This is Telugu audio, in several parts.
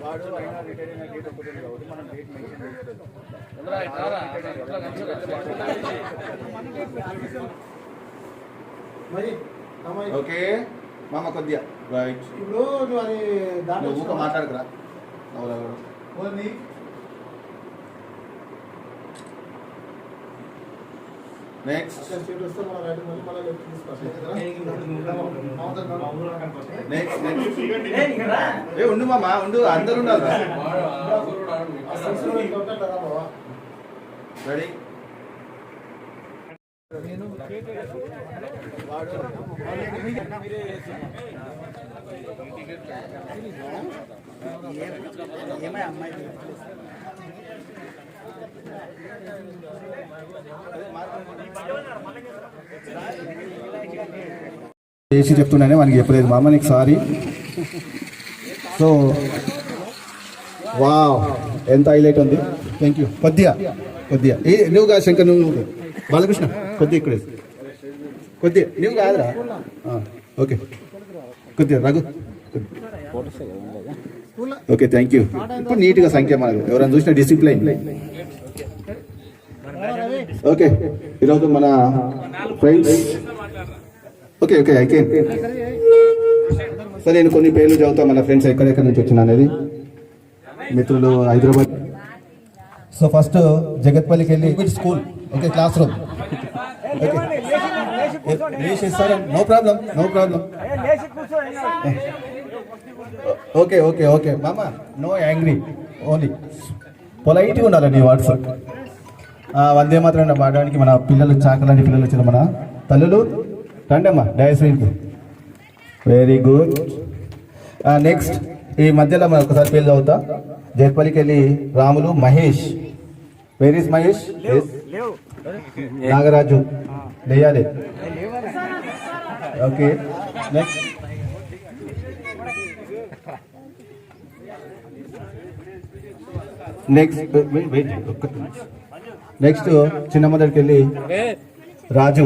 వాడు అయినా రిటైర్ అయిన డేట్ ఒకటి కాబట్టి మనం డేట్ మెన్షన్ చేసుకోవాలి. ఓకే మామ కొద్దిగా రైట్. ఇప్పుడు నువ్వు మాట్లాడకురా. నెక్స్ట్ ఉండు మామా ఉండు, అందరు ఉండాలి. రెడీ. చేసి చెప్తున్నానే మనకి చెప్పలేదు మామ, నీకు సారీ. సో వావ్ ఎంత హైలైట్ ఉంది. Thank you. కొద్దిగా కొద్దిగా నువ్వు కాదు శంకర్, నువ్వు బాలకృష్ణ కొద్దిగా ఇక్కడ కొద్దిగా నువ్వు కాదురా. ఓకే కొద్దిగా రఘు. Okay thank you. ఇప్పుడు నీట్గా సంఖ్య మనకు ఎవరైనా చూసిన డిసిప్లైన్. ఓకే ఈరోజు మన friends. Okay okay I can. సరే నేను కొన్ని పేర్లు చదువుతా మన ఫ్రెండ్స్ ఎక్కడెక్కడి నుంచి వచ్చిన అనేది. మిత్రులు హైదరాబాద్. సో ఫస్ట్ జగత్పల్లికి వెళ్ళి school. Okay classroom. No problem no problem. Okay okay okay మామ నో యాంగ్రీ, ఓన్లీ పొలైట్గా ఉండాలి నీ వాట్సాప్. వందే మాత్రం పాడడానికి మన పిల్లలు చాకలాంటి పిల్లలు వచ్చిన మన తల్లులు రండి అమ్మా డయాస్రీకి. Very good. నెక్స్ట్ ఈ మధ్యలో మనం ఒకసారి పేరు చదువుతా. జగత్పల్లికి వెళ్ళి రాములు మహేష్. Where is Mahesh? నాగరాజు లేయాలి. ఓకే నెక్స్ట్ నెక్స్ట్ చిన్నమ్మ దగ్గరికి వెళ్ళి రాజు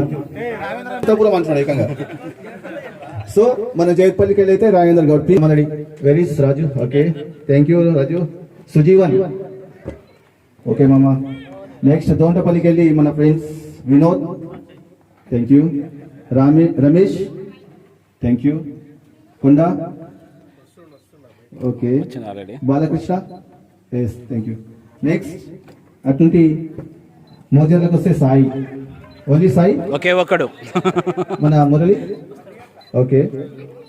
కూడా మంచివాడు ఏకంగా. సో మన జగత్పల్లికి వెళ్ళి అయితే రాజేంద్ర గౌడ్ మనడి. Very Raju. Okay thank you Raju. Sujeevan. Okay మామ. నెక్స్ట్ దోంటపల్లికి వెళ్ళి మన friends Vinod. Thank you. Ramesh thank you. Konda. Okay Balakrishna. Yes thank you. Next అటువంటి మోజర్లకు వస్తే సాయి. ఓన్లీ సాయి. ఓకే ఒక్కడు మన మురళి. ఓకే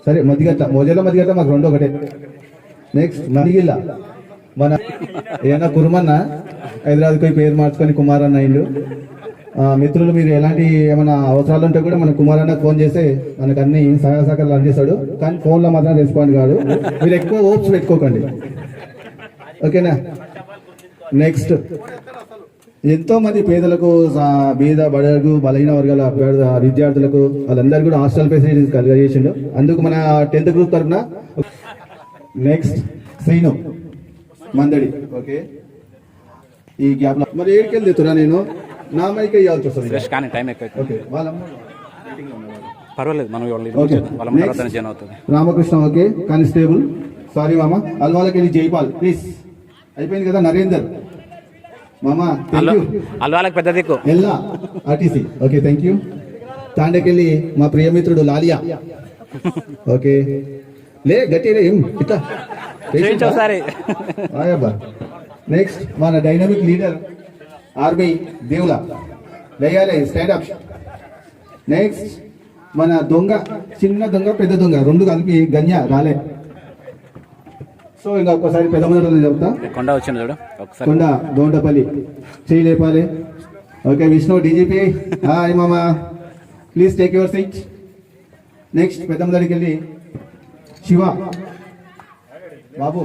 సరే మధ్యగట్ల మోజర్ల మధ్యగట్ల మాకు రెండు ఒకటే. నెక్స్ట్ మదిగిల్ల మన ఏమన్నా కురుమన్న హైదరాబాద్కి పోయి పేరు మార్చుకొని కుమార్ అన్న అయిండు. మిత్రులు మీరు ఎలాంటి ఏమైనా అవసరాలు ఉంటే కూడా మన కుమార్ అన్న ఫోన్ చేస్తే మనకు అన్ని సహాయ సహకారాలు అందిస్తాడు. కానీ ఫోన్లో మాత్రం రెస్పాండ్ కాదు. మీరు ఎక్కువ హోప్స్ పెట్టుకోకండి ఓకేనా. నెక్స్ట్ ఎంతో మంది పేదలకు బీద బడుగు బలహీన వర్గాల విద్యార్థులకు వాళ్ళందరూ కూడా హాస్టల్ ఫెసిలిటీస్ కలిగజేసిండు. అందుకు మన 10th గ్రూప్ తరఫున. నెక్స్ట్ శ్రీను మందడి. ఓకే ఈ గ్యాప్ లో మరి ఏడుకెళ్ళి తెతురా నేను నా మైకి ఇవ్వాల్సి వస్తుంది. Okay Ramakrishna. Okay constable. Sorry మామ. అల్వాలకి వెళ్ళి జైపాల్ ప్లీజ్. అయిపోయింది కదా. నరేందర్ మామా అల్వాలకు పెద్ద దిక్కు ఎల్లా ఆర్టీసీ. Okay thank you. తాండకెళ్ళి మా ప్రియమిత్రుడు లాలియా. ఓకే లే గట్టి ఏం ఇట్లా. నెక్స్ట్ మన డైనమిక్ లీడర్ ఆర్మీ దేవులా లేయాలి స్టాండప్. నెక్స్ట్ మన దొంగ చిన్న దొంగ పెద్ద దొంగ రెండు కలిపి గన్య రాలే. సో ఇంకా ఒక్కసారి పెద్ద మొదటి చెప్తా. కొండ వచ్చింది చూడు. కొండ దోండపల్లి చేయి లేపాలి. Okay Vishnu DGP. హాయ్ మామా please take your seat. Next పెద్ద మొదటికి వెళ్ళి శివ బాబు.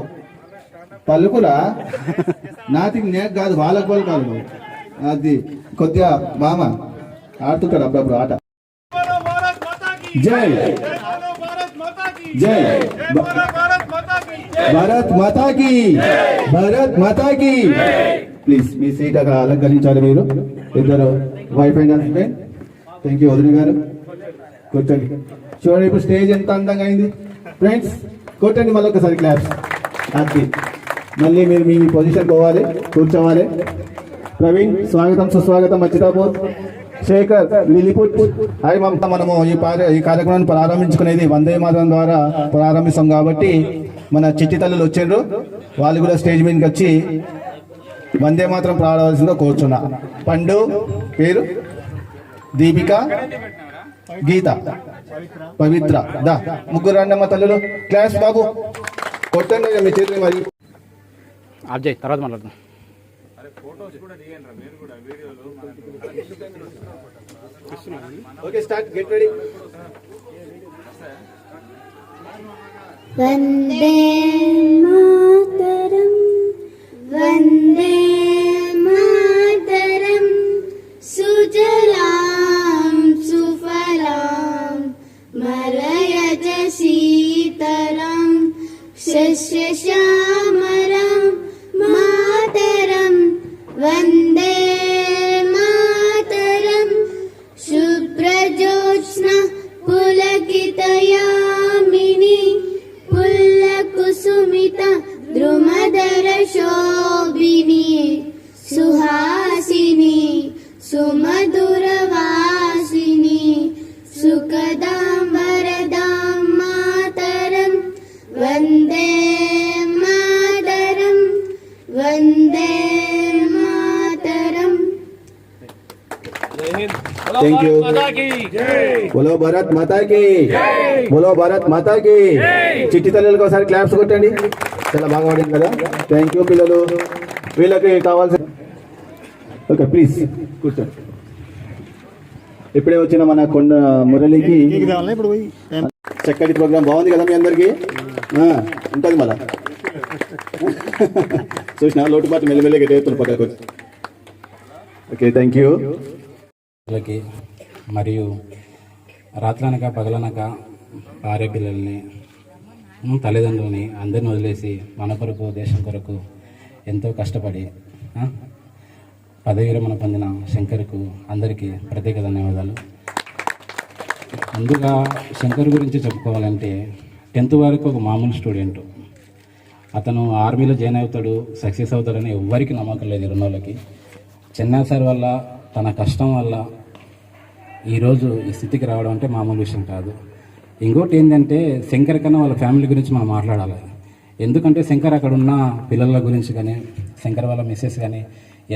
పలుకులా నాది నేక్ కాదు వాళ్ళకు వాళ్ళు కాదు. అది కొద్దిగా మామ ఆడుతుంటాడు అప్పుడప్పుడు ఆట. జై జై భారత్ మాతాకి భారత్ మాతాకి. ప్లీజ్ మీ సీట్ అక్కడ అలంకరించాలి మీరు ఇద్దరు wife and husband. Thank you వదిన గారు. కూర్చోండి. చూడండి ఇప్పుడు స్టేజ్ ఎంత అందంగా అయింది ఫ్రెండ్స్. కొట్టండి మళ్ళీ ఒకసారి క్లాప్స్. అది మళ్ళీ మీరు మీ పొజిషన్ పోవాలి, కూర్చోవాలి. ప్రవీణ్ స్వాగతం సుస్వాగతం. మచ్చితాపూర్ శేఖర్ లిలిపుట్. హాయ్ మమత. మనము ఈ కార్యక్రమాన్ని ప్రారంభించుకునేది వందే మాతరం ద్వారా ప్రారంభిస్తాం కాబట్టి మన చిట్టి తల్లులు వచ్చిండ్రు, వాళ్ళు కూడా స్టేజ్ మీదకి వచ్చి వందే మాత్రం ప్రారంభించిందో కూర్చున్నా. పండు పేరు దీపిక, గీత, పవిత్ర. దా ముగ్గురు రండి అమ్మ తల్లులు. క్లాస్ బాబు కొట్టండి మీ చేతులు. మరి అబ్జయ్ తర్వాత మాట్లాడదాం. Okay start. Get ready. వందే మాతరం వందే మాతరం సుజలాం సుఫలాం మలయజ సీతరం శస్యశ్యామలం మాతరం వందే మాతరం శుభ్రజోత్స్న పులకితయామిని పుల్లకుసుమిత ద్రుమదర శోభిని సుహాసిని సుమధురవాసిని సుఖదాం వరదాం మాతరం వందే మాతరం వందే మాతరం. Thank you. బోలో భారత్ మాతా కి, బోలో భారత్ మాతా కి. చిట్టి తల్లులకు ఒకసారి క్లాప్స్ కొట్టండి. చాలా బాగా పడింది కదా. థ్యాంక్ యూ పిల్లలు. వీళ్ళకి కావాల్సిన ఓకే ప్లీజ్ కూర్చోండి. ఇప్పుడే వచ్చిన మన కొండ మురళికి చక్కటి ప్రోగ్రామ్ బాగుంది కదా మీ అందరికి. ఉంటుంది మళ్ళా చూసిన లోటుపాటు మెల్లమెల్లగా ఎదుగుతున్న పక్కకు వచ్చి. Okay thank you. పిల్లలకి మరియు రాత్రనక పగలనక భార్య పిల్లల్ని తల్లిదండ్రులని అందరిని వదిలేసి మన కొరకు దేశం కొరకు ఎంతో కష్టపడి పదవి విరమణ పొందిన శంకర్కు అందరికీ ప్రత్యేక ధన్యవాదాలు. ముందుగా శంకర్ గురించి చెప్పుకోవాలంటే 10th వరకు ఒక మామూలు స్టూడెంట్. అతను ఆర్మీలో జాయిన్ అవుతాడు, సక్సెస్ అవుతాడని ఎవ్వరికి నమ్మకం లేదు. ఇరున్నోళ్ళకి చెన్నై సార్ వల్ల తన కష్టం వల్ల ఈరోజు ఈ స్థితికి రావడం అంటే మామూలు విషయం కాదు. ఇంకోటి ఏంటంటే శంకర్ కన్నా వాళ్ళ ఫ్యామిలీ గురించి మనం మాట్లాడాలి. ఎందుకంటే శంకర్ అక్కడ ఉన్న పిల్లల గురించి కానీ శంకర్ వాళ్ళ మిస్సెస్ కానీ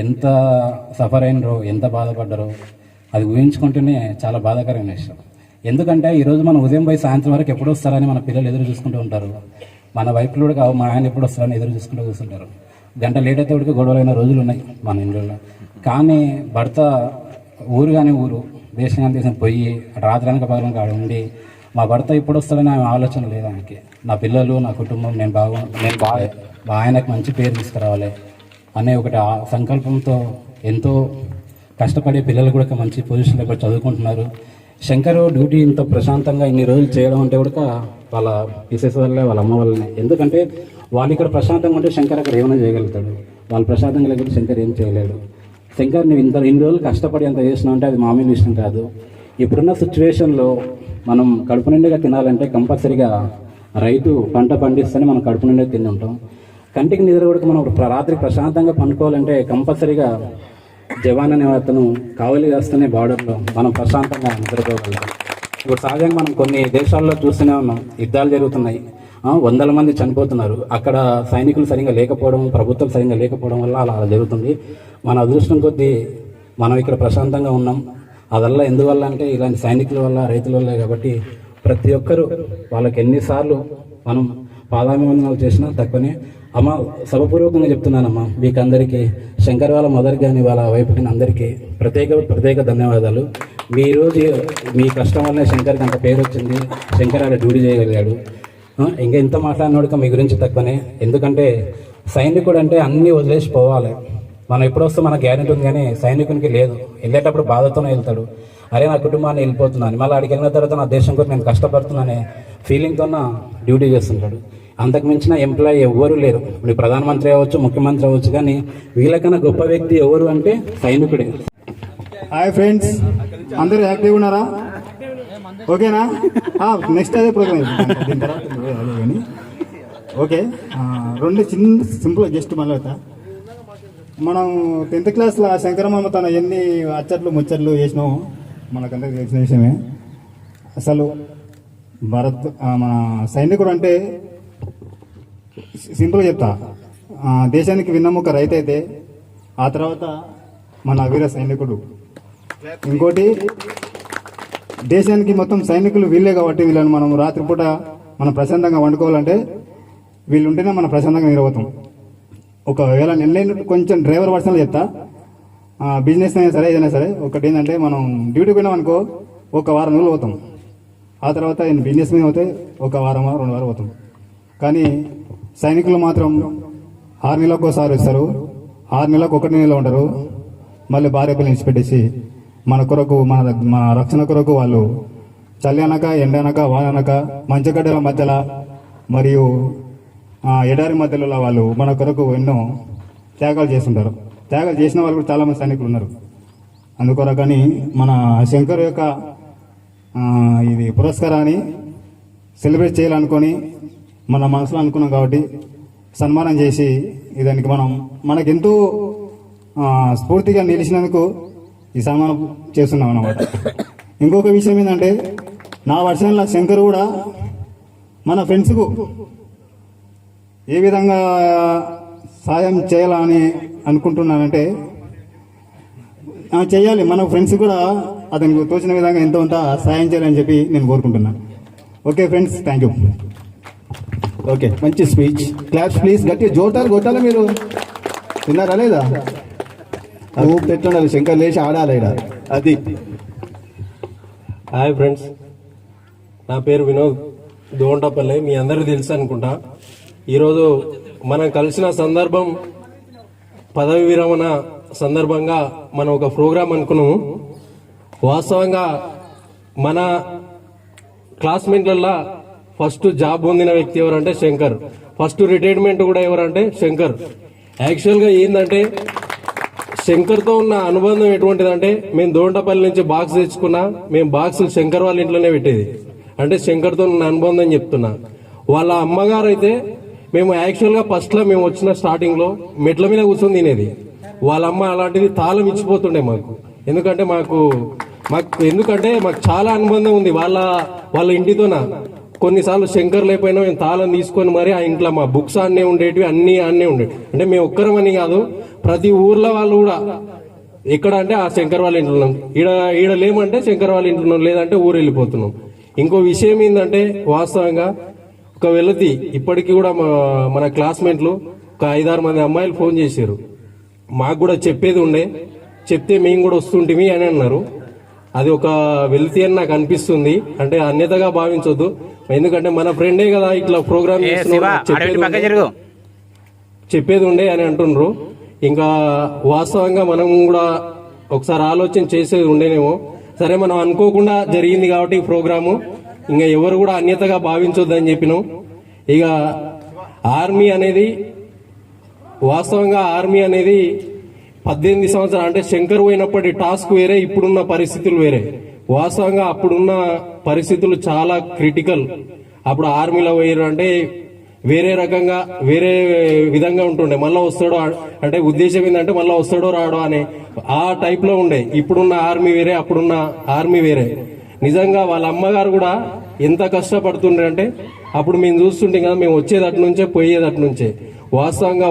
ఎంత సఫర్ అయినరో, ఎంత బాధపడ్డారో అది ఊహించుకుంటేనే చాలా బాధాకరమైన విషయం. ఎందుకంటే ఈరోజు మనం ఉదయం పోయి సాయంత్రం వరకు ఎప్పుడు వస్తారని మన పిల్లలు ఎదురు చూసుకుంటూ ఉంటారు. మన వైపులో కూడా మా ఆయన ఎప్పుడు వస్తారని ఎదురు చూసుకుంటూ కూర్చుంటారు. గంట లేట్ అయితే ఉడికి గొడవలైన రోజులు ఉన్నాయి మన ఇంట్లో. కానీ భర్త ఊరు కానీ ఊరు, దేశం కానీ దేశం పోయి రాత్రానికి పగలనికి ఆడ ఉండి మా భర్త ఇప్పుడు వస్తాడని ఆమె ఆలోచన లేదు ఆమెకి. నా పిల్లలు, నా కుటుంబం, నేను బాగా ఆయనకు మంచి పేరు తీసుకురావాలి అనే ఒకటి సంకల్పంతో ఎంతో కష్టపడే పిల్లలు కూడా మంచి పొజిషన్లో కూడా చదువుకుంటున్నారు. శంకర్ డ్యూటీ ఇంత ప్రశాంతంగా ఇన్ని రోజులు చేయడం అంటే కూడా వాళ్ళ మిసెస్ వల్లే, వాళ్ళ అమ్మ వల్లనే. ఎందుకంటే వాళ్ళు ఇక్కడ ప్రశాంతంగా ఉంటే శంకర్ అక్కడ ఏమైనా చేయగలుగుతాడు. వాళ్ళు ప్రశాంతంగా లేకపోతే శంకర్ ఏం చేయలేడు. శంకర్ నువ్వు ఇన్ని రోజులు కష్టపడి ఎంత చేసినావు అంటే అది మామూలు విషయం కాదు. ఇప్పుడున్న సిచ్యువేషన్లో మనం కడుపు నిండుగా తినాలంటే కంపల్సరీగా రైతు పంట పండిస్తేనే మనం కడుపు నిండుగా తిని ఉంటాం. కంటికి నిద్ర కూడా మనం రాత్రి ప్రశాంతంగా పండుకోవాలంటే కంపల్సరీగా జవాన్ అనే అతను కావలి కాస్తేనే బార్డర్లో మనం ప్రశాంతంగా నిద్రపోగలుగుతాం. ఇప్పుడు సహజంగా మనం కొన్ని దేశాల్లో చూస్తూనే ఉన్నాం, యుద్ధాలు జరుగుతున్నాయి, 100 మంది చనిపోతున్నారు. అక్కడ సైనికులు సరిగ్గా లేకపోవడం, ప్రభుత్వం సరిగ్గా లేకపోవడం వల్ల అలా జరుగుతుంది. మన అదృష్టం కొద్దీ మనం ఇక్కడ ప్రశాంతంగా ఉన్నాం. అదల్లా ఎందువల్ల అంటే ఇలాంటి సైనికుల వల్ల, రైతుల వల్లే. కాబట్టి ప్రతి ఒక్కరూ వాళ్ళకి ఎన్నిసార్లు మనం పాదాభివందనాలు చేసినా తక్కువనే. అమ్మ సభపూర్వకంగా చెప్తున్నానమ్మా, మీకు అందరికీ శంకర్ వాళ్ళ మదర్ కానీ వాళ్ళ వైపు కానీ అందరికీ ప్రత్యేక ధన్యవాదాలు. మీ రోజు మీ కష్టం వల్లనే శంకర్కి అంత పేరు వచ్చింది. శంకర్ ఆడ డ్యూటీ చేయగలిగాడు. ఇంకా ఎంత మాట్లాడినోడుక మీ గురించి తక్కువనే. ఎందుకంటే సైనికుడు అంటే అన్నీ వదిలేసి పోవాలి. మనం ఎప్పుడు వస్తే మనకు గ్యారెంటీ ఉంది, కానీ సైనికునికి లేదు. వెళ్ళేటప్పుడు బాధతోనే వెళ్తాడు. అరే నా కుటుంబాన్ని వెళ్ళిపోతున్నాను, మళ్ళీ అక్కడికి వెళ్ళిన తర్వాత నా దేశం కోసం నేను కష్టపడుతున్నానే ఫీలింగ్తో డ్యూటీ చేస్తుంటాడు. అంతకు మించిన ఎంప్లాయీ ఎవరు లేరు. ఇప్పుడు ప్రధానమంత్రి అవ్వచ్చు, ముఖ్యమంత్రి అవ్వచ్చు, కానీ వీళ్ళకన్నా గొప్ప వ్యక్తి ఎవరు అంటే సైనికుడే. హాయ్ ఫ్రెండ్స్, అందరూ యాక్టివ్ ఉన్నారా? ఓకేనా? నెక్స్ట్ అదే ప్రోగ్రామ్. దీని తర్వాత కానీ ఓకే, రెండు చిన్న సింపుల్ జస్ట్ మళ్ళీ మనం 10th క్లాస్లో శంకరమ్మ తన ఎన్ని అచ్చట్లు ముచ్చట్లు చేసినామో మనకందరికి తెలిసిన విషయమే. అసలు మన సైనికుడు అంటే సింపుల్గా చెప్తా, దేశానికి వెన్నెముక రైతు అయితే ఆ తర్వాత మన వీర సైనికుడు. ఇంకోటి, దేశానికి మొత్తం సైనికులు వీళ్ళే కాబట్టి వీళ్ళని మనం రాత్రిపూట మనం ప్రశాంతంగా వండుకోవాలంటే వీళ్ళు ఉంటేనే మనం ప్రశాంతంగా నిలబోతాం. ఒకవేళ నేను కొంచెం డ్రైవర్ పర్సనల్ చెప్తా, బిజినెస్ అయినా సరే ఏదైనా సరే, ఒకటి ఏంటంటే మనం డ్యూటీకి పోయినాం అనుకో ఒక వారం రోజులు పోతాం, ఆ తర్వాత బిజినెస్ మీద పోతే ఒక వారం 2 వారాలు పోతాం. కానీ సైనికులు మాత్రం 6 నెలలకు ఒకసారి వస్తారు, 6 నెలలకు 1 నెలలో ఉంటారు. మళ్ళీ భార్య పిల్లలు ఇచ్చిపెట్టేసి మన కొరకు మన రక్షణ కొరకు వాళ్ళు చలి అనక ఎండ అనక వాన అనక మంచుగడ్డల మధ్యలో మరియు ఎడారి మధ్యలో వాళ్ళు మన కొరకు ఎన్నో త్యాగాలు చేస్తుంటారు. త్యాగాలు చేసిన వాళ్ళు కూడా చాలామంది సైనికులు ఉన్నారు. అందుకొరకని మన శంకర్ యొక్క ఇది పురస్కారాన్ని సెలబ్రేట్ చేయాలనుకొని మన మనసులో అనుకున్నాం కాబట్టి సన్మానం చేసి దానికి మనకెంతో స్ఫూర్తిగా నిలిచినందుకు ఈ సన్మానం చేస్తున్నాం అన్నమాట. ఇంకొక విషయం ఏంటంటే, నా వర్షంలో శంకర్ కూడా మన ఫ్రెండ్స్కు ఏ విధంగా సాయం చేయాలని అనుకుంటున్నానంటే, చేయాలి, మన ఫ్రెండ్స్ కూడా అతనికి తోచిన విధంగా ఎంతో కొంత సాయం చేయాలని చెప్పి నేను కోరుకుంటున్నాను. Okay friends, thank you. Okay, మంచి స్పీచ్. Claps please. గట్టి జోటాలు కొట్టాలి. మీరు విన్నారా లేదా? పెట్టుండాలి, శంకర్ లేచి ఆడాలి. అది హాయ్ ఫ్రెండ్స్, నా పేరు వినోద్ దోంటపల్లి. మీ అందరికీ తెలుసు అనుకుంటా. ఈరోజు మనం కలిసిన సందర్భం పదవి విరమణ సందర్భంగా మనం ఒక ప్రోగ్రాం అనుకున్నాము. వాస్తవంగా మన క్లాస్మేట్లల్లో ఫస్ట్ జాబ్ పొందిన వ్యక్తి ఎవరంటే శంకర్. ఫస్ట్ రిటైర్మెంట్ కూడా ఎవరంటే శంకర్. యాక్చువల్గా ఏంటంటే శంకర్తో ఉన్న అనుబంధం ఎటువంటిదంటే, మేము దోంటపల్లి నుంచి బాక్స్ తెచ్చుకున్నా, మేము బాక్సులు శంకర్ వాళ్ళ ఇంట్లోనే పెట్టేది. అంటే శంకర్తో ఉన్న అనుబంధం చెప్తున్నా. వాళ్ళ అమ్మగారు అయితే మేము యాక్చువల్గా ఫస్ట్లో మేము వచ్చిన స్టార్టింగ్లో మెట్ల మీద కూర్చొని తినేది. వాళ్ళ అమ్మ అలాంటిది తాళం ఇచ్చిపోతుండే మాకు. ఎందుకంటే మాకు చాలా అనుబంధం ఉంది వాళ్ళ ఇంటితోన. కొన్నిసార్లు శంకర్ లేకపోయినా మేము తాళం తీసుకొని మరి ఆ ఇంట్లో మా బుక్స్ అన్నీ ఉండేటివి, అన్నీ ఉండేవి. అంటే మేము ఒక్కరమని కాదు, ప్రతి ఊర్లో వాళ్ళు కూడా ఎక్కడ అంటే ఆ శంకర్ వాళ్ళ ఇంట్లో ఈడ లేమంటే శంకర్ వాళ్ళ ఇంట్లో లేదంటే ఊరు వెళ్ళిపోతున్నాం. ఇంకో విషయం ఏంటంటే, వాస్తవంగా ఒక వెళతి ఇప్పటికీ కూడా మన క్లాస్మేట్లు ఒక 5-6 మంది అమ్మాయిలు ఫోన్ చేశారు. మాకు కూడా చెప్పేది ఉండే, చెప్తే మేము కూడా వస్తుంటిమి అని అన్నారు. అది ఒక వెళతి అని నాకు అనిపిస్తుంది. అంటే అన్యతగా భావించొద్దు, ఎందుకంటే మన ఫ్రెండే కదా ఇట్లా ప్రోగ్రామ్ చెప్పేది ఉండే అని అంటుండ్రు. ఇంకా వాస్తవంగా మనం కూడా ఒకసారి ఆలోచన చేసేది ఉండేనేమో. సరే, మనం అనుకోకుండా జరిగింది కాబట్టి ఈ ప్రోగ్రాము ఇంకా ఎవరు కూడా అన్యతగా భావించొద్దు అని చెప్పినాం. ఇక ఆర్మీ అనేది వాస్తవంగా 18 సంవత్సరాలు అంటే శంకర్ పోయినప్పటి టాస్క్ వేరే, ఇప్పుడున్న పరిస్థితులు వేరే. వాస్తవంగా అప్పుడున్న పరిస్థితులు చాలా క్రిటికల్. అప్పుడు ఆర్మీలో పోయారు అంటే వేరే రకంగా వేరే విధంగా ఉంటుండే. మళ్ళీ వస్తాడో అంటే ఉద్దేశం ఏంటంటే మళ్ళీ వస్తాడో రాడో అనే ఆ టైప్ లో ఉండే. ఇప్పుడున్న ఆర్మీ వేరే, అప్పుడున్న ఆర్మీ వేరే. నిజంగా వాళ్ళ అమ్మగారు కూడా ఎంత కష్టపడుతుండే అంటే, అప్పుడు మేము చూస్తుంటే కదా, మేము వచ్చేది అటు నుంచే పోయేది అటు నుంచే. వాస్తవంగా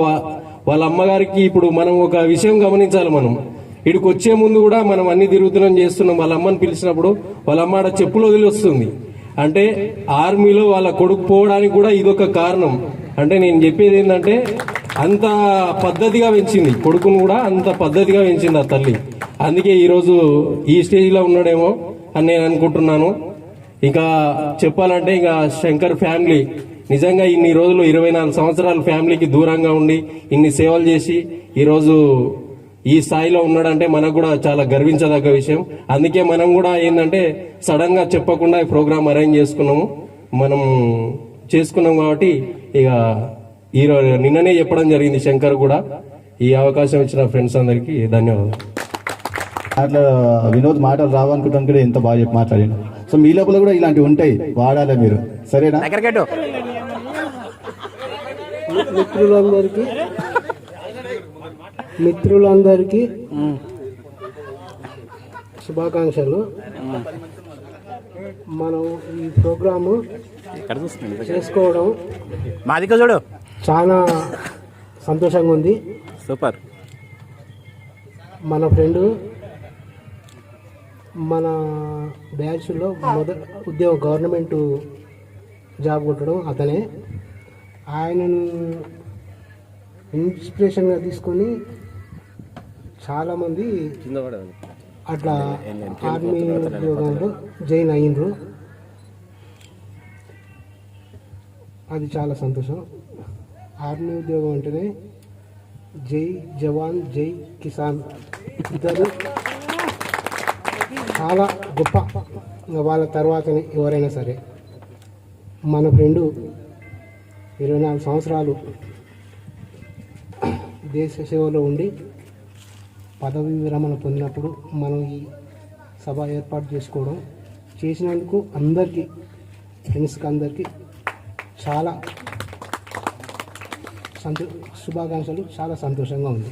వాళ్ళ అమ్మగారికి ఇప్పుడు మనం ఒక విషయం గమనించాలి. మనం ఇక్కడికి వచ్చే ముందు కూడా మనం అన్ని తిరుగుతున్నాం చేస్తున్నాం. వాళ్ళ అమ్మని పిలిచినప్పుడు వాళ్ళ అమ్మ ఆడ చెప్పులు వదిలి వస్తుంది. అంటే ఆర్మీలో వాళ్ళ కొడుకు పోవడానికి కూడా ఇదొక కారణం. అంటే నేను చెప్పేది ఏంటంటే, అంత పద్ధతిగా పెంచింది కొడుకును కూడా, అంత పద్ధతిగా పెంచింది ఆ తల్లి. అందుకే ఈరోజు ఈ స్టేజ్లో ఉన్నాడేమో అని నేను అనుకుంటున్నాను. ఇంకా చెప్పాలంటే ఇక శంకర్ ఫ్యామిలీ నిజంగా ఇన్ని రోజులు 24 సంవత్సరాలు ఫ్యామిలీకి దూరంగా ఉండి ఇన్ని సేవలు చేసి ఈరోజు ఈ స్థాయిలో ఉన్నాడంటే మనకు కూడా చాలా గర్వించదగ్గ విషయం. అందుకే మనం కూడా ఏంటంటే సడన్ గా చెప్పకుండా ఈ ప్రోగ్రామ్ అరేంజ్ చేసుకున్నాం కాబట్టి ఇక ఈరోజు నిన్ననే చెప్పడం జరిగింది శంకర్ కూడా. ఈ అవకాశం ఇచ్చిన ఫ్రెండ్స్ అందరికీ ధన్యవాదాలు. అట్లా వినోద్ మాటలు రావనుకుంటాను కూడా ఎంత బాగా చెప్పి మాట్లాడాను. సో మీ లోపల కూడా ఇలాంటివి ఉంటాయి, వాడాలి మీరు. సరేనా? మిత్రులందరికీ శుభాకాంక్షలు. మనం ఈ ప్రోగ్రాము చేసుకోవడం మాదిక చూడు చాలా సంతోషంగా ఉంది. సూపర్. మన ఫ్రెండు మన బ్యాచ్లో ఉద్యోగం గవర్నమెంట్ జాబ్ కొట్టడం అతనే. ఆయనను ఇన్స్పిరేషన్గా తీసుకొని చాలామంది అట్లా ఆర్మీ ఉద్యోగంలో జాయిన్ అయ్యిండ్రు. అది చాలా సంతోషం. ఆర్మీ ఉద్యోగం అంటేనే జై జవాన్ జై కిసాన్ ఇద్దరు చాలా గొప్ప. వాళ్ళ తర్వాతనే ఎవరైనా సరే. మన ఫ్రెండు 24 సంవత్సరాలు దేశ సేవలో ఉండి పదవి విరమణ పొందినప్పుడు మనం ఈ సభ ఏర్పాటు చేసినందుకు అందరికీ ఫ్రెండ్స్కి అందరికీ చాలా శుభాకాంక్షలు. చాలా సంతోషంగా ఉంది.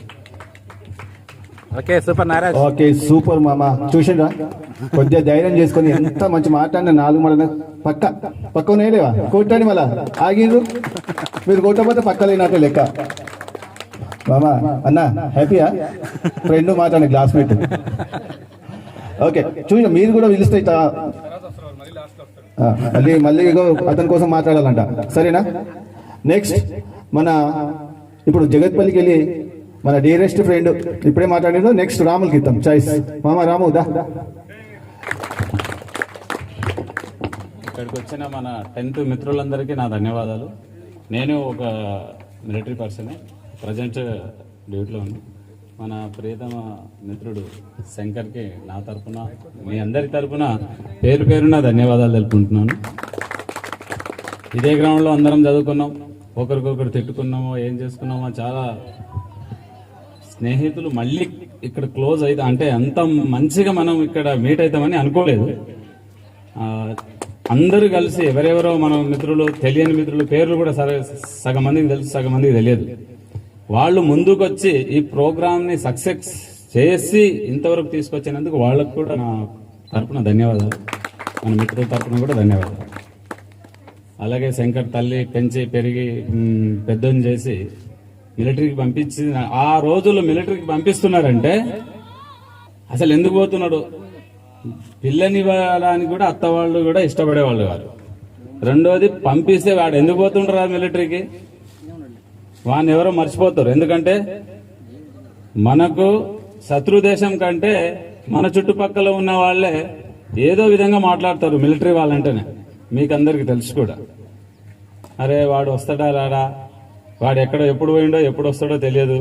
ఓకే సూపర్ నారాజ్. ఓకే సూపర్ మామ. చూసిండ్రా, కొద్దిగా ధైర్యం చేసుకొని ఎంత మంచి మాట్లాడిన 4 మళ్ళీ పక్క నేలేవా కొట్టండి. మళ్ళా ఆగిండ్రు, మీరు కొట్టకపోతే పక్క లేనట్టే లెక్క. మామా అన్న హ్యాపీయా? ఫ్రెండ్ మాట్లాడండి, క్లాస్మేట్. ఓకే చూడండి, మీరు కూడా పిలిస్తే మళ్ళీ అతని కోసం మాట్లాడాలంట. సరేనా? నెక్స్ట్ మన ఇప్పుడు జగత్పల్లికి వెళ్ళి మన డియరెస్ట్ ఫ్రెండ్ ఇప్పుడే మాట్లాడాడు. నెక్స్ట్ రాములకి ఇద్దాం చాయిస్. మామ రాము దా. ఇక్కడికి వచ్చిన మన 10th మిత్రులందరికీ నా ధన్యవాదాలు. నేను ఒక మిలిటరీ పర్సనే, ప్రజెంట్ డ్యూటీలో ఉంది. మన ప్రియతమ మిత్రుడు శంకర్కి నా తరఫున మీ అందరి తరఫున పేరు పేరున ధన్యవాదాలు తెలుపుకుంటున్నాను. ఇదే గ్రౌండ్లో అందరం చదువుకున్నాం, ఒకరికొకరు తిట్టుకున్నామో ఏం చేసుకున్నామో, చాలా స్నేహితులు మళ్ళీ ఇక్కడ క్లోజ్ అయితే అంటే అంత మంచిగా మనం ఇక్కడ మీట్ అవుతామని అనుకోలేదు. అందరూ కలిసి ఎవరెవరో మన మిత్రులు, తెలియని మిత్రులు పేర్లు కూడా సగం మందికి తెలుసు, సగం మందికి తెలియదు. వాళ్ళు ముందుకొచ్చి ఈ ప్రోగ్రామ్ని సక్సెస్ చేసి ఇంతవరకు తీసుకొచ్చినందుకు వాళ్ళకు కూడా నా తరపున ధన్యవాదాలు, మన మిత్రుల తరపున కూడా ధన్యవాదాలు. అలాగే శంకర్ తల్లి పెంచి పెరిగి పెద్దని చేసి మిలిటరీకి పంపించి ఆ రోజుల్లో మిలిటరీకి పంపిస్తున్నారంటే అసలు ఎందుకు పోతున్నాడు? పిల్లనివ్వడానికి కూడా అత్త వాళ్ళు కూడా ఇష్టపడేవాళ్ళు కాదు. రెండోది పంపిస్తే వాడు ఎందుకు పోతుంటారు మిలిటరీకి? వాడిని ఎవరో మర్చిపోతారు. ఎందుకంటే మనకు శత్రు దేశం కంటే మన చుట్టుపక్కల ఉన్న వాళ్ళే ఏదో విధంగా మాట్లాడతారు మిలిటరీ వాళ్ళంటేనే. మీకు అందరికి తెలుసు కూడా. అరే వాడు వస్తాడా రాడా, వాడు ఎక్కడ ఎప్పుడు పోయిండో ఎప్పుడు వస్తాడో తెలియదు.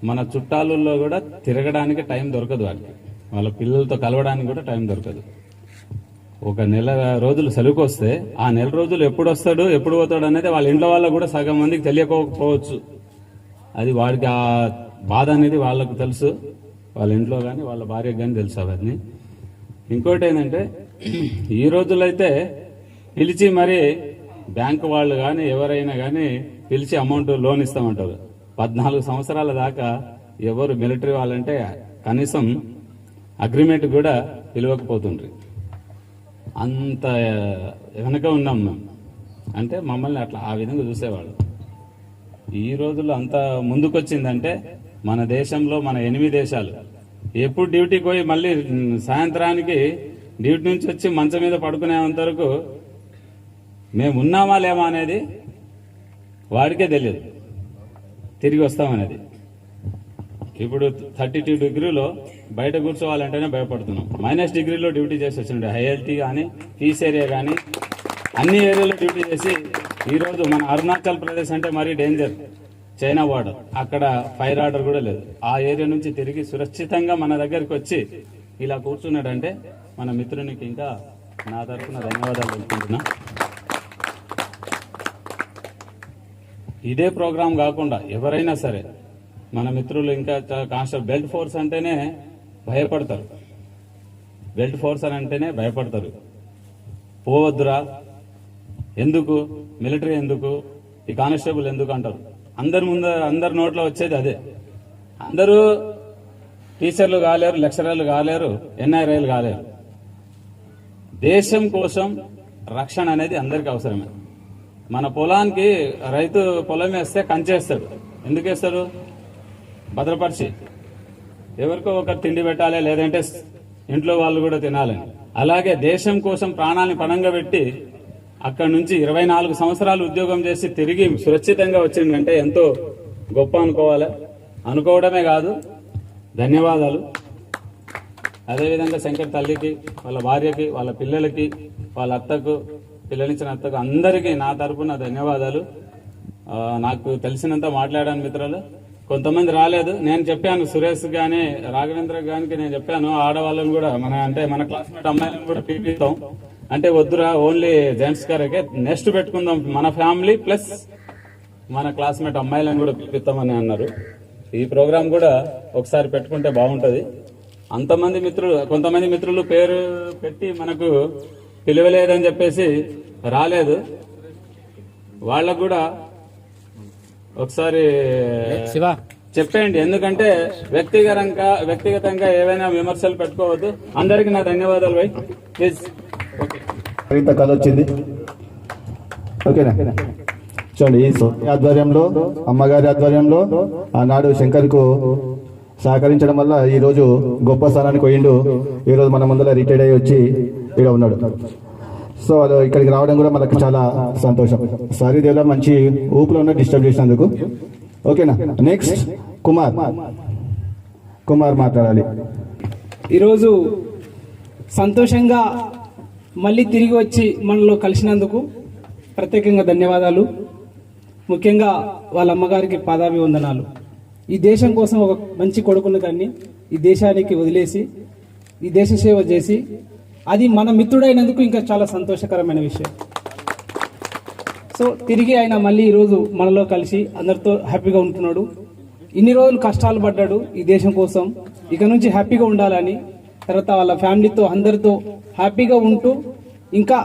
మన చుట్టాలలో కూడా తిరగడానికి టైం దొరకదు వాడికి, వాళ్ళ పిల్లలతో కలవడానికి కూడా టైం దొరకదు. ఒక నెల రోజులు సెలవుకు వస్తే ఆ నెల రోజులు ఎప్పుడు వస్తాడు ఎప్పుడు పోతాడు అనేది వాళ్ళ ఇంట్లో వాళ్ళకు కూడా సగం మందికి తెలియకపోవచ్చు. అది వాడికి ఆ బాధ అనేది వాళ్ళకు తెలుసు, వాళ్ళ ఇంట్లో కానీ వాళ్ళ భార్యకు కానీ తెలుసు అవన్నీ. ఇంకోటి ఏంటంటే ఈ రోజులైతే పిలిచి మరి బ్యాంకు వాళ్ళు కానీ ఎవరైనా కానీ పిలిచి అమౌంట్ లోన్ ఇస్తామంటారు. 14 సంవత్సరాల దాకా ఎవరు మిలిటరీ వాళ్ళంటే కనీసం అగ్రిమెంట్ కూడా పిలవకపోతుండ్రి. అంత వెనక ఉన్నాం మేము. అంటే మమ్మల్ని అట్లా ఆ విధంగా చూసేవాళ్ళు. ఈ రోజుల్లో అంత ముందుకొచ్చిందంటే మన దేశంలో మన 8 దేశాలు ఎప్పుడు డ్యూటీకి పోయి మళ్ళీ సాయంత్రానికి డ్యూటీ నుంచి వచ్చి మంచం మీద పడుకునేంత వరకు మేము ఉన్నామా లేమా అనేది వాడికే తెలియదు, తిరిగి వస్తామనేది. ఇప్పుడు 32 డిగ్రీలో బయట కూర్చోవాలంటేనే భయపడుతున్నాం. -డిగ్రీలో డ్యూటీ చేసి వచ్చిండే హైఎల్టీ కానీ పీస్ ఏరియా కానీ అన్ని ఏరియాలో డ్యూటీ చేసి ఈరోజు మన అరుణాచల్ ప్రదేశ్ అంటే మరీ డేంజర్, చైనా బార్డర్, అక్కడ ఫైర్ ఆర్డర్ కూడా లేదు. ఆ ఏరియా నుంచి తిరిగి సురక్షితంగా మన దగ్గరికి వచ్చి ఇలా కూర్చున్నాడంటే మన మిత్రునికి ఇంకా నా తరఫున ధన్యవాదాలు తెలుపుకుంటున్నా. ఇదే ప్రోగ్రాం కాకుండా ఎవరైనా సరే మన మిత్రులు ఇంకా కాన్స్టేబుల్ బెల్ట్ ఫోర్స్ అంటేనే భయపడతారు. బెల్ట్ ఫోర్స్ అని అంటేనే భయపడతారు. పోవద్దురా, ఎందుకు మిలిటరీ ఎందుకు, ఈ కానిస్టేబుల్ ఎందుకు అంటారు. అందరి నోట్లో వచ్చేది అదే. అందరూ టీచర్లు కాలేరు, లెక్చరర్లు కాలేరు, ఎన్ఆర్ఐలు కాలేరు. దేశం కోసం రక్షణ అనేది అందరికీ అవసరమే. మన పొలానికి రైతు పొలం వేస్తే కంచేస్తాడు. ఎందుకు వేస్తాడు? భద్రపరిచి ఎవరికో ఒకరు తిండి పెట్టాలి, లేదంటే ఇంట్లో వాళ్ళు కూడా తినాలని. అలాగే దేశం కోసం ప్రాణాన్ని పణంగా పెట్టి అక్కడి నుంచి 24 సంవత్సరాలు ఉద్యోగం చేసి తిరిగి సురక్షితంగా వచ్చిందంటే ఎంతో గొప్ప అనుకోవాలి. అనుకోవడమే కాదు, ధన్యవాదాలు. అదేవిధంగా శంకర్ తల్లికి, వాళ్ళ భార్యకి, వాళ్ళ పిల్లలకి, వాళ్ళ అత్తకు, పిల్లనిచ్చిన అత్తకు అందరికీ నా తరపున ధన్యవాదాలు. నాకు తెలిసినంత మాట్లాడాను మిత్రులు. కొంతమంది రాలేదు. నేను చెప్పాను సురేష్ గాని రాఘవేంద్ర గానికి నేను చెప్పాను, ఆడవాళ్ళని కూడా మన క్లాస్మేట్ అమ్మాయిలను కూడా పిలిపిస్తాం అంటే వద్దురా, ఓన్లీ జెంట్స్ గారికి నెక్స్ట్ పెట్టుకుందాం, మన ఫ్యామిలీ ప్లస్ మన క్లాస్మేట్ అమ్మాయిలను కూడా పిలిపిస్తామని అన్నారు. ఈ ప్రోగ్రాం కూడా ఒకసారి పెట్టుకుంటే బాగుంటది. కొంతమంది మిత్రులు పేరు పెట్టి మనకు పిలవలేదని చెప్పేసి రాలేదు. వాళ్ళకు కూడా ఒకసారి చెప్పేయండి. ఎందుకంటే వ్యక్తిగతంగా ఏవైనా విమర్శలు పెట్టుకోవద్దు. అందరికీ నా ధన్యవాదాలు భాయ్. ప్లీజ్. ఇంత కథ వచ్చింది. ఓకేనా? చూడండి, ఈ ఆధ్వర్యంలో, అమ్మగారి ఆధ్వర్యంలో ఆనాడు శంకర్కు సహకరించడం వల్ల ఈ రోజు గొప్ప స్థానానికి పోయిండు. ఈ రోజు మన ముందర రిటైర్డ్ అయ్యి వచ్చి ఇక్కడ ఉన్నాడు. సో వాళ్ళు ఇక్కడికి రావడం కూడా మనకు చాలా సంతోషం. సారీ దేవుడా, మంచి ఊపులో ఉన్న డిస్టర్బ్ చేసినందుకు. ఓకేనా? నెక్స్ట్ కుమార్ మాట్లాడాలి. ఈరోజు సంతోషంగా మళ్ళీ తిరిగి వచ్చి మనలో కలిసినందుకు ప్రత్యేకంగా ధన్యవాదాలు. ముఖ్యంగా వాళ్ళ అమ్మగారికి పాదాభివందనాలు. ఈ దేశం కోసం ఒక మంచి కొడుకును కానీ ఈ దేశానికి వదిలేసి ఈ దేశ సేవ చేసి అది మన మిత్రుడైనందుకు ఇంకా చాలా సంతోషకరమైన విషయం. సో తిరిగి ఆయన మళ్ళీ ఈరోజు మనలో కలిసి అందరితో హ్యాపీగా ఉంటున్నాడు. ఇన్ని రోజులు కష్టాలు పడ్డాడు ఈ దేశం కోసం, ఇక నుంచి హ్యాపీగా ఉండాలని, తర్వాత వాళ్ళ ఫ్యామిలీతో అందరితో హ్యాపీగా ఉంటూ ఇంకా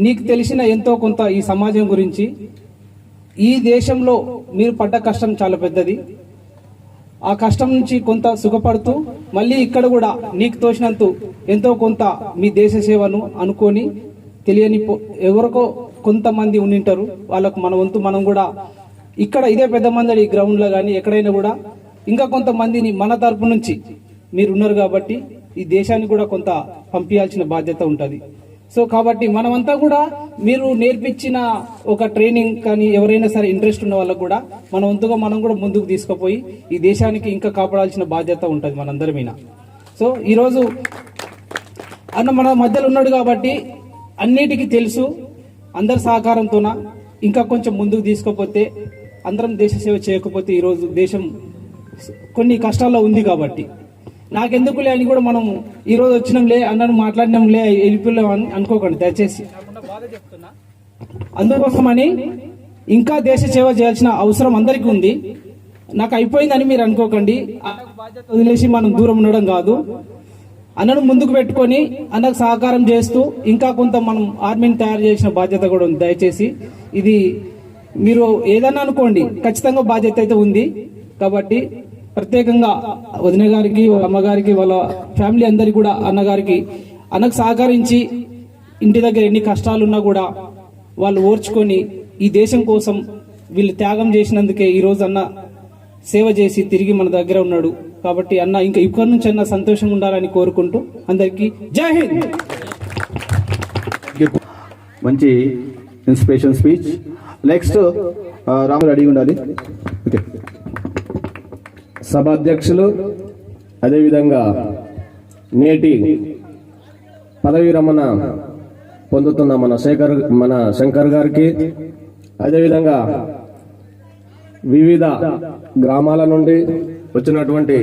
నీకు తెలిసిన ఎంతో కొంత ఈ సమాజం గురించి, ఈ దేశంలో మీరు పడ్డ కష్టం చాలా పెద్దది, ఆ కష్టం నుంచి కొంత సుఖపడుతూ మళ్ళీ ఇక్కడ కూడా నీకు తోచినంత ఎంతో కొంత మీ దేశ సేవను అనుకొని తెలియని ఎవరికో కొంతమంది ఉండింటారు, వాళ్ళకు మన వంతు మనం కూడా ఇక్కడ ఇదే పెద్ద మంది గ్రౌండ్లో కానీ ఎక్కడైనా కూడా ఇంకా కొంతమందిని మన తరపు నుంచి మీరు ఉన్నారు కాబట్టి ఈ దేశానికి కూడా కొంత పంపించాల్సిన బాధ్యత ఉంటుంది. సో కాబట్టి మనమంతా కూడా మీరు నేర్పించిన ఒక ట్రైనింగ్ కానీ ఎవరైనా సరే ఇంట్రెస్ట్ ఉన్న వాళ్ళకు కూడా మన వంతుగా మనం కూడా ముందుకు తీసుకుపోయి ఈ దేశానికి ఇంకా కాపాడాల్సిన బాధ్యత ఉంటుంది మనందరి మీద. సో ఈరోజు అన్న మన మధ్యలో ఉన్నాడు కాబట్టి అన్నిటికీ తెలుసు. అందరి సహకారంతోన ఇంకా కొంచెం ముందుకు తీసుకుపోతే, అందరం దేశ సేవ చేయకపోతే ఈరోజు దేశం కొన్ని కష్టాల్లో ఉంది. కాబట్టి నాకెందుకులే అని కూడా మనం ఈరోజు వచ్చినాంలే అన్నను మాట్లాడినాంలే వెళ్ళిపోలేం అని అనుకోకండి దయచేసి. అందుకోసమని ఇంకా దేశ సేవ చేయాల్సిన అవసరం అందరికీ ఉంది. నాకు అయిపోయిందని మీరు అనుకోకండి. బాధ్యత వదిలేసి మనం దూరం ఉండడం కాదు. అన్నను ముందుకు పెట్టుకొని అన్నకు సహకారం చేస్తూ ఇంకా కొంత మనం ఆర్మీని తయారు చేసిన బాధ్యత కూడా ఉంది. దయచేసి ఇది మీరు ఏదన్నా అనుకోండి, ఖచ్చితంగా బాధ్యత అయితే ఉంది. కాబట్టి ప్రత్యేకంగా వదిన గారికి, వాళ్ళ అమ్మగారికి, వాళ్ళ ఫ్యామిలీ అందరికి కూడా అన్నగారికి, అన్నకు సహకరించి ఇంటి దగ్గర ఎన్ని కష్టాలున్నా కూడా వాళ్ళు ఓర్చుకొని ఈ దేశం కోసం వీళ్ళు త్యాగం చేసినందుకే ఈరోజు అన్న సేవ చేసి తిరిగి మన దగ్గర ఉన్నాడు. కాబట్టి అన్న ఇంకా ఇక్కడి నుంచి అన్న సంతోషంగా ఉండాలని కోరుకుంటూ అందరికీ జై హింద్. మంచి ఇన్స్పిరేషన్ స్పీచ్. నెక్స్ట్ రాములు అడిగి ఉండాలి. ఓకే. సభాధ్యక్షులు, అదేవిధంగా నేటి పదవీ విరమణ పొందుతున్న మన శంకర్ గారికి, అదేవిధంగా వివిధ గ్రామాల నుండి వచ్చినటువంటి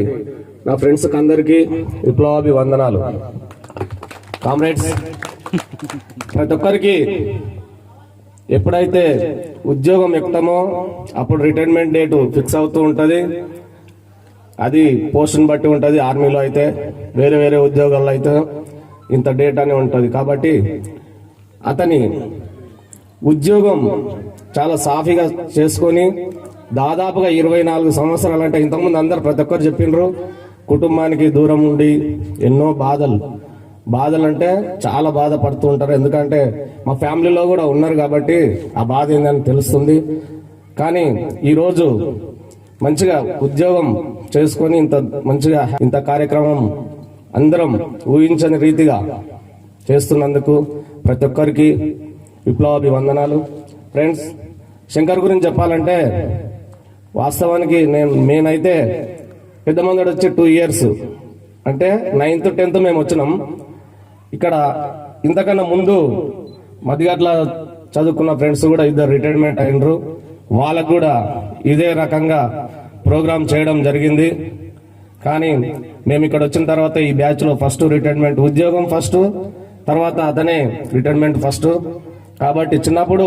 నా ఫ్రెండ్స్ అందరికీ విప్లవాభివందనాలు. కామ్రేడ్స్, ప్రతి ఒక్కరికి ఎప్పుడైతే ఉద్యోగం ఎక్కుతామో అప్పుడు రిటైర్మెంట్ డేటు ఫిక్స్ అవుతూ ఉంటుంది. అది పోస్టును బట్టి ఉంటుంది. ఆర్మీలో అయితే, వేరే వేరే ఉద్యోగాల్లో అయితే ఇంత డేట్ అని ఉంటుంది. కాబట్టి అతని ఉద్యోగం చాలా సాఫీగా చేసుకొని దాదాపుగా 24 సంవత్సరాలు అంటే ఇంతకుముందు అందరు ప్రతి ఒక్కరు చెప్పిండ్రు కుటుంబానికి దూరం ఉండి ఎన్నో బాధలు అంటే చాలా బాధపడుతూ ఉంటారు. ఎందుకంటే మా ఫ్యామిలీలో కూడా ఉన్నారు కాబట్టి ఆ బాధ ఏందని తెలుస్తుంది. కానీ ఈరోజు మంచిగా ఉద్యోగం చేసుకొని ఇంత కార్యక్రమం అందరం ఊహించని రీతిగా చేస్తున్నందుకు ప్రతి ఒక్కరికి విప్లవాభివందనాలు. ఫ్రెండ్స్, శంకర్ గురించి చెప్పాలంటే వాస్తవానికి నేనైతే పెద్ద మంది వచ్చి 2 years అంటే 9th 10th మేము వచ్చినాం. ఇక్కడ ఇంతకన్నా ముందు మధ్యగట్ల చదువుకున్న ఫ్రెండ్స్ కూడా 2 రిటైర్మెంట్ అయినరు. వాళ్ళకు కూడా ఇదే రకంగా ప్రోగ్రామ్ చేయడం జరిగింది. కానీ మేము ఇక్కడ వచ్చిన తర్వాత ఈ బ్యాచ్ లో ఫస్ట్ రిటైర్మెంట్, ఉద్యోగం ఫస్ట్, తర్వాత అతనే రిటైర్మెంట్ ఫస్ట్. కాబట్టి చిన్నప్పుడు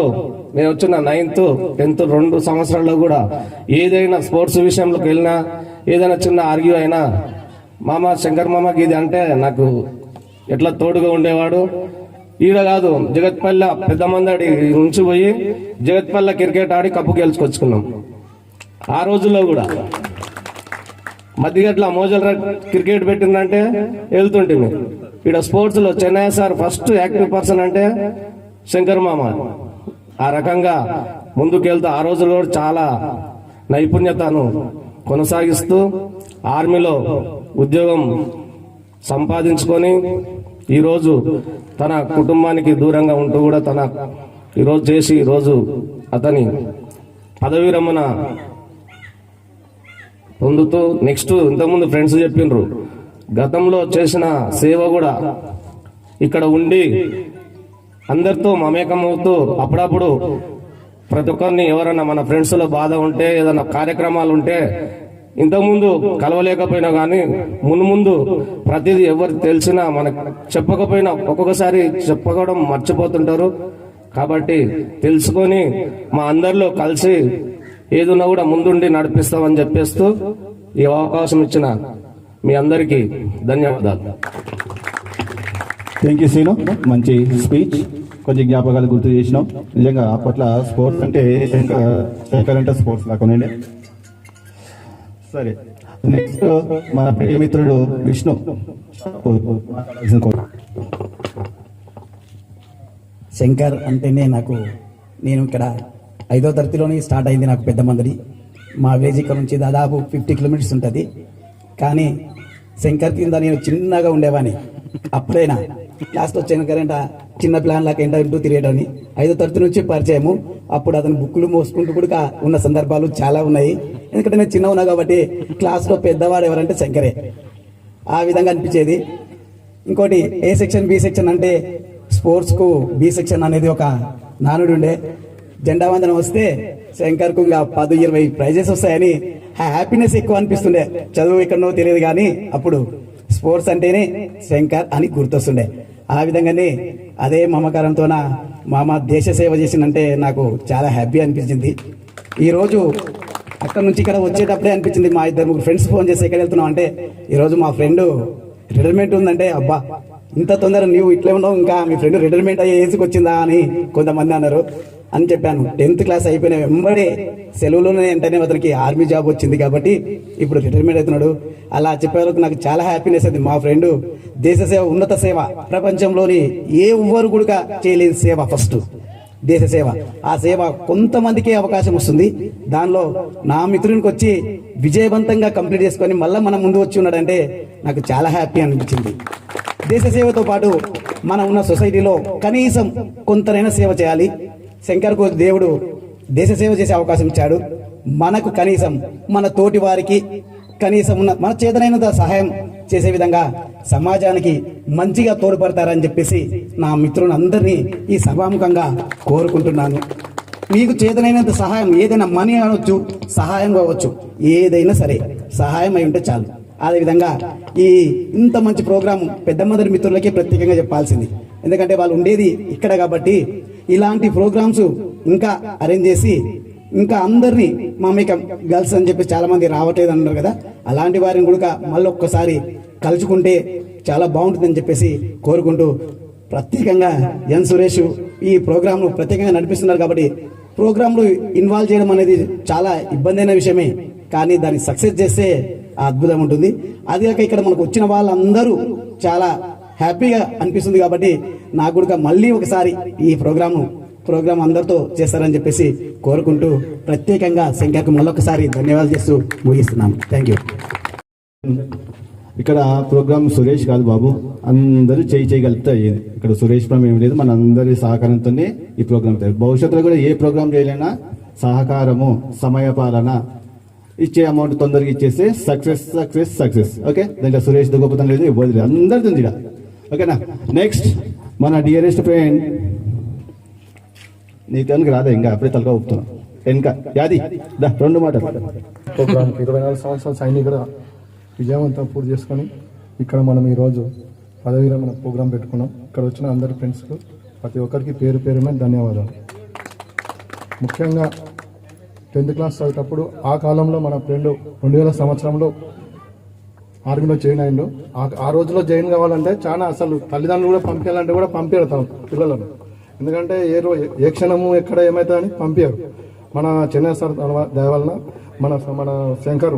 మేము వచ్చిన 9th 10th 2 సంవత్సరాల్లో కూడా ఏదైనా స్పోర్ట్స్ విషయంలోకి వెళ్ళినా ఏదైనా చిన్న ఆర్గ్యూ అయినా మామ శంకర్ మామకి ఇది అంటే నాకు ఎట్లా తోడుగా ఉండేవాడు. ఈడ కాదు జగత్పల్లి పెద్ద మంది నుంచి పోయి జగత్పల్లి క్రికెట్ ఆడి కప్పు గెలుచుకొచ్చుకున్నాం. ఆ రోజుల్లో కూడా మధ్యగట్ల మోజల్ క్రికెట్ పెట్టిందంటే వెళ్తుంటే ఈడ స్పోర్ట్స్ లో Chennai sir first active person అంటే శంకర్ మామ. ఆ రకంగా ముందుకెళ్తూ ఆ రోజుల్లో కూడా చాలా నైపుణ్యతను కొనసాగిస్తూ ఆర్మీలో ఉద్యోగం సంపాదించుకొని ఈరోజు తన కుటుంబానికి దూరంగా ఉంటూ కూడా ఈరోజు అతని పదవీ విరమణ పొందుతూ నెక్స్ట్ ఇంతకుముందు ఫ్రెండ్స్ చెప్పిండ్రు గతంలో చేసిన సేవ కూడా ఇక్కడ ఉండి అందరితో మమేకమవుతూ అప్పుడప్పుడు ప్రతి ఒక్కరిని ఎవరైనా మన ఫ్రెండ్స్ లో బాధ ఉంటే ఏదైనా కార్యక్రమాలు ఉంటే ఇంతకుముందు కలవలేకపోయినా కానీ ముందు ప్రతిదీ ఎవరు తెలిసినా మనకు చెప్పకపోయినా ఒక్కొక్కసారి చెప్పడం మర్చిపోతుంటారు. కాబట్టి తెలుసుకొని మా అందరిలో కలిసి ఏదున్నా కూడా ముందుండి నడిపిస్తామని చెప్పేస్తూ ఈ అవకాశం ఇచ్చిన మీ అందరికీ ధన్యవాదాలు. థ్యాంక్ యూ శ్రీను, మంచి స్పీచ్, కొంచెం జ్ఞాపకాలు గుర్తు చేసినాం. నిజంగా అప్పట్లో స్పోర్ట్స్ అంటే కరెంట్ స్పోర్ట్స్ లాగా. సరే, నెక్స్ట్ మన ప్రియమిత్రుడు విష్ణు. శంకర్ అంటేనే నేను ఇక్కడ 5వ తరగతిలోనే స్టార్ట్ అయింది నాకు పెద్ద మందిని. మా విలేజ్ ఇక్కడ నుంచి దాదాపు 50 kilometers ఉంటుంది. కానీ శంకర్ కింద నేను చిన్నగా ఉండేవాడిని. అప్పుడైనా క్లాస్లో వచ్చానంటే చిన్న ప్లాన్ లాగా ఇంటూ తిరిగేటని 5వ తరగతి నుంచి పరిచయము. అప్పుడు అతను బుక్కులు మోసుకుంటూ కూడా ఉన్న సందర్భాలు చాలా ఉన్నాయి. ఎందుకంటే నేను చిన్న ఉన్నా కాబట్టి క్లాస్లో పెద్దవాడు ఎవరంటే శంకరే. ఆ విధంగా అనిపించేది. ఇంకోటి ఏ సెక్షన్ బి సెక్షన్ అంటే స్పోర్ట్స్కు బి సెక్షన్ అనేది ఒక నానుడు ఉండే. జెండా వందనం వస్తే శంకర్కు ఇంకా 10-20 ప్రైజెస్ వస్తాయని హ్యాపీనెస్ ఎక్కువ అనిపిస్తుండే. చదువు ఎక్కడనో తెలియదు కానీ అప్పుడు స్పోర్ట్స్ అంటేనే శంకర్ అని గుర్తొస్తుండే. ఆ విధంగానే అదే మమకారంతోన మామ దేశ సేవ చేసిందంటే నాకు చాలా హ్యాపీ అనిపించింది. ఈరోజు అక్కడ నుంచి ఇక్కడ వచ్చేటప్పుడే అనిపించింది. మా 2-3 ఫ్రెండ్స్ ఫోన్ చేసి ఎక్కడ వెళ్తున్నాం అంటే ఈరోజు మా ఫ్రెండ్ రిటైర్మెంట్ ఉందంటే, అబ్బా ఇంత తొందర నీవు ఇట్లే ఉన్నావు, ఇంకా మీ ఫ్రెండ్ రిటైర్మెంట్ అయ్యే ఏజ్కి వచ్చిందా అని కొంతమంది అన్నారు అని చెప్పాను. 10th క్లాస్ అయిపోయిన వెంబడే సెలవులోనే వెంటనే అతనికి ఆర్మీ జాబ్ వచ్చింది కాబట్టి ఇప్పుడు రిటైర్మెంట్ అవుతున్నాడు. అలా చెప్పే వరకు నాకు చాలా హ్యాపీనెస్ అది. మా ఫ్రెండ్ దేశ సేవ, ఉన్నత సేవ, ప్రపంచంలోని ఏ ఎవ్వరు కూడా చేయలేని సేవ ఫస్ట్ దేశ సేవ. ఆ సేవ కొంతమందికి అవకాశం వస్తుంది. దానిలో నా మిత్రునికి వచ్చి విజయవంతంగా కంప్లీట్ చేసుకొని మళ్ళీ మనం ముందు వచ్చి ఉన్నాడంటే నాకు చాలా హ్యాపీ అనిపించింది. దేశ సేవతో పాటు మనం ఉన్న సొసైటీలో కనీసం కొంతనైనా సేవ చేయాలి. శంకర్కు దేవుడు దేశ సేవ చేసే అవకాశం ఇచ్చాడు. మనకు కనీసం మన తోటి వారికి కనీసం మన చేతనైనంత సహాయం చేసే విధంగా సమాజానికి మంచిగా తోడ్పడతారని చెప్పేసి నా మిత్రులందరినీ ఈ సభాముఖంగా కోరుకుంటున్నాను. మీకు చేతనైనంత సహాయం, ఏదైనా మనీ అనవచ్చు, సహాయం కావచ్చు, ఏదైనా సరే సహాయం అయి ఉంటే చాలు. అదేవిధంగా ఇంత మంచి ప్రోగ్రాం పెద్దమందరి మిత్రులకి ప్రత్యేకంగా చెప్పాల్సింది. ఎందుకంటే వాళ్ళు ఉండేది ఇక్కడ కాబట్టి ఇలాంటి ప్రోగ్రామ్స్ ఇంకా అరేంజ్ చేసి ఇంకా అందరినీ మమ్మీక గర్ల్స్ అని చెప్పి చాలా మంది రావట్లేదు అన్నారు కదా, అలాంటి వారిని కూడా మళ్ళీ ఒక్కసారి కలుసుకుంటే చాలా బాగుంటుందని చెప్పేసి కోరుకుంటూ, ప్రత్యేకంగా ఎన్ సురేష్ ఈ ప్రోగ్రాంను ప్రత్యేకంగా నడిపిస్తున్నారు కాబట్టి ప్రోగ్రాంలు ఇన్వాల్వ్ చేయడం అనేది చాలా ఇబ్బంది అయిన విషయమే, కానీ దాన్ని సక్సెస్ చేస్తే ఆ అద్భుతం ఉంటుంది. అది కాక ఇక్కడ మనకు వచ్చిన వాళ్ళందరూ చాలా హ్యాపీగా అనిపిస్తుంది. కాబట్టి నాకు కూడా మళ్ళీ ఒకసారి ఈ ప్రోగ్రామ్ అందరితో చేస్తారని చెప్పేసి కోరుకుంటూ ప్రత్యేకంగా శంకర్కు మళ్ళొకసారి ధన్యవాదాలు చేస్తూ ముగిస్తున్నాను. Thank you. ఇక్కడ ప్రోగ్రామ్ సురేష్ కాదు బాబు, అందరూ చేయగలిగితే అయ్యేది. ఇక్కడ సురేష్ ఏం లేదు, మన అందరి సహకారంతోనే ఈ ప్రోగ్రామ్. భవిష్యత్తులో కూడా ఏ ప్రోగ్రామ్ చేయలేనా సహకారము, సమయపాలన, ఇచ్చే అమౌంట్ తొందరగా ఇచ్చేస్తే సక్సెస్. ఓకే, దాంట్లో సురేష్ గొప్పతనం లేదు, ఇవ్వదు లేదు, అందరితో ఇక్కడ. ఓకేనా. నెక్స్ట్ మన డియరెస్ట్ ఫ్రెండ్, నీ తనకి రాదా ఇంకా, అప్పుడే తలగా ఊపుతున్నాం ఇంకా యాది 2 మాటలు. ప్రోగ్రామ్ 24 సంవత్సరాల సైనికుడ విజయవంతం పూర్తి చేసుకొని ఇక్కడ మనం ఈరోజు పదవి విరమణ ప్రోగ్రాం పెట్టుకున్నాం. ఇక్కడ వచ్చిన అందరి ఫ్రెండ్స్కు ప్రతి ఒక్కరికి పేరు పేరున ధన్యవాదాలు. ముఖ్యంగా 10th క్లాస్ చదివేటప్పుడు ఆ కాలంలో మన ఫ్రెండ్ 2000 సంవత్సరంలో ఆర్మీలో జాయిన్ అయ్యిండు. ఆ రోజులో జాయిన్ కావాలంటే చాలా అసలు తల్లిదండ్రులు కూడా పంపించాలంటే కూడా పంపించడతాం పిల్లలను. ఎందుకంటే ఏ క్షణము ఎక్కడ ఏమవుతుందని పంపించారు. మన చెన్నై సార్ దయ వలన మన శంకర్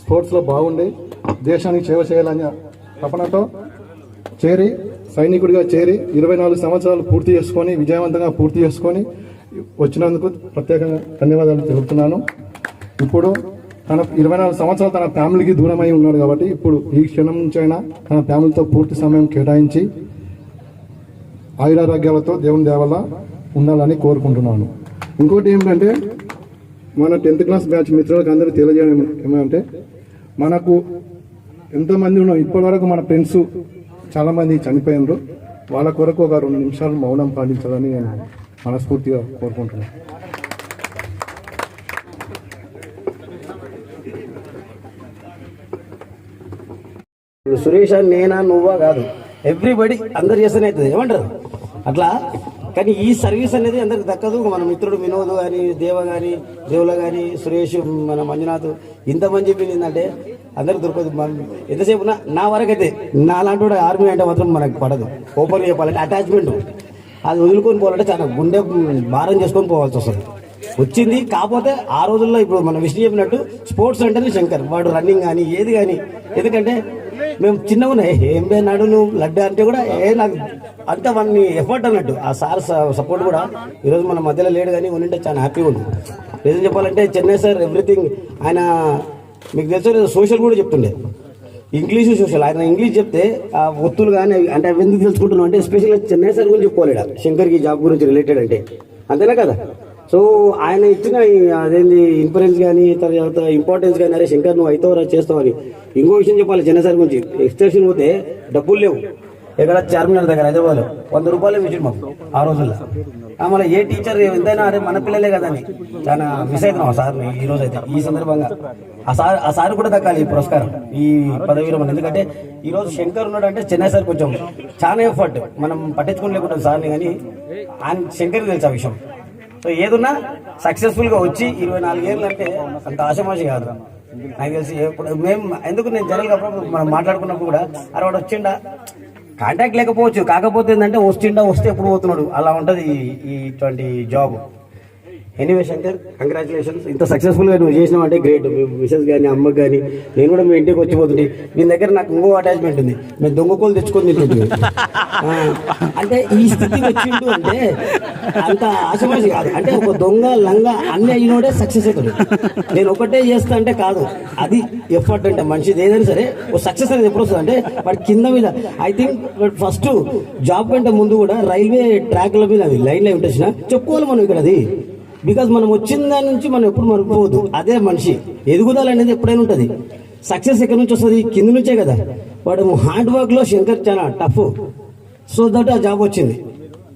స్పోర్ట్స్లో బాగుండి దేశానికి సేవ చేయాలని తపనతో సైనికుడిగా చేరి 24 సంవత్సరాలు విజయవంతంగా పూర్తి చేసుకొని వచ్చినందుకు ప్రత్యేకంగా ధన్యవాదాలు తెలుపుతున్నాను. ఇప్పుడు తన 24 సంవత్సరాలు తన ఫ్యామిలీకి దూరమై ఉన్నాడు కాబట్టి ఇప్పుడు ఈ క్షణం నుంచి అయినా తన ఫ్యామిలీతో పూర్తి సమయం కేటాయించి ఆయురారోగ్యాలతో దేవుని దేవల్ల ఉండాలని కోరుకుంటున్నాను. ఇంకోటి ఏమిటంటే మన 10th క్లాస్ బ్యాచ్ మిత్రులకు అందరూ తెలియజేయడం ఏమంటే, మనకు ఎంతోమంది ఉన్నాం ఇప్పటివరకు మన ఫ్రెండ్స్ చాలామంది చనిపోయినారు. వాళ్ళ కొరకు ఒక 2 నిమిషాలు మౌనం పాటించాలని నేను మనస్ఫూర్తిగా కోరుకుంటున్నాను. సురేష్ నేనా నువ్వా కాదు, ఎవ్రీబడి అందరు చేస్తేనే అవుతుంది ఏమంటారు అట్లా. కానీ ఈ సర్వీస్ అనేది అందరికి దక్కదు. మన మిత్రుడు వినోద్ కానీ, దేవుల కానీ, సురేష్, మన మంజునాథ్, ఇంతమంది చెప్పింది ఏంటంటే అందరికి దొరకదు. ఎంతసేపు నా వరకైతే నాలాంటి కూడా ఆర్మీ అంటే మాత్రం మనకు పడదు. ఓపెన్ చెప్పాలంటే అటాచ్మెంట్ అది వదులుకొని పోవాలంటే చాలా గుండె భారం చేసుకొని పోవాల్సి వస్తుంది. వచ్చింది కాకపోతే ఆ రోజుల్లో ఇప్పుడు మన విష్ణు చెప్పినట్టు స్పోర్ట్స్ అంటేనే శంకర్, వాడు రన్నింగ్ కానీ ఏది కానీ. ఎందుకంటే మేము చిన్నగా ఉన్నాయి, ఏం నడు నువ్వు లడ్డు అంటే కూడా నాకు అంత వాడిని ఎఫర్ట్ అన్నట్టు. ఆ సార్ సపోర్ట్ కూడా ఈరోజు మన మధ్యలో లేడు, కానీ ఉంటే చాలా హ్యాపీగా ఉంది. రీజన్ చెప్పాలంటే చెన్నై సార్ ఎవ్రీథింగ్ ఆయన మీకు తెలుసు సోషల్ కూడా చెప్తుండే, ఇంగ్లీషు సోషల్. ఆయన ఇంగ్లీష్ చెప్తే ఆ ఒత్తులు కానీ అంటే అవి ఎందుకు తెలుసుకుంటున్నాం అంటే స్పెషల్గా చెన్నై సార్ గురించి చెప్పుకోలేడు శంకర్కి జాబ్ గురించి రిలేటెడ్ అంటే, అంతేనా కదా. సో ఆయన ఇచ్చిన అదేంటి ఇన్ఫరెన్స్ కానీ తర్వాత ఇంపార్టెన్స్ కానీ, అరే శంకర్ నువ్వు అవుతావు చేస్తావు అని. ఇంకో విషయం చెప్పాలి చెన్నై సార్ గురించి, ఎక్స్టెన్షన్ పోతే డబ్బులు లేవు. ఎక్కడ చార్మినార్ దగ్గర హైదరాబాద్లో 100 రూపాయలు ఇచ్చిండు మాకు ఆ రోజుల్లో. మళ్ళీ ఏ టీచర్ ఎంతైనా అరే మన పిల్లలే కదా అని చాలా మిస్ అవుతున్నాం ఆ సార్ని. ఈ రోజు అయితే ఈ సందర్భంగా ఆ సార్ కూడా దక్కాలి ఈ పురస్కారం, ఈ పదవి విరమణ. ఎందుకంటే ఈ రోజు శంకర్ ఉన్నాడు అంటే చెన్నై సార్ కొంచెం చాలా ఎఫర్ట్, మనం పట్టించుకోలేకుంటాం సార్ని, కానీ ఆయన శంకర్కి తెలుసు ఆ విషయం. సో ఏదున్నా సక్సెస్ఫుల్గా వచ్చి 24 ఏళ్ళు అంటే అంత ఆశమాషి కాదు నాకు తెలిసి. మేము ఎందుకు నేను జనరల్గా మనం మాట్లాడుకున్నప్పుడు కూడా అరే వాడు వచ్చిండా, కాంటాక్ట్ లేకపోవచ్చు, కాకపోతే ఏంటంటే వస్తే ఎప్పుడు పోతున్నాడు, అలా ఉంటుంది ఇటువంటి జాబ్. ఎనీవే శంకర్ కంగ్రాచులేషన్స్, ఇంత సక్సెస్ఫుల్గా నువ్వు చేసినావు అంటే గ్రేట్. మిసెస్ కానీ అమ్మకి కానీ నేను కూడా మీ ఇంటికి వచ్చిపోతుంటే మీ దగ్గర నాకు ఇంకో అటాచ్మెంట్ ఉంది, మేము దొంగకోలు తెచ్చుకొని తింటుంది. అంటే ఈ స్థితి వచ్చిండు అంటే అంత ఆశమాషి కాదు. అంటే ఒక దొంగ లంగా అన్నీ అయినోడే సక్సెస్ అవుతాడు. నేను ఒకటే చేస్తా అంటే కాదు, అది ఎఫర్ట్ అంటే మనిషిది ఏదైనా సరే ఓ సక్సెస్ అనేది ఎప్పుడు వస్తుంది అంటే వాడి కింద మీద. ఐ థింక్ ఫస్ట్ జాబ్ కంటే ముందు కూడా రైల్వే ట్రాక్ల మీద అది లైన్లో ఉంటే చెప్పుకోవాలి మనం ఇక్కడ అది. బికాజ్ మనం వచ్చిన దాని నుంచి మనం ఎప్పుడు మరిపోవద్దు, అదే మనిషి ఎదుగుదల అనేది ఎప్పుడైనా ఉంటుంది. సక్సెస్ ఎక్కడి నుంచి వస్తుంది, కింద నుంచే కదా. వాడు హార్డ్ వర్క్లో శంకర్ చాలా టఫ్, సో దట్ ఆ జాబ్ వచ్చింది.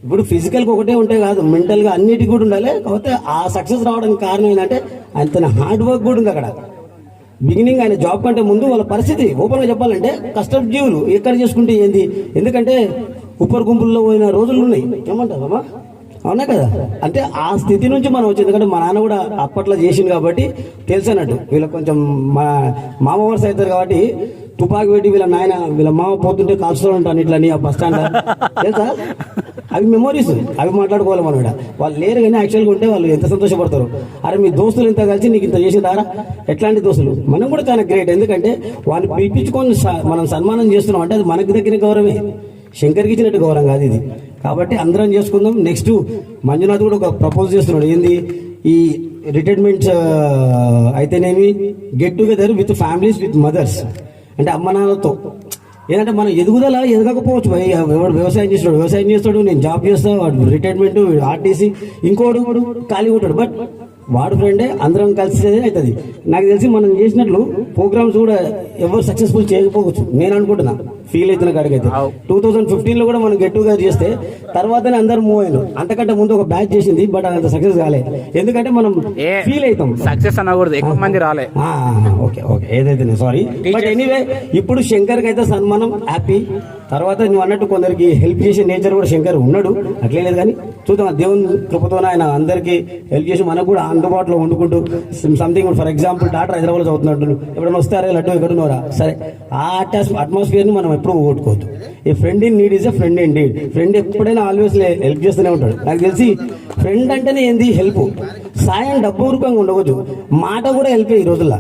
ఇప్పుడు ఫిజికల్గా ఒకటే ఉంటే కాదు, మెంటల్గా అన్నిటికీ కూడా ఉండాలి. కాకపోతే ఆ సక్సెస్ రావడానికి కారణం ఏంటంటే ఆయన తన హార్డ్ వర్క్ కూడా ఉంది అక్కడ. బిగినింగ్ ఆయన జాబ్ కంటే ముందు వాళ్ళ పరిస్థితి ఓపెన్గా చెప్పాలంటే కష్టం జీవులు ఎక్కడ చేసుకుంటే ఏంది. ఎందుకంటే ఉప్పర్ గుంపుల్లో పోయిన రోజులు ఉన్నాయి, ఏమంటారమ్మా అవునా కదా. అంటే ఆ స్థితి నుంచి మనం వచ్చింది. ఎందుకంటే మా నాన్న కూడా అప్పట్లో చేసింది కాబట్టి తెలుసు అన్నట్టు. వీళ్ళకి కొంచెం మా మామ వరుస అవుతారు కాబట్టి తుపాకి పెట్టి వీళ్ళ మామ పోతుంటే కాల్చుతూ ఉంటాను ఇట్లా నీ ఆ బస్ స్టాండ్ తెలుసా. అవి మెమోరీస్, అవి మాట్లాడుకోవాలి మనం ఇక్కడ. వాళ్ళు లేరు కానీ యాక్చువల్గా ఉంటే వాళ్ళు ఎంత సంతోషపడతారు. అరే మీ దోస్తులు ఇంత కలిసి నీకు ఇంత చేసిందారా, ఎట్లాంటి దోస్తులు. మనం కూడా చాలా గ్రేట్, ఎందుకంటే వాళ్ళని పిలిపించుకొని మనం సన్మానం చేస్తున్నాం అంటే అది మనకి దగ్గర గౌరవమే, శంకర్కి ఇచ్చినట్టు గౌరవం కాదు ఇది. కాబట్టి అందరం చేసుకుందాం. నెక్స్ట్ మంజునాథ్ కూడా ఒక ప్రపోజ్ చేస్తున్నాడు, ఏంది ఈ రిటైర్మెంట్స్ అయితేనేమి get together with families with mothers, అంటే అమ్మ నాన్నలతో. ఏంటంటే మనం ఎదుగుదల ఎదగకపోవచ్చు. ఎవడు వ్యవసాయం చేస్తాడు, నేను జాబ్ చేస్తాను, వాడు రిటైర్మెంట్, ఆర్టీసీ, ఇంకోడు ఖాళీ ఉంటాడు. బట్ వాడు ఫ్రెండే, అందరం కలిసి అవుతుంది. నాకు తెలిసి మనం చేసినట్లు ప్రోగ్రామ్స్ కూడా ఎవరు సక్సెస్ఫుల్ చేయకపోవచ్చు నేను అనుకుంటున్నా, ఫీల్ అవుతున్న కాడికైతే. 2015 కూడా మనం గెట్ టుగెదర్ చేస్తే తర్వాతనే అందరు మూవ్ అయినాం. అంతకంటే ముందు ఒక బ్యాచ్ చేసింది, బట్ అంత సక్సెస్ కాలే. ఎందుకంటే మనం ఫీల్ అవుతాం, సక్సెస్ అనకూడదు, ఎక్కువ మంది రాలే. ఓకే ఏదైతే సారీ. బట్ ఎనీవే ఇప్పుడు శంకర్కి అయితే సన్మానం, హ్యాపీ. తర్వాత నువ్వు అన్నట్టు కొందరికి హెల్ప్ చేసే నేచర్ కూడా శంకర్ ఉన్నాడు, అట్లే లేదు. కానీ చూద్దాం, దేవుని కృపతోనే ఆయన అందరికీ హెల్ప్ చేసి మనకు కూడా అందుబాటులో వండుకుంటూ సంథింగ్. ఫర్ ఎగ్జాంపుల్ డాక్టర్ హైదరాబాద్లో చదువుతున్నట్టు ఎప్పుడైనా వస్తారే లడ్డు ఎక్కడున్నారా, సరే ఆ అట్మాస్ఫియర్ని మనం ఎప్పుడు పోగొట్టుకోవద్దు. A friend in need is a friend in deed. Friend ఎప్పుడైనా ఆల్వేస్ హెల్ప్ చేస్తూనే ఉంటాడు. నాకు తెలిసి ఫ్రెండ్ అంటేనే ఏంది, హెల్ప్. సాయం డబ్బు రూపంగా ఉండవచ్చు, మాట కూడా హెల్ప్ ఈ రోజుల్లో.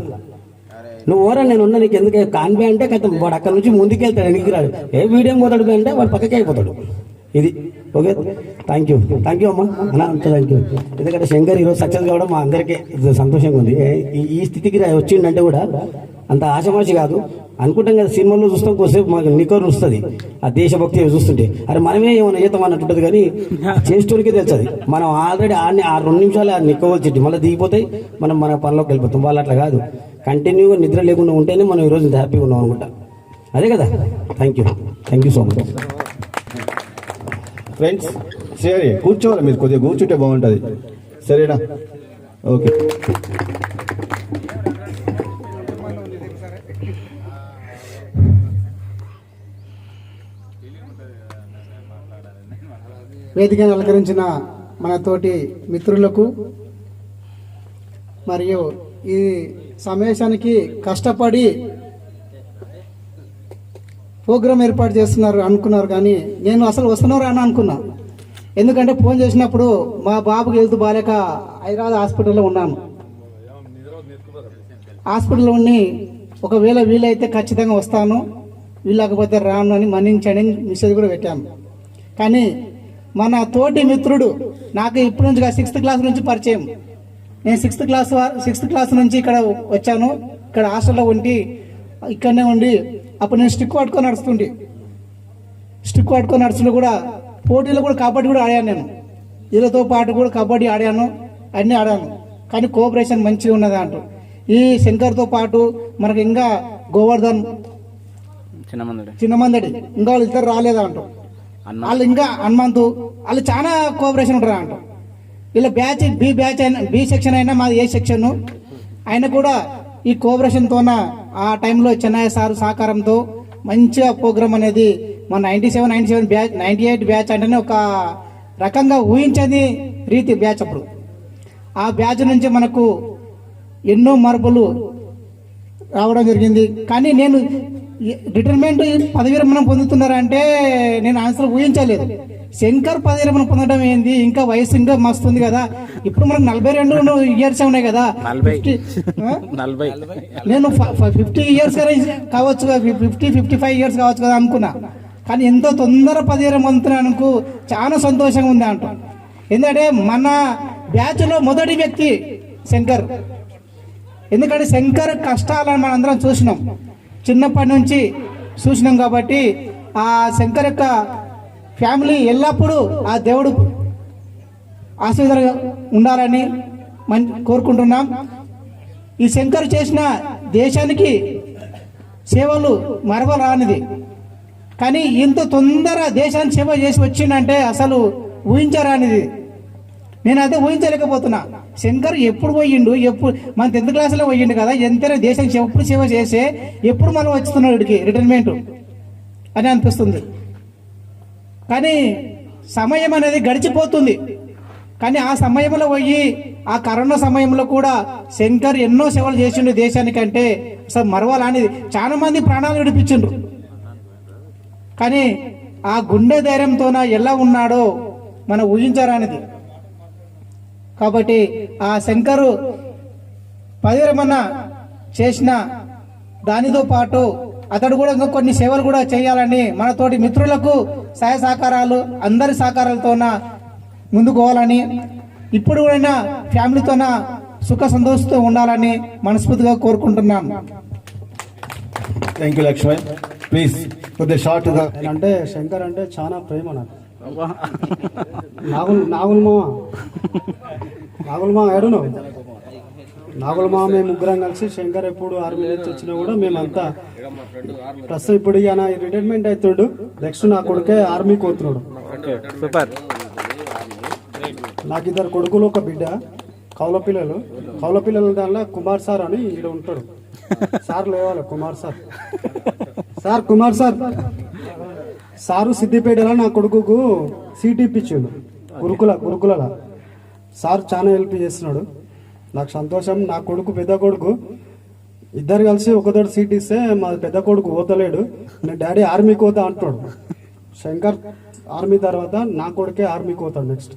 నువ్వు ఓరా నేను ఉన్నా, నీకు ఎందుకు కాన్బే అంటే కథ వాడు అక్కడ నుంచి ముందుకెళ్తాడు, వెనక్కి రాడు. ఏ వీడియో పోతాడు అంటే వాడు పక్కకి అయిపోతాడు. ఇది ఓకే. థ్యాంక్ యూ అమ్మా అన్న, అంత థ్యాంక్ యూ. ఎందుకంటే శంకర్ ఈరోజు సక్సెస్ కావడం మా అందరికీ సంతోషంగా ఉంది. ఈ స్థితికి వచ్చిందంటే కూడా అంత ఆశమాషి కాదు. అనుకుంటాం కదా, సినిమాల్లో చూస్తాం, కొద్దిసేపు మాకు నికోరు వస్తుంది ఆ దేశభక్తి చూస్తుంటే, అరే మనమే ఏమైనా చేస్తాం అన్నట్టుంటుంది. కానీ చేసేటోనికే తెలుస్తుంది. మనం ఆల్రెడీ ఆ 2 నిమిషాలు ఆ నిక్కవచ్చి మళ్ళీ దిగిపోతాయి, మనం మన పనిలోకి వెళ్ళిపోతాం. వాళ్ళు అట్లా కాదు, కంటిన్యూగా నిద్ర లేకుండా ఉంటేనే మనం ఈరోజు ఇంత హ్యాపీగా ఉన్నాం అనుకుంటా. అదే కదా. Thank you so much. Friends సరే కూర్చోవాలి, మీరు కొద్దిగా కూర్చుంటే బాగుంటుంది, సరేనా? ఓకే. వేదికను అలంకరించిన మన తోటి మిత్రులకు మరియు ఈ సమావేశానికి కష్టపడి ప్రోగ్రాం ఏర్పాటు చేస్తున్నారు అనుకున్నారు, కానీ నేను అసలు వస్తున్నారు అని అనుకున్నా. ఎందుకంటే ఫోన్ చేసినప్పుడు మా బాబుకి హెల్త్ బాలేక హైదరాబాద్ హాస్పిటల్లో ఉన్నాను. హాస్పిటల్లో ఉండి ఒకవేళ వీలైతే ఖచ్చితంగా వస్తాను, వీళ్ళకపోతే రాను అని మన్నించండి మెసేజ్ కూడా పెట్టాను. కానీ మన తోటి మిత్రుడు నాకు ఇప్పటి నుంచి 6th క్లాస్ నుంచి పరిచయం. నేను 6th క్లాస్ నుంచి ఇక్కడ వచ్చాను. ఇక్కడ హాస్టల్లో ఇక్కడనే ఉండి అప్పుడు నేను స్టిక్ పట్టుకొని నడుస్తుంటే కూడా పోటీలో కూడా కబడ్డీ కూడా ఆడాను. నేను వీళ్ళతో పాటు కూడా కబడ్డీ ఆడాను, అన్నీ ఆడాను. కానీ కోఆపరేషన్ మంచిగా ఉన్నది అంటూ ఈ శంకర్తో పాటు మనకి ఇంకా గోవర్ధన్, చిన్నమందడి, ఇంకా వాళ్ళు ఇద్దరు రాలేదా అంటూ, వాళ్ళు ఇంకా హనుమంతు, వాళ్ళు చాలా కోఆపరేషన్ ఉంటారు అంటూ. వీళ్ళ బ్యాచ్ బి సెక్షన్ అయినా మాది ఏ సెక్షన్ అయినా కూడా ఈ కోఆపరేషన్తోన ఆ టైంలో చెన్నై సార్ సహకారంతో మంచిగా ప్రోగ్రామ్ అనేది మన 97 బ్యాచ్, 98 బ్యాచ్ అంటేనే ఒక రకంగా ఊహించని రీతి బ్యాచ్. అప్పుడు ఆ బ్యాచ్ నుంచి మనకు ఎన్నో మార్పులు రావడం జరిగింది. కానీ నేను రిటైర్మెంట్ పదవి విరమణ పొందుతున్నారంటే నేను ఆన్సర్ ఊహించలేదు. శంకర్ పదవి విరమణ పొందడం ఏంది, ఇంకా వయసు ఇంకా మస్తుంది కదా. ఇప్పుడు మనకు 42 ఇయర్స్ ఉన్నాయి కదా, నేను 50 ఇయర్స్ కావచ్చు, 55 ఇయర్స్ కావచ్చు కదా అనుకున్నా. కానీ ఎంతో తొందర పదవి విరమణ పొందుతున్నాను, చాలా సంతోషంగా ఉంది అంట. ఎందుకంటే మన బ్యాచ్లో మొదటి వ్యక్తి శంకర్. ఎందుకంటే శంకర్ కష్టాలను మనందరం చూసినాం, చిన్నప్పటి నుంచి చూసినాం. కాబట్టి ఆ శంకర్ యొక్క ఫ్యామిలీ ఎల్లప్పుడూ ఆ దేవుడు ఆశీర్వాదంగా ఉండాలని కోరుకుంటున్నాం. ఈ శంకర్ చేసిన దేశానికి సేవలు మరవరానిది. కానీ ఇంత తొందర దేశానికి సేవ చేసి వచ్చిందంటే అసలు ఊహించరానిది. నేనైతే ఊహించలేకపోతున్నా. శంకర్ ఎప్పుడు పోయిండు, ఎప్పుడు మన 10th క్లాస్లో పోయిండు కదా, ఎంతైనా దేశానికి ఎప్పుడు సేవ చేసే ఎప్పుడు మనం వచ్చుతున్నాడు వీడికి రిటైర్మెంట్ అని అనిపిస్తుంది. కానీ సమయం అనేది గడిచిపోతుంది. కానీ ఆ సమయంలో పోయి ఆ కరోనా సమయంలో కూడా శంకర్ ఎన్నో సేవలు చేసిండు దేశానికంటే అసలు మరవాలనేది. చాలా మంది ప్రాణాలు విడిపించిండ్రు. కానీ ఆ గుండె ధైర్యంతోన ఎలా ఉన్నాడో మనం ఊహించరానిది. కాబట్టి ఆ శంకరు పదిరమన్న చేసిన దానితో పాటు అతడు కూడా ఇంకా కొన్ని సేవలు కూడా చేయాలని మనతోటి మిత్రులకు సహాయ సహకారాలు అందరి సహకారాలతోన ముందుకు పోవాలని, ఇప్పుడు కూడా ఫ్యామిలీతోన సుఖ సంతోషంతో ఉండాలని మనస్ఫూర్తిగా కోరుకుంటున్నాను. Thank you Lakshman. ప్లీజ్ కొద్దిగా షార్ట్ గా. అంటే శంకర్ అంటే చాలా ప్రేమ నాకు. నాగుల్ మామ ఏడును నాగుల్ మామ మేము ముగ్గురం కలిసి శంకర్ ఎప్పుడు ఆర్మీ నుంచి వచ్చినా కూడా మేమంతా ప్రస్తుతం ఇప్పుడు ఇక నా రిటైర్మెంట్ అవుతాడు. నెక్స్ట్ నా కొడుకే ఆర్మీకి పోతున్నాడు. సూపర్. నాకు 2 కొడుకులు, ఒక బిడ్డ. కౌల పిల్లలు దానిలో కుమార్ సార్ అని ఇక్కడ ఉంటాడు. సార్ లేవాలి కుమార్ సార్ సారు సిద్దిపేటలో నా కొడుకుకు సీట్ ఇప్పించాడు గురుకుల. సార్ చాలా హెల్ప్ చేస్తున్నాడు. నాకు సంతోషం. నా కొడుకు పెద్ద కొడుకు ఇద్దరు కలిసి ఒకదోడు సీట్ ఇస్తే మా పెద్ద కొడుకు పోతలేడు. నేను డాడీ ఆర్మీకి పోతా అంటున్నాడు. శంకర్ ఆర్మీ తర్వాత నా కొడుకే ఆర్మీకి పోతాడు నెక్స్ట్.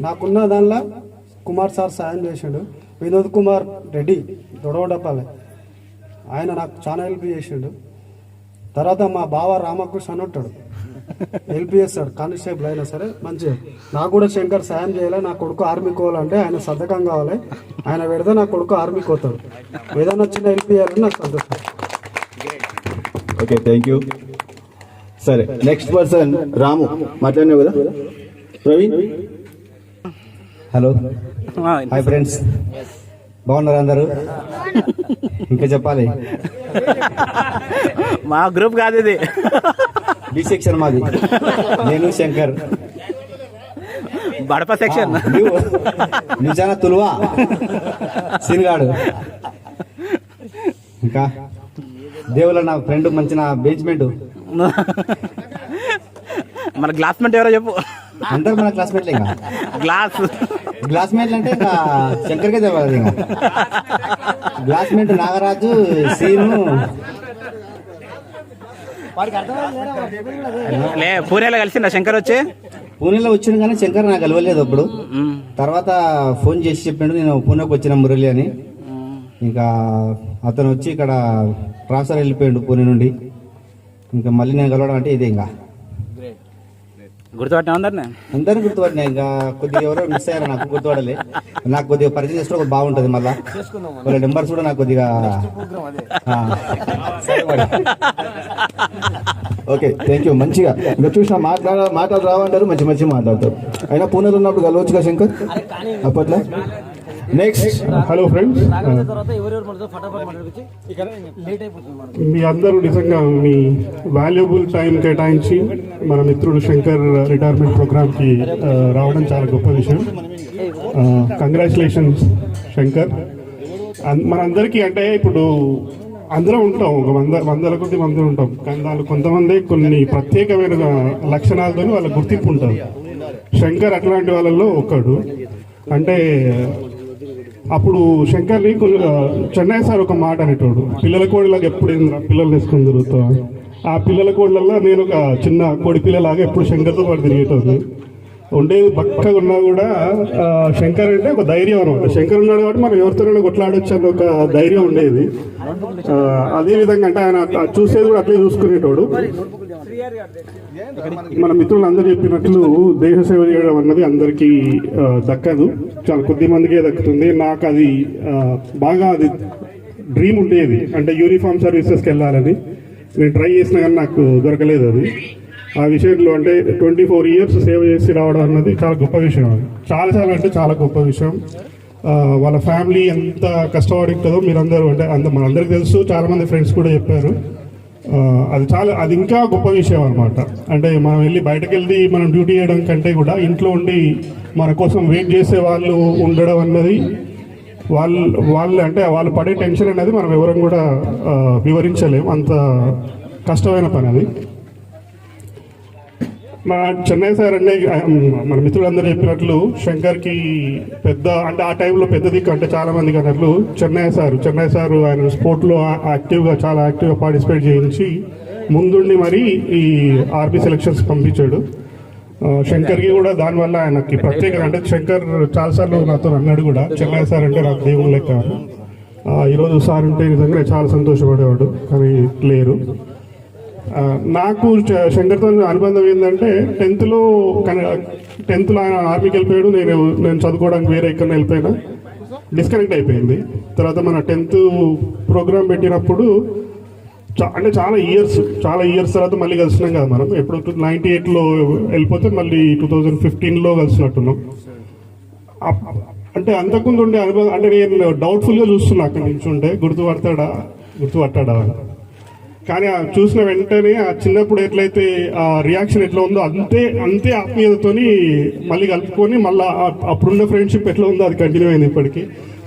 నాకున్న దానిలో కుమార్ సార్ సాయం చేసిండు. వినోద్ కుమార్ రెడ్డి దొడవడప్పాలి, ఆయన నాకు చాలా హెల్ప్ చేసిండు. తర్వాత మా బావ రామకృష్ణ అని ఉంటాడు, హెల్ప్ చేస్తాడు. కానిస్టేబుల్ అయినా సరే మంచిగా. నాకు కూడా శంకర్ సాయం చేయాలి. నా కొడుకు ఆర్మీకి పోవాలంటే ఆయన సర్దకం కావాలి. ఆయన పెడితే నా కొడుకు ఆర్మీకి పోతాడు. ఏదైనా చిన్న హెల్ప్ చేయాలని నాకు సంతోషం. Okay, thank you. సరే, నెక్స్ట్ పర్సన్ రాము. మాట్లాడినావు కదా ప్రవీణ్. హలో, హాయ్ ఫ్రెండ్స్, బాగున్నారు అందరూ? ఇంకా చెప్పాలి. మా గ్రూప్ కాదు ఇది, బి సెక్షన్ మాది. నేను శంకర్ బడప సెక్షన్. నువ్వు చాలా తులువా సినిగాడు. ఇంకా దేవుల నా ఫ్రెండ్ మంచి నా బేస్మెంట్. మన క్లాస్మేట్ ఎవరో చెప్పు. అందరు మన క్లాస్మేట్లే. ఇంకా క్లాస్మేట్లు అంటే ఇంకా శంకర్కే చెప్పాలి. ఇంకా క్లాస్మేట్ నాగరాజు, సీను. పూణేలో కలిసిందా శంకర్? పూణేలో వచ్చిండు కానీ శంకర్ నాకు కలవలేదు అప్పుడు. తర్వాత ఫోన్ చేసి చెప్పిండు నేను పూణేకి వచ్చిన మురళి అని. ఇంకా అతను వచ్చి ఇక్కడ ట్రాన్స్ఫర్ వెళ్ళిపోయాడు పూణే నుండి. ఇంకా మళ్ళీ నేను కలవడం అంటే ఇదే. ఇంకా గుర్తుపట్టినా అందరినీ గుర్తుపట్టినా. ఇంకా కొద్దిగా ఎవరో మిస్ అయ్యారు, నాకు గుర్తుపడలే. నాకు కొద్దిగా పరిచయం చేస్తే బాగుంటుంది. మళ్ళీ వాళ్ళ నెంబర్స్ కూడా నాకు కొద్దిగా. Okay, thank you. మంచిగా ఇంకా చూసిన మాటలు రావంటారు, మంచి మంచి మాట్లాడతారు. అయినా పూణేలో ఉన్నప్పుడు కలవచ్చుగా శంకర్ అప్పట్లో. నెక్స్ట్, హలో ఫ్రెండ్స్, మీ అందరూ నిజంగా మీ వాల్యుబుల్ టైం కేటాయించి మన మిత్రుడు శంకర్ రిటైర్మెంట్ ప్రోగ్రామ్కి రావడం చాలా గొప్ప విషయం. కంగ్రాచులేషన్స్ శంకర్. మనందరికీ అంటే ఇప్పుడు అందరం ఉంటాం, ఒక వందల కొద్ది మంది ఉంటాం, కానీ వాళ్ళు కొంతమంది కొన్ని ప్రత్యేకమైన లక్షణాలతో వాళ్ళ గుర్తింపు ఉంటారు. శంకర్ అట్లాంటి వాళ్ళల్లో ఒకడు. అంటే అప్పుడు శంకర్ని చెన్నై సార్ ఒక మాట అనేటోడు, పిల్లల కోడిలాగా ఎప్పుడు పిల్లలు వేసుకొని తిరుగుతా. ఆ పిల్లల కోడిలలో నేను ఒక చిన్న కోడి పిల్లలాగా ఎప్పుడు శంకర్తో పాటు తిరిగేటోడు. ఉండేది బక్కగా ఉన్నా కూడా శంకర్ అంటే ఒక ధైర్యం అనమాట. శంకర్ ఉన్నాడు కాబట్టి మనం ఎవరితోనైనా కొట్లాడొచ్చు అని ఒక ధైర్యం ఉండేది. అదేవిధంగా అంటే ఆయన చూసేది కూడా అట్లే చూసుకునేటోడు. మన మిత్రులు అందరూ చెప్పినట్లు దేశ సేవ చేయడం అన్నది అందరికీ దక్కదు, చాలా కొద్ది మందికే దక్కుతుంది. నాకు అది బాగా అది డ్రీమ్ ఉండేది, అంటే యూనిఫామ్ సర్వీసెస్కి వెళ్ళాలని. నేను ట్రై చేసినా కానీ నాకు దొరకలేదు అది. ఆ విషయంలో అంటే 24 years సేవ చేసి రావడం అన్నది చాలా గొప్ప విషయం. చాలా చాలా అంటే చాలా గొప్ప విషయం. వాళ్ళ ఫ్యామిలీ ఎంత కష్టపడి ఉంటుందో మీరందరూ అంటే మనందరికీ తెలుసు, చాలామంది ఫ్రెండ్స్ కూడా చెప్పారు. అది ఇంకా గొప్ప విషయం అనమాట. అంటే మనం వెళ్ళి బయటకు వెళ్ళి మనం డ్యూటీ చేయడం కంటే కూడా ఇంట్లో ఉండి మన కోసం వెయిట్ చేసే వాళ్ళు ఉండడం అన్నది వాళ్ళు అంటే వాళ్ళు పడే టెన్షన్ అనేది మనం ఎవరం కూడా వివరించలేం, అంత కష్టమైన పని అది. మా చెన్నై సార్ అంటే మన మిత్రులందరూ చెప్పినట్లు శంకర్కి పెద్ద అంటే ఆ టైంలో పెద్ద దిక్కు అంటే చాలా మందికి అన్నట్లు చెన్నై సారు ఆయన స్పోర్ట్లో చాలా యాక్టివ్గా పార్టిసిపేట్ చేయించి ముందుండి మరి ఈ ఆర్మీ సెలక్షన్స్ పంపించాడు. శంకర్కి కూడా దానివల్ల ఆయనకి ప్రత్యేకత అంటే శంకర్ చాలాసార్లు నాతో అన్నాడు కూడా చెన్నై సార్ అంటే నాకు దేవుడు లెక్క. ఈరోజు సార్ ఉంటే నిజంగా చాలా సంతోషపడేవాడు, కానీ లేరు. నాకు శంకర్తో అనుబంధం ఏంటంటే టెన్త్లో ఆయన ఆర్మీకి వెళ్ళిపోయాడు, నేను చదువుకోవడానికి వేరే ఎక్కడ వెళ్ళిపోయినా, డిస్కనెక్ట్ అయిపోయింది. తర్వాత మన 10th ప్రోగ్రామ్ పెట్టినప్పుడు అంటే చాలా ఇయర్స్ తర్వాత మళ్ళీ కలిసినాం కదా మనం. ఎప్పుడు 98లో వెళ్ళిపోతే మళ్ళీ 2015లో కలిసినట్టున్నాం. అంటే అంతకుముందు ఉండే అనుభవం అంటే నేను డౌట్ఫుల్గా చూస్తున్నా అక్కడి నుంచి ఉంటే గుర్తుపట్టాడా అని. కానీ చూసిన వెంటనే ఆ చిన్నప్పుడు ఎట్లయితే ఆ రియాక్షన్ ఎట్లా ఉందో అంతే ఆత్మీయతతోని మళ్ళీ కలుపుకొని మళ్ళీ అప్పుడున్న ఫ్రెండ్షిప్ ఎట్లా ఉందో అది కంటిన్యూ అయింది. ఇప్పటికీ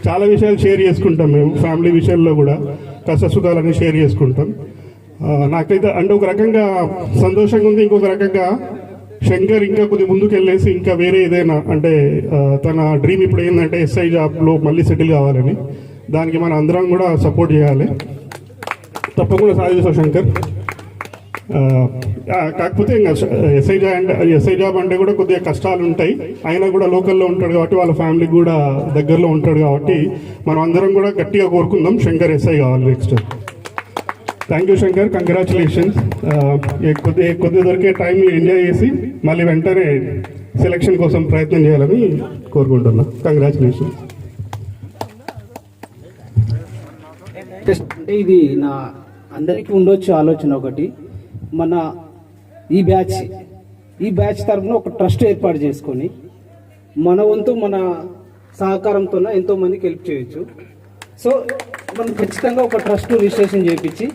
చాలా విషయాలు షేర్ చేసుకుంటాం మేము, ఫ్యామిలీ విషయాల్లో కూడా కష్ట సుఖాలన్నీ షేర్ చేసుకుంటాం. నాకైతే అంటే ఒక రకంగా సంతోషంగా ఉంది, ఇంకొక రకంగా శంకర్ ఇంకా కొద్ది ముందుకు వెళ్ళేసి ఇంకా వేరే ఏదైనా అంటే తన డ్రీమ్ ఇప్పుడు ఏంటంటే SI జాబ్లో మళ్ళీ సెటిల్ కావాలని. దానికి మనం అందరం కూడా సపోర్ట్ చేయాలి. తప్పకుండా సాధిస్తాం శంకర్. కాకపోతే ఇంకా ఎస్ఐ జాబ్ అంటే కూడా కొద్దిగా కష్టాలు ఉంటాయి. అయినా కూడా లోకల్లో ఉంటాడు కాబట్టి వాళ్ళ ఫ్యామిలీకి కూడా దగ్గరలో ఉంటాడు కాబట్టి మనం అందరం కూడా గట్టిగా కోరుకుందాం శంకర్ SI కావాలి next. Thank you Shankar, congratulations. కొద్దిగా దొరికే టైం ఎంజాయ్ చేసి మళ్ళీ వెంటనే సెలక్షన్ కోసం ప్రయత్నం చేయాలని కోరుకుంటున్నా. కంగ్రాచులేషన్స్. అంటే ఇది నా అందరికీ ఉండొచ్చు ఆలోచన. ఒకటి మన ఈ బ్యాచ్ తరఫున ఒక ట్రస్ట్ ఏర్పాటు చేసుకొని మన వంతు మన సహకారంతో ఎంతో మందికి హెల్ప్ చేయొచ్చు. సో మనం ఖచ్చితంగా ఒక ట్రస్ట్ రిజిస్ట్రేషన్ చేయించి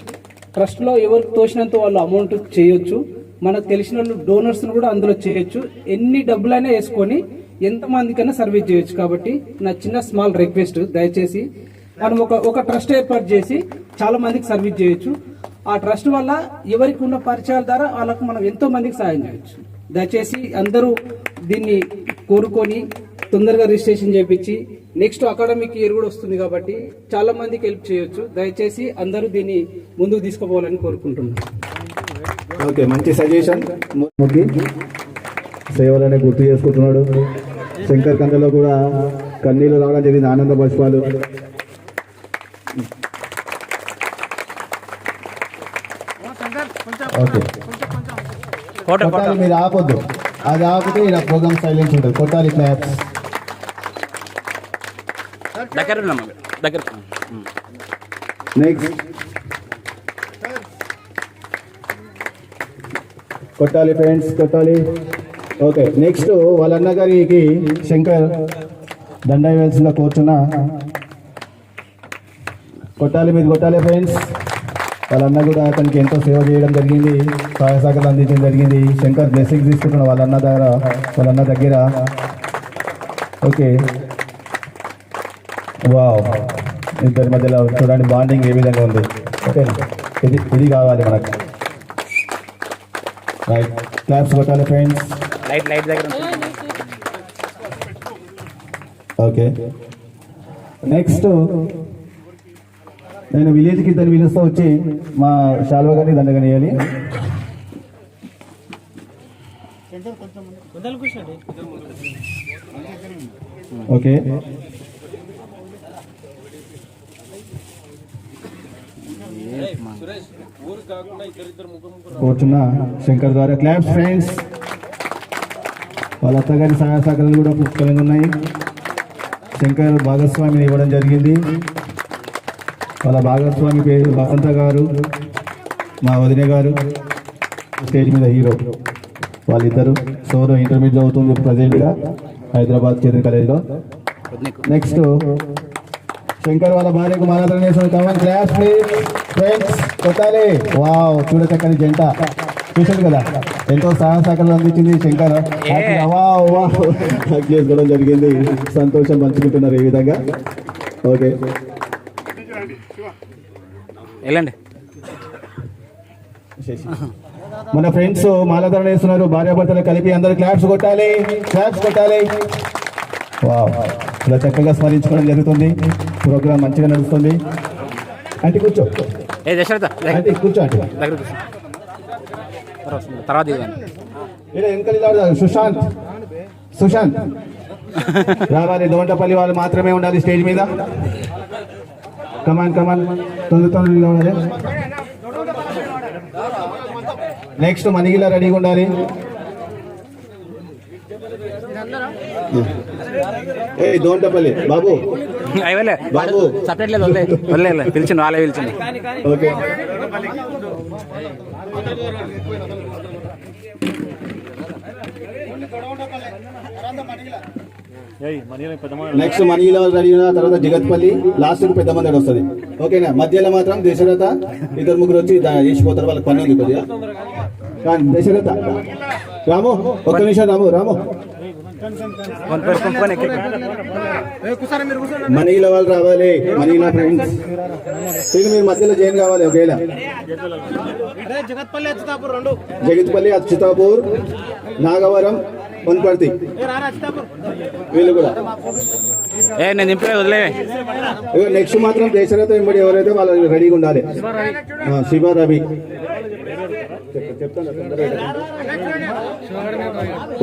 ట్రస్ట్లో ఎవరికి తోచినంత వాళ్ళు అమౌంట్ చేయొచ్చు. మనకు తెలిసిన వాళ్ళు డోనర్స్ని కూడా అందులో చేయొచ్చు. ఎన్ని డబ్బులైనా వేసుకొని ఎంతమందికైనా సర్వీస్ చేయొచ్చు. కాబట్టి నా చిన్న స్మాల్ రిక్వెస్ట్, దయచేసి మనం ఒక ట్రస్ట్ ఏర్పాటు చేసి చాలా మందికి సర్వీస్ చేయొచ్చు. ఆ ట్రస్ట్ వల్ల ఎవరికి ఉన్న పరిచయాల ద్వారా వాళ్ళకు మనం ఎంతో మందికి సాయం చేయొచ్చు. దయచేసి అందరూ దీన్ని కోరుకొని తొందరగా రిజిస్ట్రేషన్ చేయించి నెక్స్ట్ అకాడమిక్ ఇయర్ కూడా వస్తుంది కాబట్టి చాలా మందికి హెల్ప్ చేయొచ్చు. దయచేసి అందరూ దీన్ని ముందుకు తీసుకుపోవాలని కోరుకుంటున్నాను. ఓకే, మంచి సజెషన్. సేవలనే గుర్తు చేసుకుంటున్నాడు. శంకర్ కందలో కూడా కన్నీళ్ళు రావడం జరిగింది, ఆనంద బాష్పాలు. ఓకే, కొట్టాలి, మీరు ఆపొద్దు. అది ఆపితే ఇలా ప్రోగ్రామ్ సైలెన్స్ ఉంటుంది. కొట్టాలి, క్లాప్స్. నెక్స్ట్ కొట్టాలి ఫ్రెండ్స్, కొట్టాలి. ఓకే, నెక్స్ట్ వాళ్ళ అన్నగారికి శంకర్ దండ వేయాల్సిందిగా కూర్చున్నా. కొట్టాలి, మీరు కొట్టాలి ఫ్రెండ్స్. వాళ్ళ అన్న కూడా అతనికి ఎంతో సేవ చేయడం జరిగింది, సహాయ సహకారాలు అందించడం జరిగింది. శంకర్ బ్లెస్సింగ్స్ తీసుకుంటున్నాడు వాళ్ళ అన్న దగ్గర. ఓకే, వావ్, ఇద్దరి మధ్యలో చూడండి బాండింగ్ ఏ విధంగా ఉంది. ఓకే, ఇది కావాలి మనకు. రైట్, క్లాప్స్ కొట్టాలి ఫ్రెండ్స్. లైట్ దగ్గర. ఓకే, నెక్స్ట్ నేను విలేజ్కి ఇద్దరు పిలుస్తూ వచ్చి మా శాల్వ గారిని దండగనియాలి. ఓకే, కూర్చున్న శంకర్ ద్వారా క్లాప్స్ ఫ్రెండ్స్. వాళ్ళ అత్తగారి సహాయ సహకారాలు కూడా పుష్కలంగా ఉన్నాయి. శంకర్ భాగస్వామిని ఇవ్వడం జరిగింది. వాళ్ళ భాగస్వామి పేరు వసంత గారు, మా వదిన గారు, స్టేజ్ మీద హీరో. వాళ్ళిద్దరు సోలో ఇంటర్మీడియట్ అవుతుంది ప్రజెంట్గా హైదరాబాద్ చేతన్ కాలేజ్లో. నెక్స్ట్ శంకర్ వాళ్ళ భార్యకు మాలాధరణ చేసిన కమన్ క్లాస్ ప్లీజ్ ఫ్రెండ్స్, కొట్టాలి. వావ్, చూడచక్కని జంట. చూసాడు కదా, ఎంతో సహాయ సహకారాలు అందించింది శంకర్. వావ్ వావ్, హక్ చేసుకోవడం జరిగింది. సంతోషం పంచుకుంటున్నారు ఈ విధంగా. ఓకే, వెళ్ళండి. మన ఫ్రెండ్స్ మాలాధారణ వేస్తున్నారు, భార్యాభర్తలు కలిపి అందరూ క్లాప్స్ కొట్టాలి, క్లాప్స్ కొట్టాలి. వావ్, ఇలా చక్కగా స్మరించుకోవడం జరుగుతుంది. ప్రోగ్రామ్ మంచిగా నడుస్తుంది. అంటే కూర్చో, అంటే కూర్చో, అంటే తర్వాత సుశాంత్ సుశాంత్ రావాలి. దోంటపల్లి వాళ్ళు మాత్రమే ఉండాలి స్టేజ్ మీద. కమాన్ కమాన్, తొందరగా ఉండాలి. నెక్స్ట్ మనీలా రెడీగా ఉండాలి. ఏ దోంటపల్లి బాబు, బాబు సపరేట్ లేదు, పిలిచింది వాళ్ళే పిలిచింది. ఓకే, నెక్స్ట్ మనీలో రెడీ అయిన తర్వాత జగత్పల్లి, లాస్ట్ పెద్ద మంది వస్తుంది. ఓకేనా? మధ్యలో మాత్రం దశరథ ఇద్దరు ముగ్గురు వచ్చి వేసిపోతారు, వాళ్ళకి పని ఉంది కొద్దిగా. కానీ దశరథ రాము, ఒక్క నిమిషం రాము, రాము మనీల వాళ్ళు రావాలి. మనీలా ఫ్రెండ్స్ మీరు మధ్యలో జాయిన్ కావాలి. ఒకేలా జగత్పల్లి, అచ్యుతాపూర్, నాగవరం, వనపర్తి వీళ్ళు కూడా. నెక్స్ట్ మాత్రం దశరథ వెంబడి ఎవరైతే వాళ్ళు రెడీగా ఉండాలి. శివారవి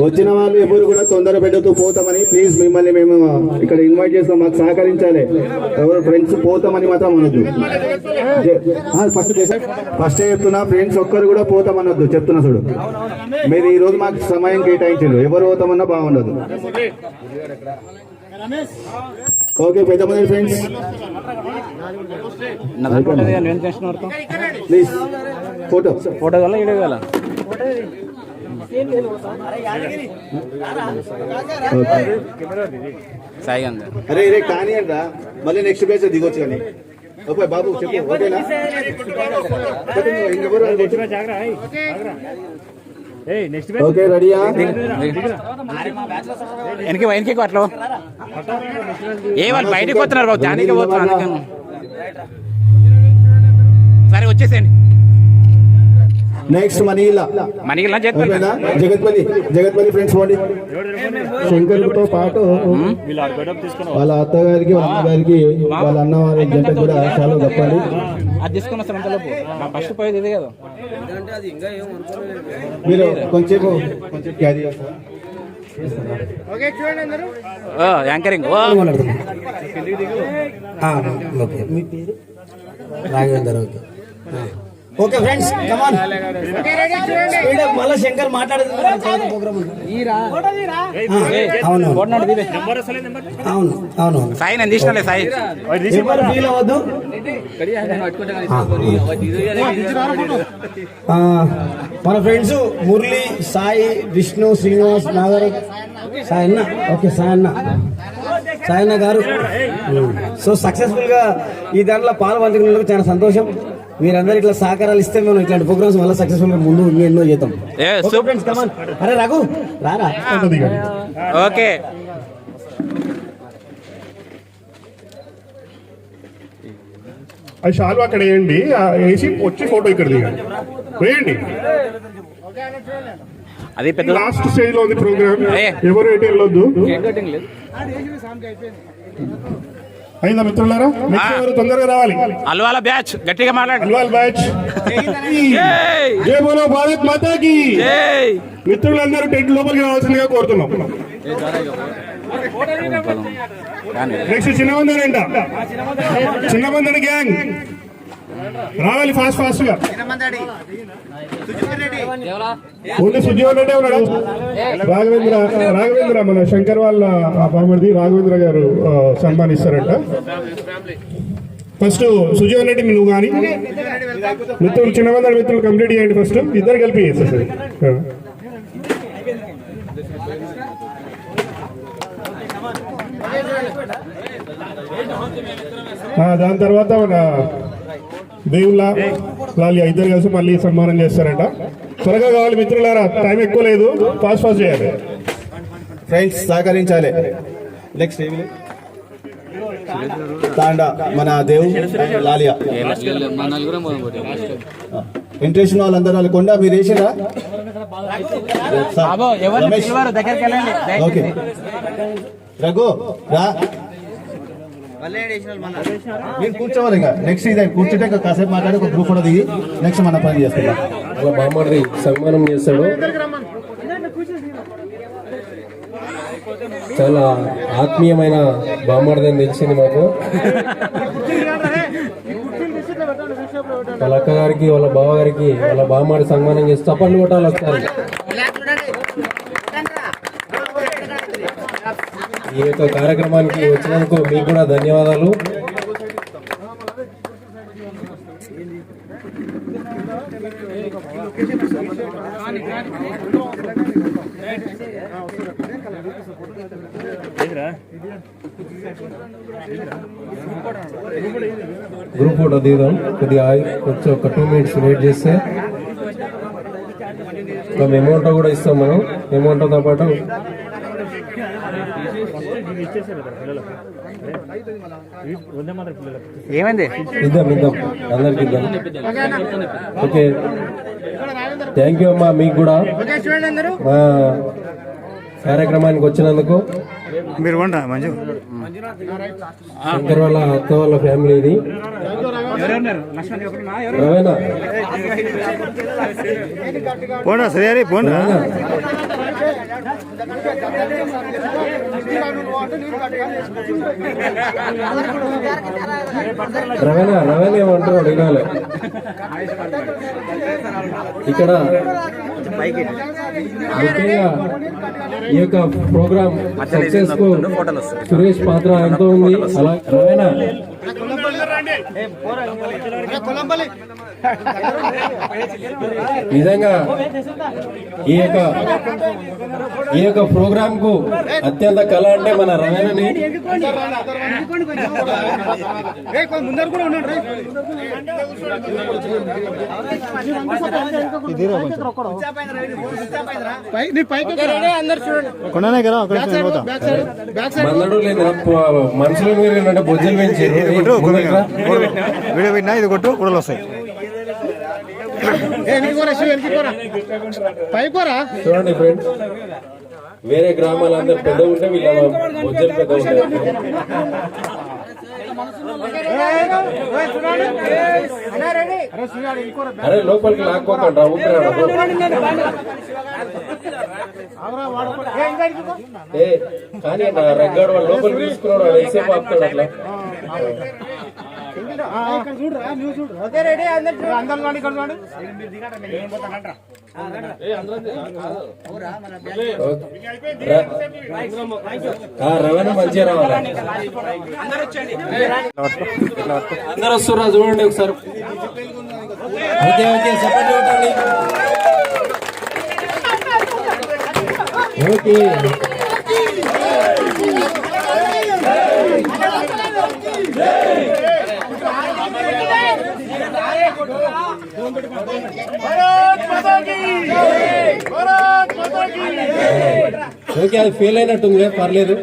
వచ్చిన వాళ్ళు ఎవరు కూడా తొందర పెట్టు పోతామని ప్లీజ్ మిమ్మల్ని మేము ఇక్కడ ఇన్వైట్ చేస్తాం, మాకు సహకరించాలి. ఎవరు ఫ్రెండ్స్ పోతామని మాత్రం అనొద్దు. ఫస్ట్ చెప్తున్నా, ఫ్రెండ్స్ ఒక్కరు కూడా పోతామనొద్దు చెప్తున్నా. చూడు, మీరు ఈ రోజు మాకు సమయం కేటాయించారు, ఎవరు పోతామన్నా బాగుండదు. ఓకే, పెద్ద మంది ఫ్రెండ్స్ ప్లీజ్ ఫోటో వల్ల వీడియో కావాలా? సాయి అరే రే కానీ అంట, మళ్ళీ నెక్స్ట్ ప్లేస్ దిగొచ్చు. కానీ ఓకే బాబు చెప్పు, ఓకేనా? ఓకే రెడీయా? వెనక్కి అట్లా ఏ వాళ్ళు బయటకు పోతున్నారు బాబు, దానికి పోతున్నారు. సరే వచ్చేసేయండి. Next Manila Jagatpalli, Jagatpalli friends పోండి. శంకర్తో పాటు వాళ్ళ అత్తగారికి, వాళ్ళ అమ్మగారికి, వాళ్ళ అన్న వారి జంట కూడా చాలా గొప్పది. అది తీసుకున్న ఫస్ట్ పోయేది ఇదే కదా. మీరు కొంచెం క్యారీ యాంకరింగ్. మీ పేరు రాఘవేందర్. ఓకే ఫ్రెండ్స్, కమాన్. మళ్ళీ శంకర్ మాట్లాడుతున్నారు. అవును అవును అవును, సాయి నేను తీసినా. సాయి ఫీల్ అవ్వద్దు. మన ఫ్రెండ్స్ మురళి, సాయి, విష్ణు, శ్రీనివాస్, నాగర్, సాయన్న. ఓకే సాయన్న గారు. సో సక్సెస్ఫుల్ గా ఈ దాంట్లో పాల్పంచుకున్నందుకు చాలా సంతోషం. మీరందరూ ఇట్లా సహకారాలు ఇస్తే మేము ఇట్లాంటి ప్రోగ్రామ్స్ వల్ల సక్సెస్ఫుల్ గా ముందు ఎన్నో చేద్దాం. అరే రఘు రారా. ఓకే, అది షాల్వా అక్కడ వేయండి, వేసి వచ్చి ఫోటో ఇక్కడ దిగండి, వేయండి. అది పెద్ద లాస్ట్ స్టేజ్ లో ఉంది ప్రోగ్రామ్, ఎవరు ఎటు వెళ్ళొద్దు. అయిందా మిత్రులారా? తొందరగా రావాలి. అల్వాల బ్యాచ్ గట్టిగా మాట్లాడండి. అల్వాల్ బ్యాచ్ జై బోలో భారత్ మాతాకి. మిత్రులందరూ టెంట్ లోపలికి రావాల్సిందిగా కోరుతున్నాం. నెక్స్ట్ చిన్నమందనంట, చిన్నమందని గ్యాంగ్ రావాలి ఫాస్ట్ గా. ఓన్లీ సుజీవన్ రెడ్డి ఉన్నాడు. రాఘవేంద్ర మన శంకర్ వాళ్ళ బామర్ది రాఘవేంద్ర గారు సన్మానిస్తారంట. ఫస్ట్ సుజీవన్ రెడ్డి నువ్వు కానీ మిత్రులు, చిన్నమందరి మిత్రులు కంప్లీట్ చేయండి. ఫస్ట్ ఇద్దరు కలిపి చేస్తారు. దాని తర్వాత మన దేవుళ్ళ లాలియా ఇద్దరు కలిసి మళ్ళీ సన్మానం చేస్తారంట. త్వరగా కావాలి మిత్రులారా, టైం ఎక్కువ లేదు, ఫాస్ట్ చేయాలి. ఫ్రెండ్స్ సహకరించాలి. నెక్స్ట్ తాండా మన దేవు లాలియా. ఎంట్రీ వేసిన వాళ్ళందరూ వాళ్ళు కొండ మీరు వేసిరా ఓకే రఘు రా మీరు కూర్చోవాలి ఇంకా నెక్స్ట్ ఇదే కూర్చుంటే ఇంకా కాసేపు మాట్లాడి ఒక గ్రూప్ కూడా దిగి నెక్స్ట్ మన పని చేస్తున్నాం. అలా బామ్మడి సన్మానం చేస్తాడు. చాలా ఆత్మీయమైన బామ్మడిది అని తెలిసింది మాకు. వాళ్ళ అక్క గారికి వాళ్ళ బావ గారికి వాళ్ళ బామ్మడి సన్మానం చేసి చప్పట్లు కొట్టాలి ఒకసారి. ఈ యొక్క కార్యక్రమానికి వచ్చినందుకు మీకు కూడా ధన్యవాదాలు. గ్రూప్ ఫోటో దిగుదాం. కొద్దిగా కొంచెం ఒక 2 minutes వెయిట్ చేస్తే ఒక మెమోంటో కూడా ఇస్తాం మనం. మెమోంటోతో పాటు ఏమైంది ఇద్దాం అందరికి ఇద్దాం. ఓకే థ్యాంక్ యూ అమ్మా. మీకు కూడా మా కార్యక్రమానికి వచ్చినందుకు. మీరు మంజు శంకర్ వాళ్ళ అక్క వాళ్ళ ఫ్యామిలీ ఇది. రవేనా పోండా సరే పోండా. రవేనా ఏమంటారు అడగాలి. ఇక్కడ ముఖ్యంగా ఈ యొక్క ప్రోగ్రామ్ సక్సెస్ కు సురేష్ పాత్ర ఎంతో ఉంది. అలా రవేనా నిజంగా ఈ యొక్క ప్రోగ్రామ్ కు అత్యంత కళ అంటే మన రవేణని. మందడు లేదు మనుషులు అంటే బొజ్జలు పెంచారు. వీడియో పెట్టినా ఇది కొట్టు కూడా వస్తాయి. చూడండి ఫ్రెండ్స్, వేరే గ్రామాలు అందరు పెద్ద ఉంటే వీళ్ళ బొజ్జలు పెద్ద ఉంటాయి. అరే లోపలికి లాక్కోకండి రా. కానీ నా రగ్గాడు వాళ్ళు లోపలికి తీసుకున్నాడు. వాడు ఎంతసేపు ఆపుతాడు అట్లా. రవాణా మంచిగా రావాలి. అందరూ వస్తున్నా చూడండి ఒకసారి. ఓకే సపోర్ట్ కొట్టండి. ఓకే ఓకే అది ఫెయిల్ అయినట్టుంది. పర్లేదు.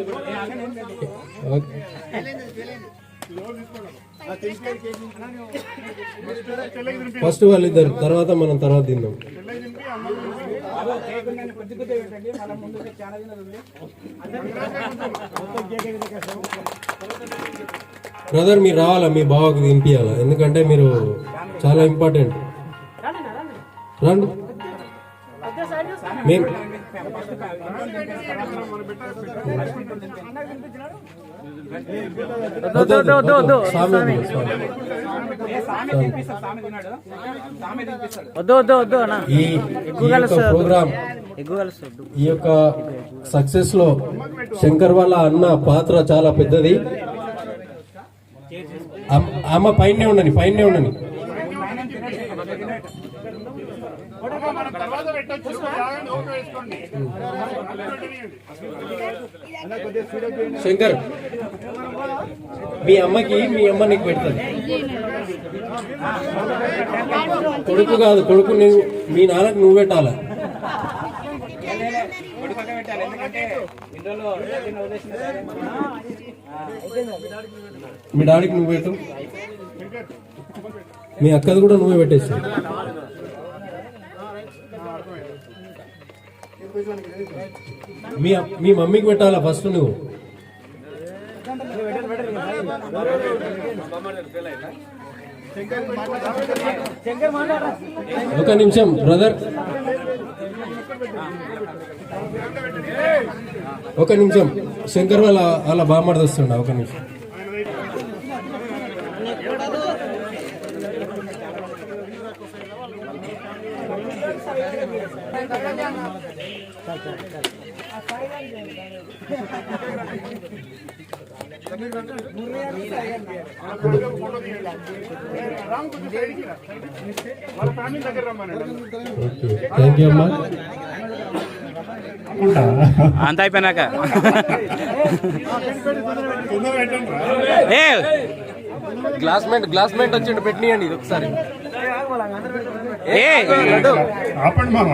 ఫస్ట్ వాళ్ళిద్దరు, తర్వాత మనం తర్వాత తిందాం. బ్రదర్ మీరు రావాలా, మీ బావకు తినిపియాలా, ఎందుకంటే మీరు చాలా ఇంపార్టెంట్. రండి. మేము ప్రోగ్రామ్ ఈ యొక్క సక్సెస్ లో శంకర్ వాళ్ళ అన్న పాత్ర చాలా పెద్దది. అమ్మ పైనే ఉండని శంకర్, మీ అమ్మ నీకు పెడుతుంది. కొడుకు కాదు, కొడుకు మీ నాన్నకు నువ్వు పెట్టాలా. మీ డాడీకి నువ్వు పెట్టు, మీ అక్కది కూడా నువ్వే పెట్టేసి. మీ మమ్మీకి పెట్టాలా ఫస్ట్ నువ్వు. ఒక నిమిషం బ్రదర్, ఒక నిమిషం. శంకర్ వాళ్ళ బామ్మడిది వస్తుండ, ఒక నిమిషం. థ్యాంక్ యూ అమ్మా. అంత అయిపోయినాక గ్లాస్మెంట్ వచ్చిండు, పెట్టియండి ఇది ఒకసారి. ఆపండి మామ.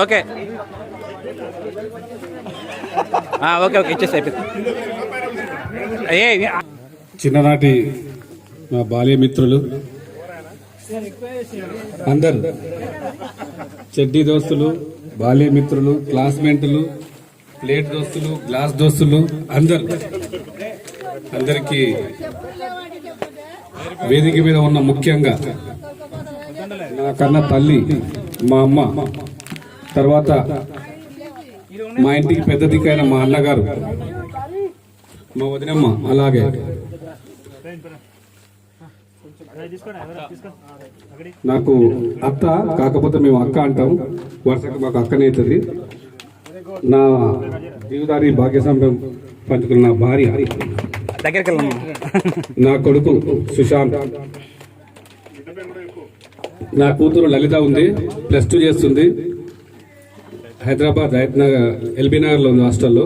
ఓకే ఓకే ఓకే ఇచ్చేసి అయిపోయింది. చిన్ననాటి మా బాల్య మిత్రులు అందరు, చెడ్డీ దోస్తులు, బాల్య మిత్రులు, క్లాస్మేట్లు, ప్లేట్ దోస్తులు, గ్లాస్ దోస్తులు అందరికీ వేదిక మీద ఉన్న ముఖ్యంగా నా కన్న తల్లి, మా అమ్మ, తర్వాత మా ఇంటికి పెద్ద దిక్కైన మా అన్నగారు, మా వదినమ్మ, అలాగే నాకు అత్త, కాకపోతే మేము అక్క అంటాం, వరుసకు మాకు అక్కనే అవుతుంది. నా జీవితాన్ని భాగ్యసంపం పంచుకున్న నా భార్య, నా కొడుకు సుశాంత్, నా కూతురు లలిత ఉంది, +2 చేస్తుంది, హైదరాబాద్ ఎల్బీ నగర్లో ఉంది హాస్టల్లో.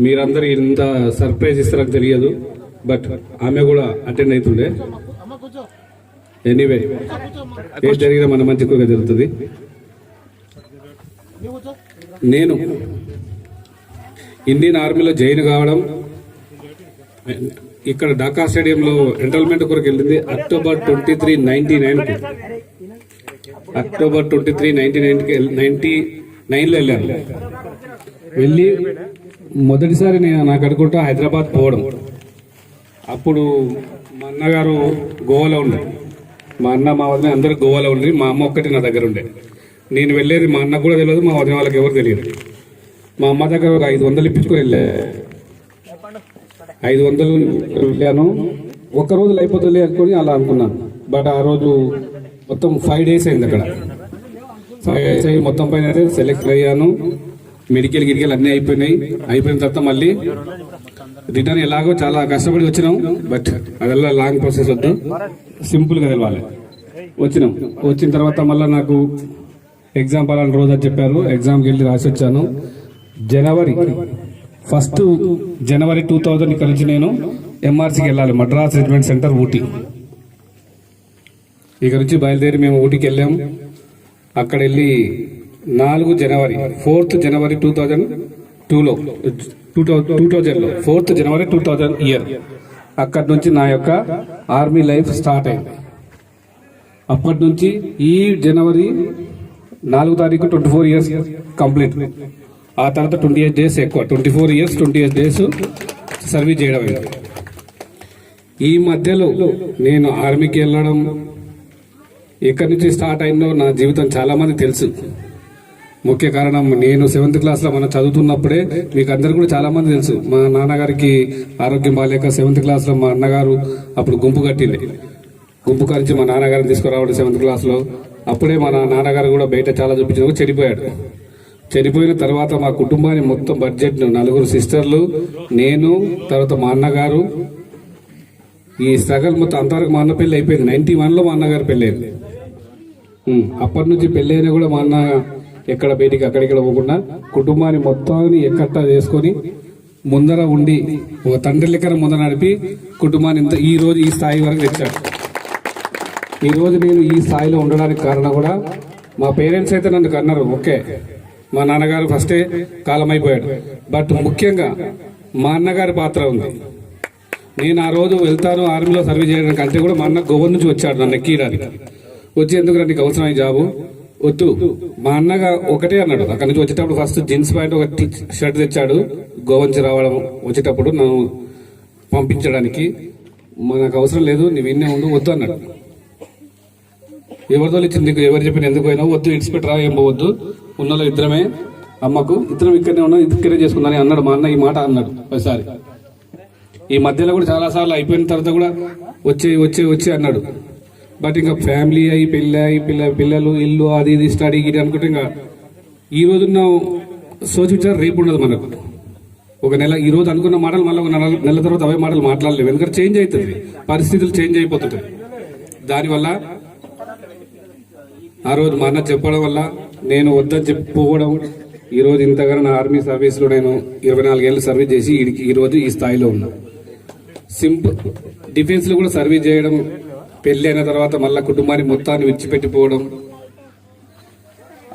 మీరందరూ ఇంత సర్ప్రైజ్ ఇస్తారని తెలియదు, బట్ ఆమె కూడా అటెండ్ అవుతుండే. ఎనీవే, ఏం జరిగినా మన మంచి కూడా జరుగుతుంది. నేను ఇండియన్ ఆర్మీలో జాయిన్ కావడం, ఇక్కడ ఢాకా స్టేడియంలో ఎన్రోల్మెంట్ కొరకు వెళ్ళింది అక్టోబర్ 23, 1999. అక్టోబర్ 23, 1999లో వెళ్ళాను. వెళ్ళి మొదటిసారి నేను నాకు అనుకుంటా హైదరాబాద్ పోవడం. అప్పుడు మా అన్నగారు గోవాలో ఉండే, మా అన్న మా వదిన అందరూ గోవాలో ఉండి, మా అమ్మ ఒక్కటి నా దగ్గర ఉండే. నేను వెళ్ళేది మా అన్నకు కూడా తెలియదు, మా వదిన వాళ్ళకి ఎవరు తెలియదు. మా అమ్మ దగ్గర ఒక 500 ఇప్పించుకొని వెళ్ళా. 500 వెళ్ళాను. ఒక్కరోజు అయిపోతుంది అనుకొని అలా అనుకున్నాను. బట్ ఆ రోజు మొత్తం 5 days అయింది అక్కడ. 5 days అయ్యి మొత్తం పైన అయితే సెలెక్ట్ అయ్యాను. మెడికల్ గిరికల్ అన్నీ అయిపోయిన తర్వాత మళ్ళీ రిటర్న్ ఎలాగో చాలా కష్టపడి వచ్చినాం. బట్ అదల్లా లాంగ్ ప్రాసెస్ వద్దు, సింపుల్గా తెలవాలి. వచ్చిన తర్వాత మళ్ళీ నాకు ఎగ్జామ్ పలానా రోజు అని చెప్పారు. ఎగ్జామ్కి వెళ్ళి రాసి వచ్చాను. జనవరి 2000 ఇక్కడ నుంచి నేను MRCకి వెళ్ళాలి, మద్రాస్ రెజిమెంట్ సెంటర్, ఊటీ. ఇక్కడ నుంచి బయలుదేరి మేము ఊటీకి వెళ్ళాం. అక్కడ వెళ్ళి 4 జనవరి 4th జనవరి 2002లో 4th జనవరి 2000 ఇయర్ అక్కడి నుంచి నా యొక్క ఆర్మీ లైఫ్ స్టార్ట్ అయింది. అప్పటి నుంచి ఈ జనవరి 4వ తారీఖు 24 years కంప్లీట్. ఆ తర్వాత 28 days ఎక్కువ, 24 years 28 days సర్వీస్ చేయడం అయింది. ఈ మధ్యలో నేను ఆర్మీకి వెళ్ళడం ఎక్కడి నుంచి స్టార్ట్ అయిందో నా జీవితం చాలా మంది తెలుసు. ముఖ్య కారణం, నేను 7th క్లాస్లో మనం చదువుతున్నప్పుడే మీకు అందరు కూడా చాలా మంది తెలుసు. మా నాన్నగారికి ఆరోగ్యం బాగాలేక 7th క్లాస్లో మా అన్నగారు అప్పుడు గుంపు కట్టింది. గుంపు కలిసి మా నాన్నగారిని తీసుకురావడం 7th క్లాస్లో. అప్పుడే మా నాన్నగారు కూడా బయట చాలా చూపించిన చనిపోయాడు. చనిపోయిన తర్వాత మా కుటుంబాన్ని మొత్తం బడ్జెట్ 4 సిస్టర్లు, నేను, తర్వాత మా అన్నగారు, ఈ స్ట్రగల్ మొత్తం అంతవరకు మా అన్న పెళ్లి అయిపోయింది. 91లో మా అన్నగారు పెళ్ళైంది. అప్పటి నుంచి పెళ్ళైనా కూడా మా అన్న ఎక్కడ బయటికి అక్కడిక్కడ పోకుండా కుటుంబాన్ని మొత్తాన్ని ఎక్కట్ట చేసుకొని ముందర ఉండి ఒక తండ్రి లెక్కన ముందర నడిపి కుటుంబాన్ని ఈ రోజు ఈ స్థాయి వరకు తెచ్చాడు. ఈ రోజు నేను ఈ స్థాయిలో ఉండడానికి కారణం కూడా మా పేరెంట్స్ అయితే నన్ను కన్నారు. ఓకే, మా నాన్నగారు ఫస్టే కాలం అయిపోయాడు, బట్ ముఖ్యంగా మా అన్నగారి పాత్ర ఉంది. నేను ఆ రోజు వెళ్తాను ఆర్మీలో సర్వీస్ చేయడానికి అంటే కూడా మా అన్న గోవా నుంచి వచ్చాడు నన్ను ఎక్కియడానికి. వచ్చి ఎందుకు నీకు అవసరం ఈ జాబు వద్దు, మా అన్నగా ఒకటే అన్నాడు. అక్కడి నుంచి వచ్చేటప్పుడు ఫస్ట్ జీన్స్ ప్యాంట్ ఒక షర్ట్ తెచ్చాడు గోవా నుంచి రావడం వచ్చేటప్పుడు నన్ను పంపించడానికి. నాకు అవసరం లేదు, నువ్వు ఇన్నే ఉండు, వద్దు అన్నాడు. ఎవరితో ఇచ్చింది నీకు, ఎవరు చెప్పిన ఎందుకు అయినా వద్దు, ఇడిచిపెట్టరా, ఏం పోవద్దు, ఉన్నలో ఇద్దరమే, అమ్మకు ఇద్దరం ఇక్కడనే ఉన్నాం, ఇక్కడే చేసుకుందని అన్నాడు. మా అన్న ఈ మాట అన్నాడు ఒకసారి. ఈ మధ్యలో కూడా చాలా సార్లు అయిపోయిన తర్వాత కూడా వచ్చే అన్నాడు. బట్ ఇంకా ఫ్యామిలీ అయ్యి పిల్లలు ఇల్లు అది ఇది స్టడీ ఇది అనుకుంటే ఇంకా ఈ రోజున్న సోచించారు రేపు ఉండదు మనకు. ఒక నెల ఈ రోజు అనుకున్న మాటలు మళ్ళీ ఒక నెల తర్వాత అవే మాటలు మాట్లాడలేవు, ఎందుకంటే చేంజ్ అవుతుంది, పరిస్థితులు చేంజ్ అయిపోతుంది. దానివల్ల ఆ రోజు మా అన్న చెప్పడం వల్ల నేను వద్దని చెప్పుకోవడం, ఈ రోజు ఇంతగానో నా ఆర్మీ సర్వీస్లో నేను 24 ఏళ్ళు సర్వీస్ చేసి ఈ రోజు ఈ స్థాయిలో ఉన్నా. సింపుల్ డిఫెన్స్లో కూడా సర్వీస్ చేయడం, పెళ్లి అయిన తర్వాత మళ్ళీ కుటుంబాన్ని మొత్తాన్ని విడిచిపెట్టిపోవడం,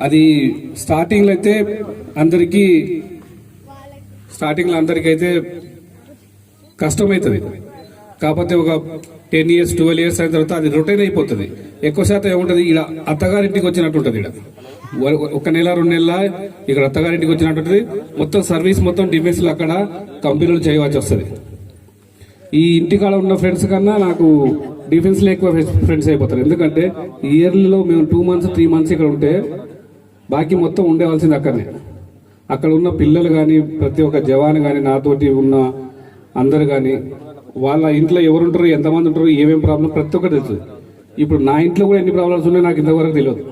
అది స్టార్టింగ్లో అందరికీ అయితే కష్టమవుతుంది. కాకపోతే ఒక 10 years 12 years అయిన తర్వాత అది రొటైన్ అయిపోతుంది. ఎక్కువ శాతం ఏముంటుంది, ఇక్కడ అత్తగారింటికి వచ్చినట్టు ఉంటుంది. ఇక్కడ 1 నెల 2 నెలల ఇక్కడ అత్తగారింటికి వచ్చినట్టు ఉంటుంది. మొత్తం సర్వీస్ మొత్తం డిఫెన్స్లో అక్కడ కంపెనీలు చేయవలసి వస్తుంది. ఈ ఇంటికాడ ఉన్న ఫ్రెండ్స్ కన్నా నాకు డిఫెన్స్లో ఎక్కువ ఫ్రెండ్స్ అయిపోతారు. ఎందుకంటే ఇయర్లీలో మేము 2 months 3 months ఇక్కడ ఉంటే బాకీ మొత్తం ఉండేవాల్సింది అక్కడనే. అక్కడ ఉన్న పిల్లలు కానీ ప్రతి ఒక్క జవాన్ కానీ నాతోటి ఉన్న అందరు కానీ వాళ్ళ ఇంట్లో ఎవరు ఉంటారు, ఎంతమంది ఉంటారు, ఏమేమి ప్రాబ్లం ప్రతి ఒక్కటి తెలుసు. ఇప్పుడు నా ఇంట్లో కూడా ఎన్ని ప్రాబ్లమ్స్ ఉన్నాయో నాకు ఇంతవరకు తెలియదు.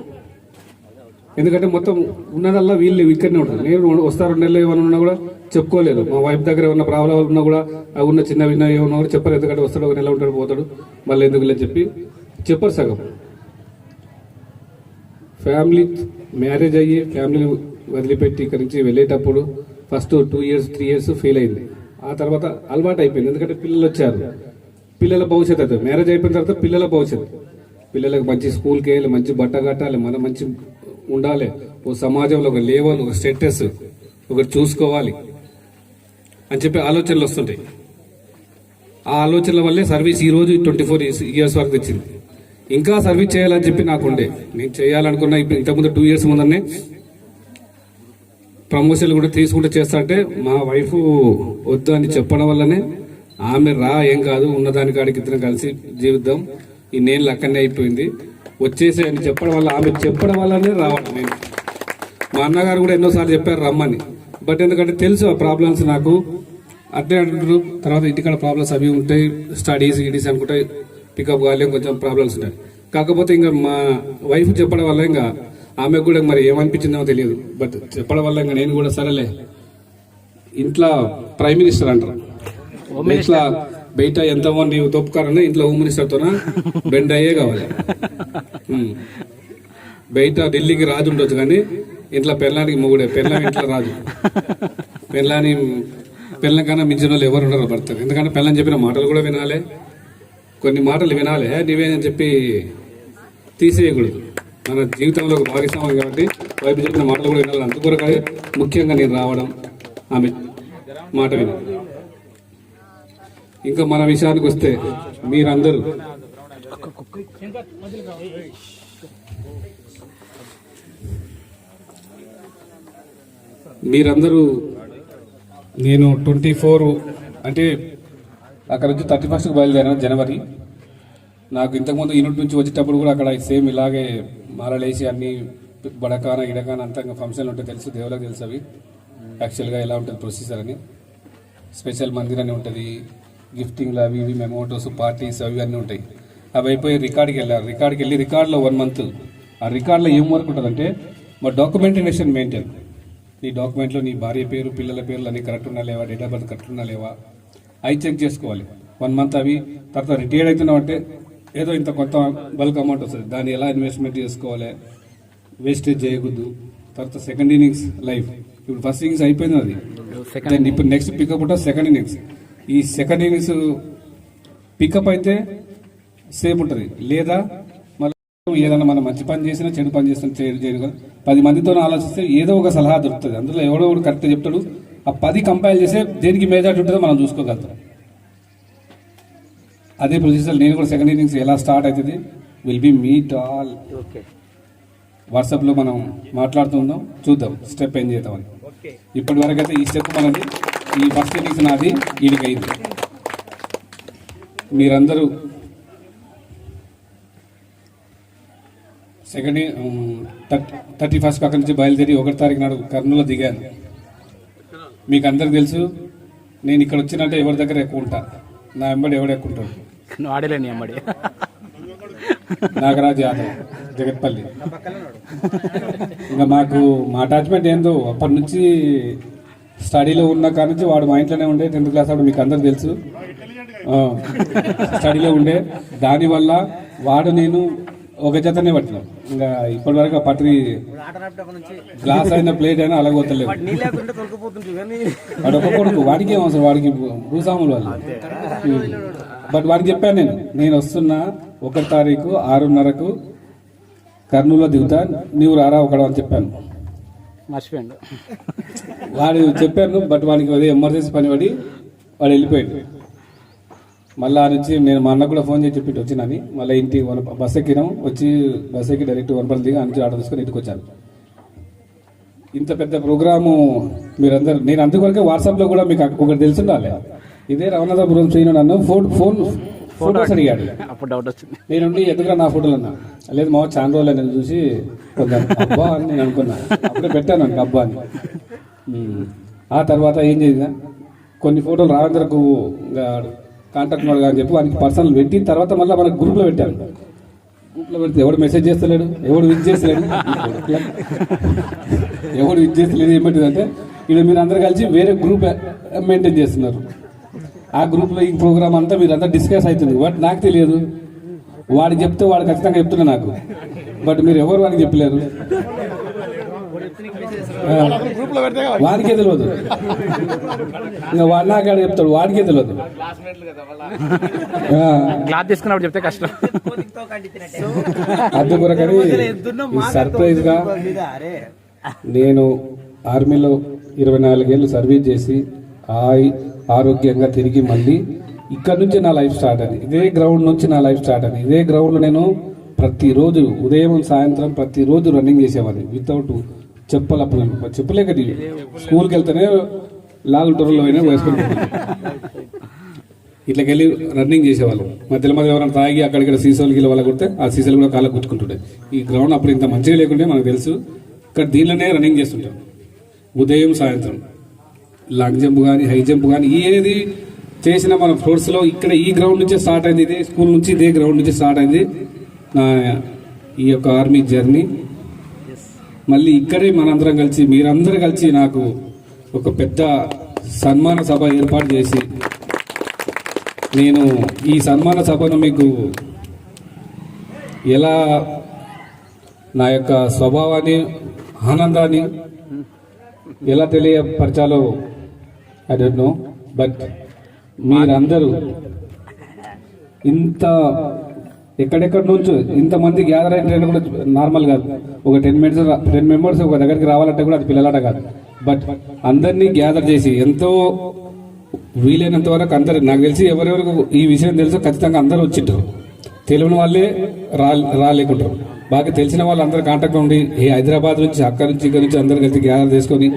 ఎందుకంటే మొత్తం ఉన్నదల్లా వీళ్ళు ఇక్కడనే ఉంటారు. నేను వస్తారు 2 నెలలు ఏమైనా ఉన్నా కూడా చెప్పుకోలేదు. మా వైఫ్ దగ్గర ఏమన్నా ప్రాబ్లం ఉన్నా కూడా అవి ఉన్న చిన్న విన్న ఏమన్నా కూడా చెప్పరు. ఎందుకంటే వస్తాడు 1 నెల ఉంటాడు పోతాడు, మళ్ళీ ఎందుకు లేదు చెప్పి చెప్పరు. సగం ఫ్యామిలీ మ్యారేజ్ అయ్యి ఫ్యామిలీని వదిలిపెట్టి ఇక్కడి నుంచి వెళ్ళేటప్పుడు ఫస్ట్ 2 years 3 years ఫెయిల్ అయింది. ఆ తర్వాత అలవాటు అయిపోయింది. ఎందుకంటే పిల్లలు వచ్చారు, పిల్లల భవిష్యత్తు అవుతుంది. మ్యారేజ్ అయిపోయిన తర్వాత పిల్లల భవిష్యత్తు, పిల్లలకు మంచి స్కూల్కి వెళ్ళి మంచి బట్ట కట్టాలి, మనం మంచి ఉండాలి, ఓ సమాజంలో ఒక లేవల్ ఒక స్టేటస్ ఒకటి చూసుకోవాలి అని చెప్పి ఆలోచనలు వస్తుంటాయి. ఆ ఆలోచనల వల్లే సర్వీస్ ఈ రోజు 24 years వరకు తెచ్చింది. ఇంకా సర్వీస్ చేయాలని చెప్పి నాకుండే, నేను చేయాలనుకున్నా. ఇంతకుముందు 2 years ముందరనే ప్రమోషన్లు కూడా తీసుకుంటూ చేస్తా అంటే మా వైఫ్ వద్దు అని చెప్పడం వల్లనే ఆమె ఏం కాదు ఉన్నదాని కాడికి ఇద్దరం కలిసి జీవిద్దాం, ఈ నేను అక్కడనే అయిపోయింది వచ్చేసి అని చెప్పడం వల్ల, ఆమె చెప్పడం వల్లనే రావడం. నేను మా అన్నగారు కూడా ఎన్నోసార్లు చెప్పారు రమ్మని, బట్ ఎందుకంటే తెలుసు ఆ ప్రాబ్లమ్స్ నాకు. అట్లే అంటారు తర్వాత ఇంటికాడ ప్రాబ్లమ్స్ అవి ఉంటాయి, స్టడీస్ అనుకుంటే పికప్ కాలేం, కొంచెం ప్రాబ్లమ్స్ ఉంటాయి. కాకపోతే ఇంకా మా వైఫ్ చెప్పడం వల్ల ఇంకా ఆమెకు కూడా మరి ఏమనిపించిందో తెలియదు, బట్ చెప్పడం వల్ల ఇంకా నేను కూడా సరేలే ఇంట్లో ప్రైమ్ మినిస్టర్ అంటారు, ఇట్లా బయట ఎంతమంది తొప్పుకారన్నా ఇంట్లో హోమ్ మినిస్టర్తోనా బెండ్ అయ్యే కావాలి. బయట ఢిల్లీకి రాజు ఉండొచ్చు కానీ ఇంట్లో పెళ్ళానికి మొగుడే, పెళ్ళం ఇంట్లో రాజు. పెళ్ళం కన్నా మించిన వాళ్ళు ఎవరు ఉండరు భర్త. ఎందుకంటే పెళ్ళని చెప్పిన మాటలు కూడా వినాలి, కొన్ని మాటలు వినాలి, నీవేనని చెప్పి తీసేయకూడదు. మన జీవితంలో ఒక భాగస్వామ్యం కాబట్టి వైపు చెప్పిన మాటలు కూడా వినాలి. అందుకొరకే ముఖ్యంగా నేను రావడం, ఆమె మాట వినాలి. ఇంకా మన విషయానికి వస్తే మీరందరూ నేను 24 అంటే అక్కడ నుంచి 31st బయలుదేరాను జనవరి. నాకు ఇంతకుముందు యూనిట్ నుంచి వచ్చేటప్పుడు కూడా అక్కడ సేమ్ ఇలాగే మాలలేసి అన్ని బడకాన ఇడకాన అంతా ఫంక్షన్లు ఉంటే తెలుసు, దేవులకు తెలుసు అవి యాక్చువల్గా ఎలా ఉంటుంది ప్రొసీజర్ అని. స్పెషల్ మందిర్ అని ఉంటుంది, గిఫ్టింగ్లు అవి ఇవి మెమోటోస్ పార్టీస్ అవి అన్నీ ఉంటాయి. అవి అయిపోయి రికార్డ్కి వెళ్ళారు. రికార్డ్కి వెళ్ళి రికార్డులో 1 month ఆ రికార్డులో ఏం వర్క్ ఉంటుందంటే మా డాక్యుమెంటేషన్ మెయింటైన్. నీ డాక్యుమెంట్లో నీ భార్య పేరు పిల్లల పేర్లు అన్నీ కరెక్ట్ ఉన్నా లేవా, డేట్ ఆఫ్ బర్త్ కరెక్ట్ ఉన్నా లేవా అవి చెక్ చేసుకోవాలి. 1 month అవి. తర్వాత రిటైర్డ్ అవుతున్నావు అంటే ఏదో ఇంత కొంత బల్క్ అమౌంట్ వస్తుంది, దాన్ని ఎలా ఇన్వెస్ట్మెంట్ చేసుకోవాలి, వేస్టేజ్ చేయకూడదు. తర్వాత సెకండ్ ఇన్నింగ్స్ లైఫ్, ఇప్పుడు ఫస్ట్ ఇన్నింగ్స్ అయిపోయింది అది, ఇప్పుడు నెక్స్ట్ పికప్ ఉంటుంది సెకండ్ ఇన్నింగ్స్. ఈ సెకండ్ ఇన్నింగ్స్ పికప్ అయితే సేమ్ ఉంటుంది, లేదా మళ్ళీ ఏదైనా మనం మంచి పని చేసినా చెడు పని చేసినా చేయదు. 10 మందితో ఆలోచిస్తే ఏదో ఒక సలహా దొరుకుతుంది, అందులో ఎవడో ఒకటి కరెక్ట్ చెప్తాడు. ఆ 10 కంపైల్ చేస్తే దేనికి మేజార్టీ ఉంటుందో మనం చూసుకోగలుగుతాం. అదే ప్రొసీజర్ నేను కూడా సెకండ్ ఇన్నింగ్స్ ఎలా స్టార్ట్ అవుతుంది విల్ బి మీట్ ఆల్. వాట్సాప్లో మనం మాట్లాడుతుందాం, చూద్దాం స్టెప్ ఏం చేద్దామని. ఇప్పటి వరకు అయితే ఈ స్టెప్ మనది, ఈ ఫస్ట్ ఇన్నింగ్స్ నాది, వీడికి అయింది. మీరందరూ సెకండ్ 31st అక్కడి నుంచి బయలుదేరి 1వ తారీఖు నాడు కర్నూలులో దిగాను. మీకు అందరికి తెలుసు నేను ఇక్కడ వచ్చినట్టే ఎవరి దగ్గర ఎక్కువ ఉంటా, నా వెంబడి ఎవడు ఎక్కువ ఉంటాడు. ఆడలేని అమ్మడి నాగరాజ్ యాదవ్ జగత్పల్లి. ఇంకా మాకు మా అటాచ్మెంట్ ఏందో అప్పటి నుంచి స్టడీలో ఉన్న కాడ నుంచి వాడు మా ఇంట్లోనే ఉండే. 10th క్లాస్ అప్పుడు మీకు అందరికి తెలుసు స్టడీలో ఉండే. దానివల్ల వాడు నేను ఒక జతనే పట్టినాం. ఇంకా ఇప్పటి వరకు ఆ పట్టి గ్లాస్ అయిన ప్లేట్ అయినా అలాగే పోతలేదు. వాడు ఒక కొడుకు, వాడికి ఏం అవసరం, వాడికి భూస్వాములు వాళ్ళు. బట్ వాడికి చెప్పాను నేను వస్తున్నా 1వ తారీఖు 6:30కు కర్నూలులో దిగుతా, నీవు రారా ఒకడు అని చెప్పాను. మర్చిపోయాడు వాడు చెప్పాను. బట్ వాడికి అదే ఎమర్జెన్సీ పని పడి వాడు వెళ్ళిపోయాడు. మళ్ళీ ఆ నుంచి నేను మా అన్న కూడా ఫోన్ చేసి చెప్పి వచ్చినని మళ్ళీ ఇంటి బస్ ఎక్కినాం. వచ్చి బస్ ఎక్కి డైరెక్ట్ వనపల్లి దిగి ఆ నుంచి ఆర్డర్ తీసుకొని ఇంటికి వచ్చాను. ఇంత పెద్ద ప్రోగ్రాము మీరందరూ, నేను అందుకొరకే వాట్సాప్లో కూడా మీకు ఒకటి తెలుసుండాలి. ఇదే రవణాథపురం శ్రీను నన్ను ఫోటోస్ అడిగాడు. అప్పుడు డౌట్ వచ్చింది. నేనుండి ఎందుకురా నా ఫోటోలు అన్నా, లేదు మా చాలా రోజులు నేను చూసి కొంచెం అబ్బా అని నేను అనుకున్నా. అప్పుడే పెట్టాను నాకు అబ్బా అని. ఆ తర్వాత ఏం చేసినా కొన్ని ఫోటోలు రావేంద్రకు కాంటాక్ట్ ఉన్నాడు అని చెప్పి వానికి పర్సనల్ పెట్టి తర్వాత మళ్ళీ మనకు గ్రూప్లో పెట్టాను. గ్రూప్లో పెడితే ఎవడు మెసేజ్ చేస్తలేడు, ఎవడు విజ్ చేస్తలేడు, ఎవడు విజ్ చేస్తలేదు. ఏమంటుందంటే ఇక్కడ మీరు అందరు కలిసి వేరే గ్రూప్ మెయింటైన్ చేస్తున్నారు. ఆ గ్రూప్లో ఈ ప్రోగ్రామ్ అంతా మీరు అంతా డిస్కస్ అవుతుంది. బట్ నాకు తెలియదు, వాడికి చెప్తే వాడు ఖచ్చితంగా చెప్తున్నా నాకు. బట్ మీరు ఎవరు వాడికి చెప్పలేరు, వాడికే తెలియదు. ఇంకా వాడు నాకాడ చెప్తాడు, వాడికే తెలియదు. క్లాత్ తీసుకున్నప్పుడు చెప్తే కష్టం. అందుకొరకని సర్ప్రైజ్ గా నేను ఆర్మీలో 24 ఏళ్ళు సర్వీస్ చేసి ఆరోగ్యంగా తిరిగి మళ్ళీ ఇక్కడ నుంచి నా లైఫ్ స్టార్ట్ అయింది. ఇదే గ్రౌండ్ నుంచి నా లైఫ్ స్టార్ట్ అయింది. ఇదే గ్రౌండ్లో నేను ప్రతిరోజు ఉదయం సాయంత్రం ప్రతిరోజు రన్నింగ్ చేసేవాడిని. వితౌట్ చెప్పలేక స్కూల్కి వెళ్తేనే లాగుల టూర్లో అయినా వేసుకుంటాను. ఇట్లకెళ్ళి రన్నింగ్ చేసేవాళ్ళు. మధ్యలో ఎవరైనా తాగి అక్కడిక్కడ సీసాలు గిల్ల వాళ్ళ కొడితే ఆ సీసాలు కూడా కాళ్ళకు గుచ్చుకుంటుండే. ఈ గ్రౌండ్ అప్పుడు ఇంత మంచిగా లేకుంటే మనకు తెలుసు. ఇక్కడ దీనిలోనే రన్నింగ్ చేస్తుంటాం ఉదయం సాయంత్రం. లాంగ్ జంప్ కానీ హై జంప్ కానీ ఏది చేసినా మన స్పోర్ట్స్లో ఇక్కడ ఈ గ్రౌండ్ నుంచే స్టార్ట్ అయింది. ఇదే స్కూల్ నుంచి ఇదే గ్రౌండ్ నుంచి స్టార్ట్ అయింది నా ఈ యొక్క ఆర్మీ జర్నీ. మళ్ళీ ఇక్కడే మనందరం కలిసి మీరందరూ కలిసి నాకు ఒక పెద్ద సన్మాన సభ ఏర్పాటు చేసి నేను ఈ సన్మాన సభను మీకు ఎలా నా యొక్క స్వభావాన్ని ఆనందాన్ని ఎలా తెలియపరచాలో ఐ డోంట్ నో. బట్ మీరందరూ ఇంత ఎక్కడెక్కడి నుంచో ఇంతమంది గ్యాదర్ అయిన కూడా నార్మల్ కాదు. ఒక 10 మెంబర్స్ ఒక దగ్గరికి రావాలంటే కూడా అది పిల్లలాట కాదు. బట్ అందరినీ గ్యాదర్ చేసి ఎంతో వీలైనంత వరకు అందరు, నాకు తెలిసి ఎవరెవరికి ఈ విషయం తెలుసో ఖచ్చితంగా అందరూ వచ్చింటారు. తెలియని వాళ్ళే రాలేకుంటారు. బాగా తెలిసిన వాళ్ళు అందరూ కాంటాక్ట్ ఉండి హైదరాబాద్ నుంచి అక్కడి నుంచి ఇక్కడ నుంచి అందరు కలిసి గ్యాదర్ చేసుకొని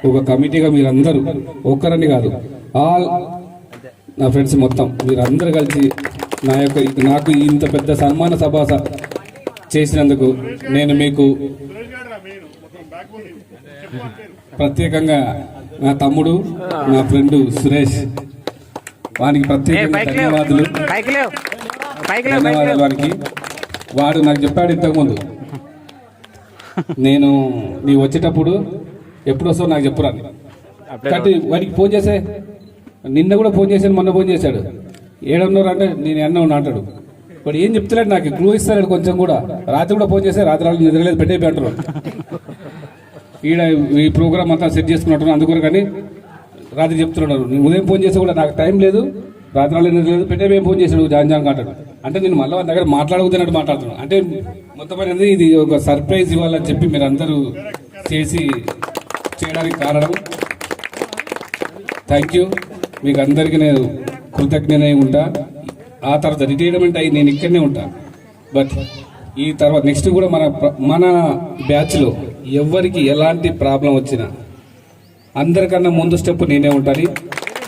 ఒక కమిటీగా మీరందరూ ఒక్కరని కాదు ఆల్ నా ఫ్రెండ్స్ మొత్తం మీరందరూ కలిసి నాకు ఇంత పెద్ద సన్మాన సభ చేసినందుకు నేను మీకు ప్రత్యేకంగా నా తమ్ముడు నా ఫ్రెండ్ సురేష్ వానికి ప్రత్యేకంగా ధన్యవాదాలు. వానికి వాడు నాకు చెప్పాడు ఇంతకుముందు, నీవు వచ్చేటప్పుడు ఎప్పుడు వస్తావు నాకు చెప్పురాని. కాబట్టి వాడికి ఫోన్ చేసే నిన్న కూడా ఫోన్ చేశాను, మొన్న ఫోన్ చేశాడు. ఏడన్నారు అంటే నేను ఎన్న ఉన్నా అంటాడు. వాడు ఏం చెప్తలేడు, నాకు క్లూ ఇస్తాడు కొంచెం కూడా. రాత్రి కూడా ఫోన్ చేస్తే రాత్రి నిద్రలేదు పెట్టేపి అంటారు. ఈడ ఈ ప్రోగ్రామ్ అంతా సెట్ చేసుకున్నట్టు అందుకోరు. కానీ రాత్రి చెప్తున్నాడు, ఉదయం ఫోన్ చేస్తే కూడా నాకు టైం లేదు, రాత్రి లేదు, పెట్టేపి ఫోన్ చేశాడు జాన్ అంటాడు. అంటే నేను మళ్ళీ వాళ్ళ దగ్గర మాట్లాడకపోతున్నట్టు మాట్లాడుతున్నాను. అంటే మొత్తం అనేది ఇది ఒక సర్ప్రైజ్ ఇవ్వాలని చెప్పి మీరు అందరూ చేయడానికి కారణం. Thank you. మీకు అందరికీ నేను కృతజ్ఞనై ఉంటా. ఆ తర్వాత రిటైర్మెంట్ అయ్యి నేను ఇక్కడనే ఉంటాను. బట్ ఈ తర్వాత నెక్స్ట్ కూడా మన బ్యాచ్లో ఎవరికి ఎలాంటి ప్రాబ్లం వచ్చినా అందరికన్నా ముందు స్టెప్ నేనే ఉంటాను.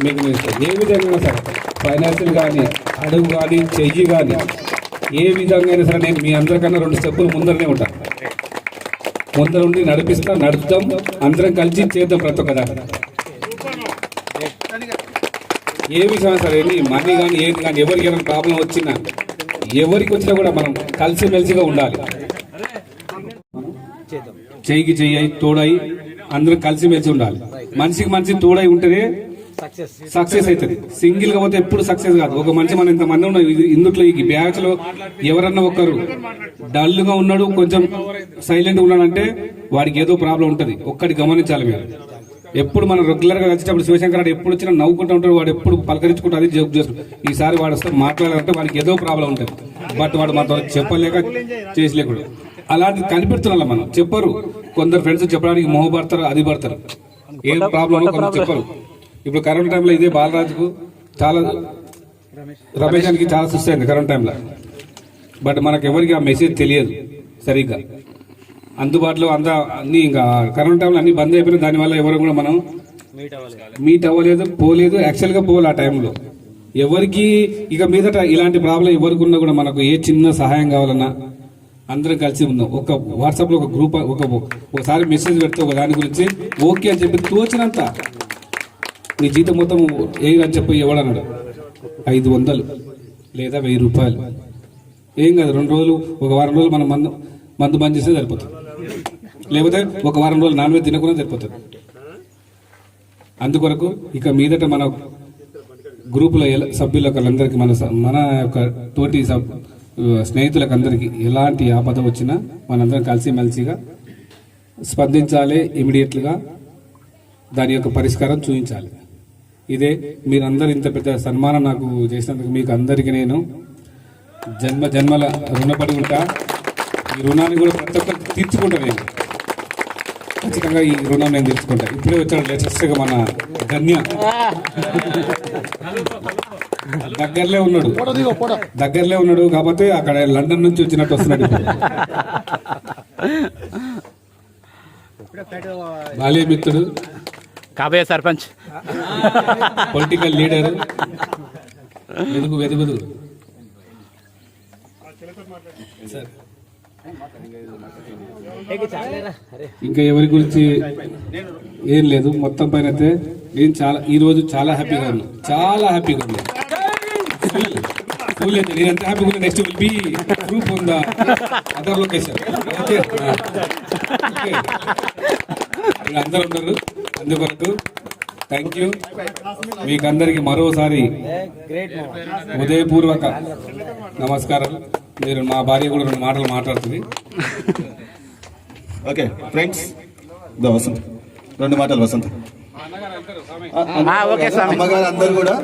మీకు ఏ విధంగా సరే ఫైనాన్షియల్ కానీ అడుగు కానీ చెయ్యి కానీ ఏ విధంగా అయినా సరే నేను మీ అందరికన్నా 2 స్టెప్పులు ముందరనే ఉంటాను. ముందర ఉండి నడుపుతాం, అందరం కలిసి చేద్దాం ప్రతి ఒక్క దాన్ని. ఏ విషయం సరే మనీ కానీ ఏది కానీ ఎవరికి ఏమైనా ప్రాబ్లం వచ్చినా ఎవరికి వచ్చినా కూడా మనం కలిసిమెలిసిగా ఉండాలి. చెయ్యికి చెయ్యి తోడై అందరం కలిసిమెలిసి ఉండాలి. మనిషికి మనిషి తోడై ఉంటేనే సక్సెస్ అవుతుంది. సింగిల్ గా పోతే ఎప్పుడు సక్సెస్ కాదు. ఒక మనిషి మనం ఇంతమంది ఉన్నాం ఇందులో ఈ బ్యాచ్ లో ఎవరన్నా ఒకరు డల్ గా ఉన్నాడు, కొంచెం సైలెంట్ గా ఉన్నాడంటే వాడికి ఏదో ప్రాబ్లం ఉంటది. ఒక్కటి గమనించాలి మీరు. ఎప్పుడు మనం రెగ్యులర్ గా కలిసేటప్పుడు శివశంకర్ రాడు ఎప్పుడు వచ్చినా నవ్వుకుంటూ ఉంటాడు, వాడు ఎప్పుడు పలకరించుకుంటూ అది జోక్ చేస్తాడు. ఈసారి వాడు వస్తే మాట్లాడాలంటే వాడికి ఏదో ప్రాబ్లం ఉంటుంది. బట్ వాడు మనతో చెప్పలేక చేసలేకుండా అలాంటిది కనిపెడుతున్నాం మనం. చెప్పరు కొందరు ఫ్రెండ్స్ చెప్పడానికి మొహపడతారు, అది పడతారు, ఏం ప్రాబ్లం కొందరు చెప్పరు. ఇప్పుడు కరోనా టైంలో ఇదే బాలరాజుకు చాలా రమేశానికి చాలా సుస్థ అయింది కరోనా టైంలో. బట్ మనకు ఎవరికి ఆ మెసేజ్ తెలియదు సరిగ్గా. అందుబాటులో అన్ని ఇంకా కరోనా టైంలో అన్ని బంద్ అయిపోయినాయి. దానివల్ల ఎవరు కూడా మనం మీట్ అవ్వలేదు, పోలేదు. యాక్చువల్గా పోవాలి ఆ టైంలో. ఎవరికి ఇక మీదట ఇలాంటి ప్రాబ్లం ఎవరికి ఉన్నా కూడా మనకు ఏ చిన్న సహాయం కావాలన్నా అందరం కలిసి ఉందాం. ఒక వాట్సాప్ లో ఒక గ్రూప్ ఒకసారి మెసేజ్ పెడితే ఒక దాని గురించి ఓకే అని చెప్పి తోచినంత నీ జీతం మొత్తం అని చెప్పి ఎవడన్నాడు 500 లేదా 1000 రూపాయలు ఏం కాదు. 2 రోజులు ఒక వారం రోజులు మనం మందు బంద్ చేస్తే సరిపోతుంది. లేకపోతే ఒక వారం రోజులు నాన్ వెజ్ తినకుండా సరిపోతుంది. అందుకొరకు ఇక మీదట మన గ్రూపులో సభ్యులందరికీ మన యొక్క తోటి స్నేహితులకు అందరికీ ఎలాంటి ఆపద వచ్చినా మనందరం కలిసిమెలిసిగా స్పందించాలి. ఇమీడియట్గా దాని యొక్క పరిష్కారం చూపించాలి. ఇదే మీరందరూ ఇంత పెద్ద సన్మానం నాకు చేసినందుకు మీకు అందరికీ నేను జన్మల రుణపడి ఉంటా. ఈ రుణాన్ని కూడా ప్రతి ఒక్కరు తీర్చుకుంటా. నేను ఖచ్చితంగా ఈ రుణం నేను తీర్చుకుంటా. ఇప్పుడే వచ్చాడు లేటెస్ట్గా మన ధన్య దగ్గరలే ఉన్నాడు కాకపోతే అక్కడ లండన్ నుంచి వచ్చినట్టు వస్తున్నాడు. బాల్య మిత్రుడు, కాబోయే సర్పంచ్, పొలిటికల్ లీడర్, వెదుగుదు. ఇంకా ఎవరి గురించి ఏం లేదు. మొత్తం పైన అయితే నేను ఈరోజు చాలా హ్యాపీగా ఉన్నాను. నేను ఎంత హ్యాపీగా ఉన్నా. Next will be proof on the other location. Okay, అందరూ ఉన్నారు. అందుకొరకు థ్యాంక్ యూ మీకు అందరికి మరోసారి ఉదయపూర్వక నమస్కారం. మీరు మా భార్య కూడా 2 మాటలు మాట్లాడుతుంది. ఓకే ఫ్రెండ్స్, వసంత్ 2 మాటలు. వసంత్ అమ్మగారు అందరు కూడా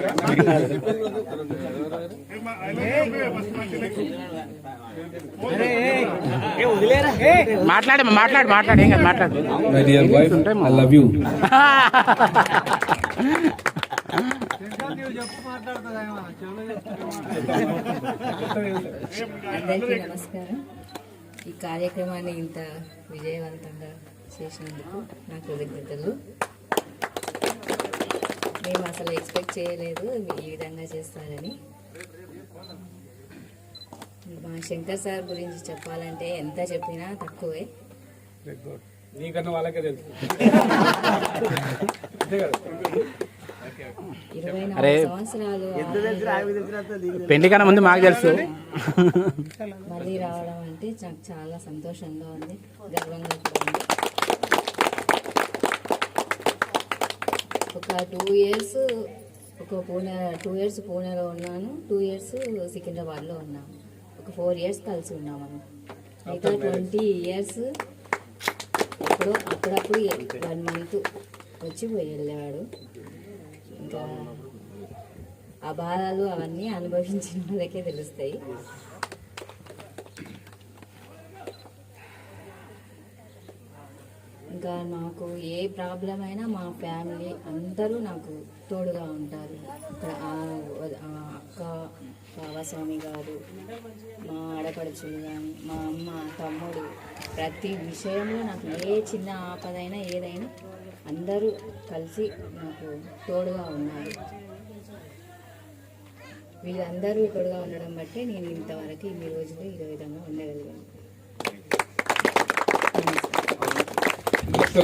మాట్లాడు ఏం కాదు, మాట్లాడు. My dear wife, I love you. అందరికీ నమస్కారం. ఈ కార్యక్రమాన్ని ఇంత విజయవంతంగా చేసినందుకు నా కృతజ్ఞతలు. మేము అసలు ఎక్స్పెక్ట్ చేయలేదు ఈ విధంగా చేస్తారని. మా శంకర్ సార్ గురించి చెప్పాలంటే ఎంత చెప్పినా తక్కువే. నీకన్నా వాళ్ళకే తెలుసు. 24 సంవత్సరాలు పెళ్లి కన్నా ముందు మాకు తెలుసు. మళ్ళీ రావడం అంటే నాకు చాలా సంతోషంగా ఉంది, గర్వంగా కూడా ఉంది. ఒక 2 ఇయర్స్ 2 ఇయర్స్ పూణేలో ఉన్నాను, 2 ఇయర్స్ సికింద్రాబాద్లో ఉన్నాను. ఒక 4 ఇయర్స్ కలిసి ఉన్నాము. మిగతా 20 ఇయర్స్ అప్పుడప్పుడు 1 మంత్ వచ్చి పోయి వెళ్ళేవాడు. ఇంకా ఆ బాధలు అవన్నీ అనుభవించిన వాళ్ళకే తెలుస్తాయి. ఇంకా ఇంకా నాకు ఏ ప్రాబ్లం అయినా మా ఫ్యామిలీ అందరూ నాకు తోడుగా ఉంటారు. ఇక్కడ అక్క బాబాస్వామి గారు, మా ఆడపడుచులు కానీ, మా అమ్మ, తమ్ముడు, ప్రతి విషయంలో నాకు ఏ చిన్న ఆపదైనా ఏదైనా అందరూ కలిసి నాకు తోడుగా ఉన్నారు. వీళ్ళందరూ తోడుగా ఉండడం బట్టే నేను ఇంతవరకు ఇన్ని రోజులు ఇదే విధంగా ఉండగలిగాను.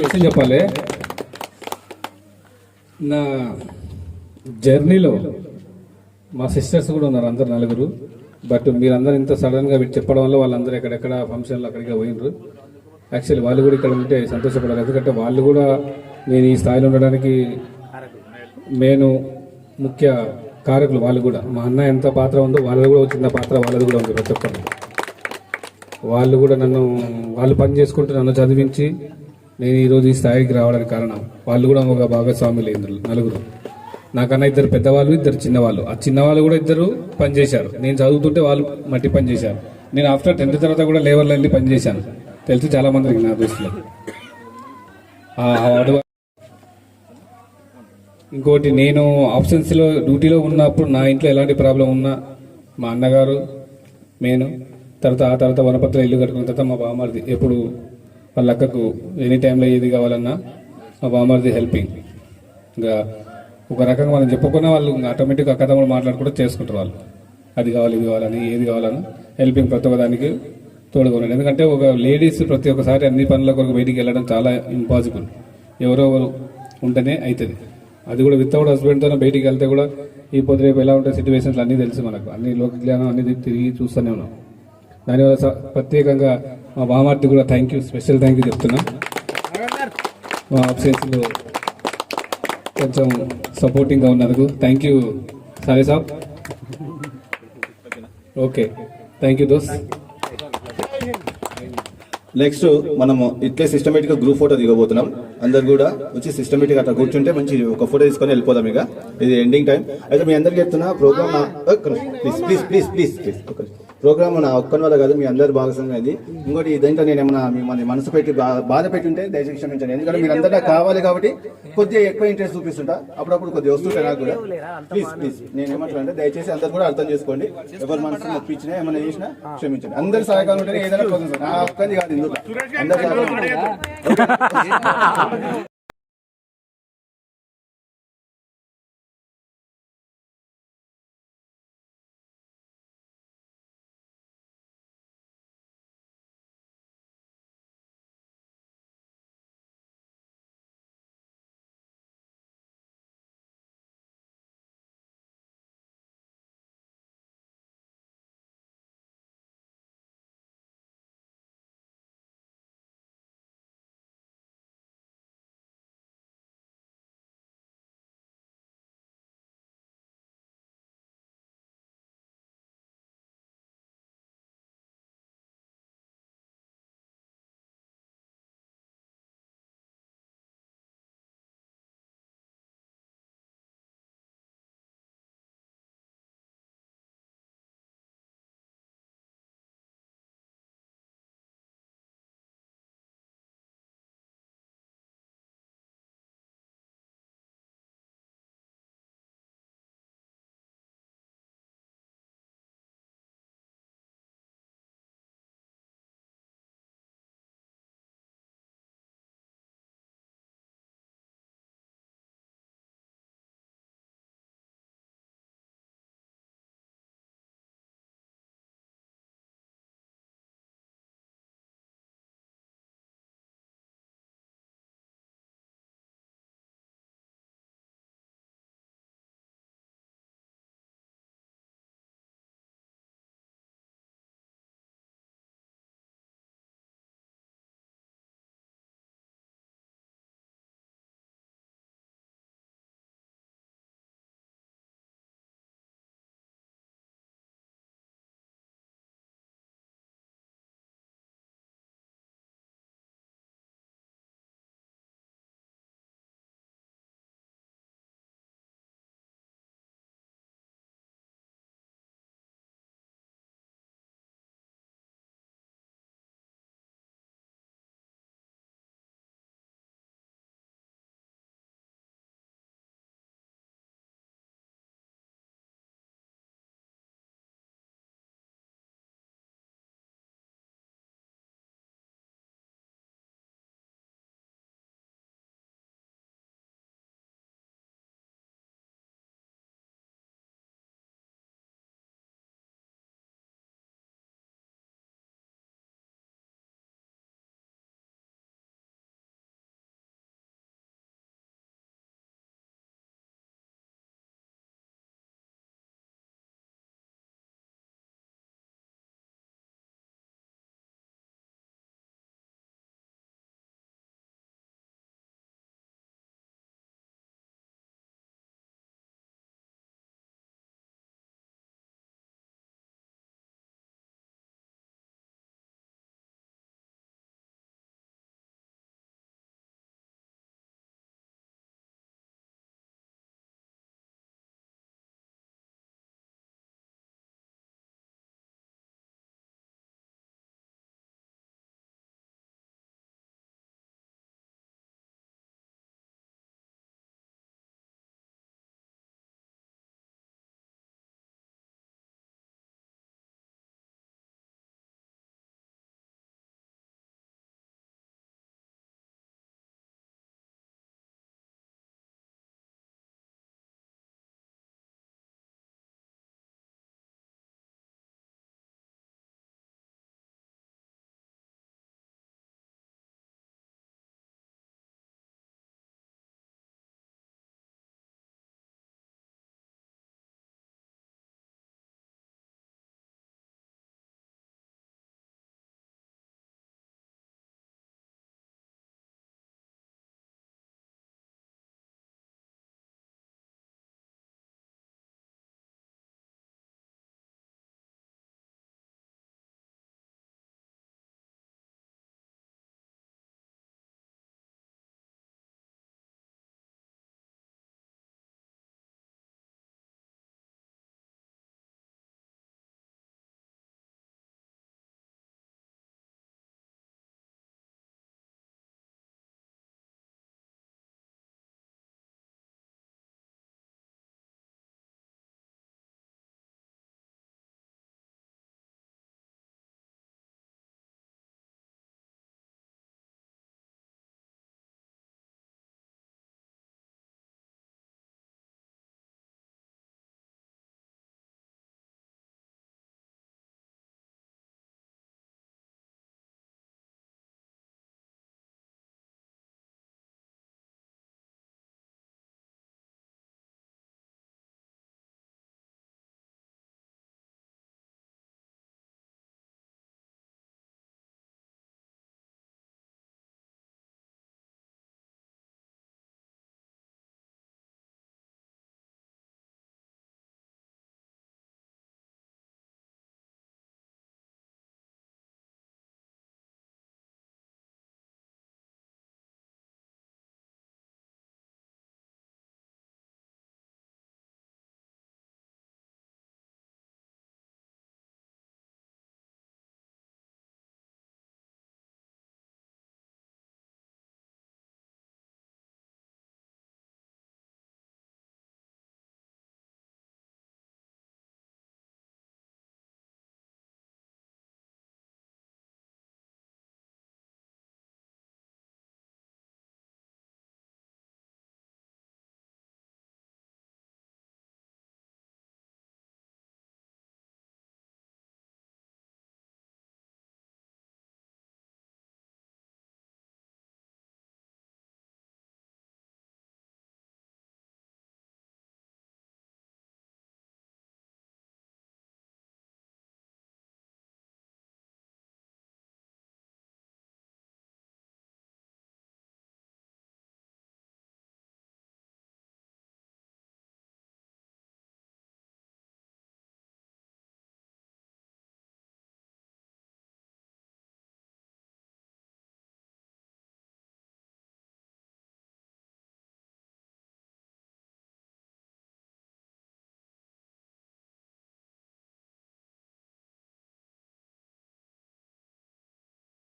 విషయం చెప్పాలి, నా జర్నీలో మా సిస్టర్స్ కూడా ఉన్నారు, అందరు 4. బట్ మీరందరూ ఇంత సడన్గా చెప్పడం వల్ల వాళ్ళందరూ ఎక్కడెక్కడ ఫంక్షన్లు అక్కడికి పోయినరు. యాక్చువల్లీ వాళ్ళు కూడా ఇక్కడ ఉంటే సంతోషపడాలి, ఎందుకంటే వాళ్ళు కూడా నేను ఈ స్థాయిలో ఉండడానికి ముఖ్య కారకులు. వాళ్ళు కూడా మా అన్న ఎంత పాత్ర ఉందో వాళ్ళది కూడా చిన్న పాత్ర వాళ్ళది కూడా ఉంది. ప్రతి ఒక్కరు వాళ్ళు కూడా వాళ్ళు పని చేసుకుంటూ నన్ను చదివించి నేను ఈరోజు ఈ స్థాయికి రావడానికి కారణం వాళ్ళు కూడా ఒక భాగస్వాములు 4. నాకన్నా 2 పెద్దవాళ్ళు, 2 చిన్నవాళ్ళు. ఆ చిన్నవాళ్ళు కూడా 2 పని చేశారు. నేను చదువుతుంటే వాళ్ళు మట్టి పని చేశారు. నేను ఆఫ్టర్ 10th తర్వాత కూడా లేవర్లో వెళ్ళి పని చేశాను. తెలుసు చాలా మందికి నా దృష్టిలో. ఇంకోటి, నేను ఆప్షన్స్లో డ్యూటీలో ఉన్నప్పుడు నా ఇంట్లో ఎలాంటి ప్రాబ్లం ఉన్నా మా అన్నగారు, నేను, ఆ తర్వాత వనపత్ర ఇల్లు కట్టుకున్న తర్వాత మా బామ్మర్ది ఎప్పుడు వాళ్ళ అక్కకు ఎనీ టైంలో ఏది కావాలన్నా మా బామ్మర్ది హెల్పింగ్. ఇంకా ఒక రకంగా మనం చెప్పకుండా వాళ్ళు ఆటోమేటిక్గా అక్క తమ్ముడు మాట్లాడుకుంటూ చేసుకుంటారు. వాళ్ళు అది కావాలి ఇది కావాలని ఏది కావాలని హెల్పింగ్ ప్రతి ఒక్క దానికి తోడుగా ఉన్నాడు. ఎందుకంటే ఒక లేడీస్ ప్రతి ఒక్కసారి అన్ని పనుల కొరకు బయటికి వెళ్ళడం చాలా ఇంపాసిబుల్. ఎవరో ఉంటేనే అవుతుంది. అది కూడా వితౌట్ హస్బెండ్తోనే బయటికి వెళ్తే కూడా ఈ పొద్దు రేపు ఎలా ఉంటాయి సిచ్యువేషన్స్ అన్నీ తెలుసు మనకు. అన్ని లోక జ్ఞానం అన్ని తిరిగి చూస్తూనే ఉన్నాం. దానివల్ల ప్రత్యేకంగా మా బామార్తి కూడా thank you, special thank you చెప్తున్నాం. మా ఆబ్సెన్స్లో కొంచెం సపోర్టింగ్గా ఉన్నందుకు థ్యాంక్ యూ సారే సాబ్. ఓకే, థ్యాంక్ యూ దోస్త్. నెక్స్ట్ మనము ఇట్లే సిస్టమేటిక్ గా గ్రూప్ ఫోటో దిగబోతున్నాం. అందరు కూడా వచ్చి సిస్టమేటిక్ అట్లా కూర్చుంటే మంచి ఒక ఫోటో తీసుకొని వెళ్ళిపోదాం. ఇక ఇది ఎండింగ్ టైం. అయితే మీ అందరికి చెప్తున్నా, ప్రోగ్రామ్ ప్రోగ్రామ్ నా ఒక్కని వల్ల కాదు, మీ అందరు భాగస్వామ్యం అయింది. ఇంకోటి దీంట్లో నేను ఏమన్నా మిమ్మల్ని మనసు పెట్టి బాధ పెట్టి ఉంటే దయచేసి క్షమించండి. ఎందుకంటే మీరు అందరూ కావాలి కాబట్టి కొద్దిగా ఎక్కువ ఇంట్రెస్ట్ చూపిస్తుంటా, అప్పుడప్పుడు కొద్దిగా వస్తుంటాయి నాకు కూడా. ప్లీజ్ నేను ఏమంటానంటే దయచేసి అందరు కూడా అర్థం చేసుకోండి. ఎవరి మనసు నొప్పించినా ఏమైనా చేసినా క్షమించండి. అందరు సహాయకాలు ఉంటే ఏదైనా నా ఒక్కది కాదు, ఇందులో అందరూ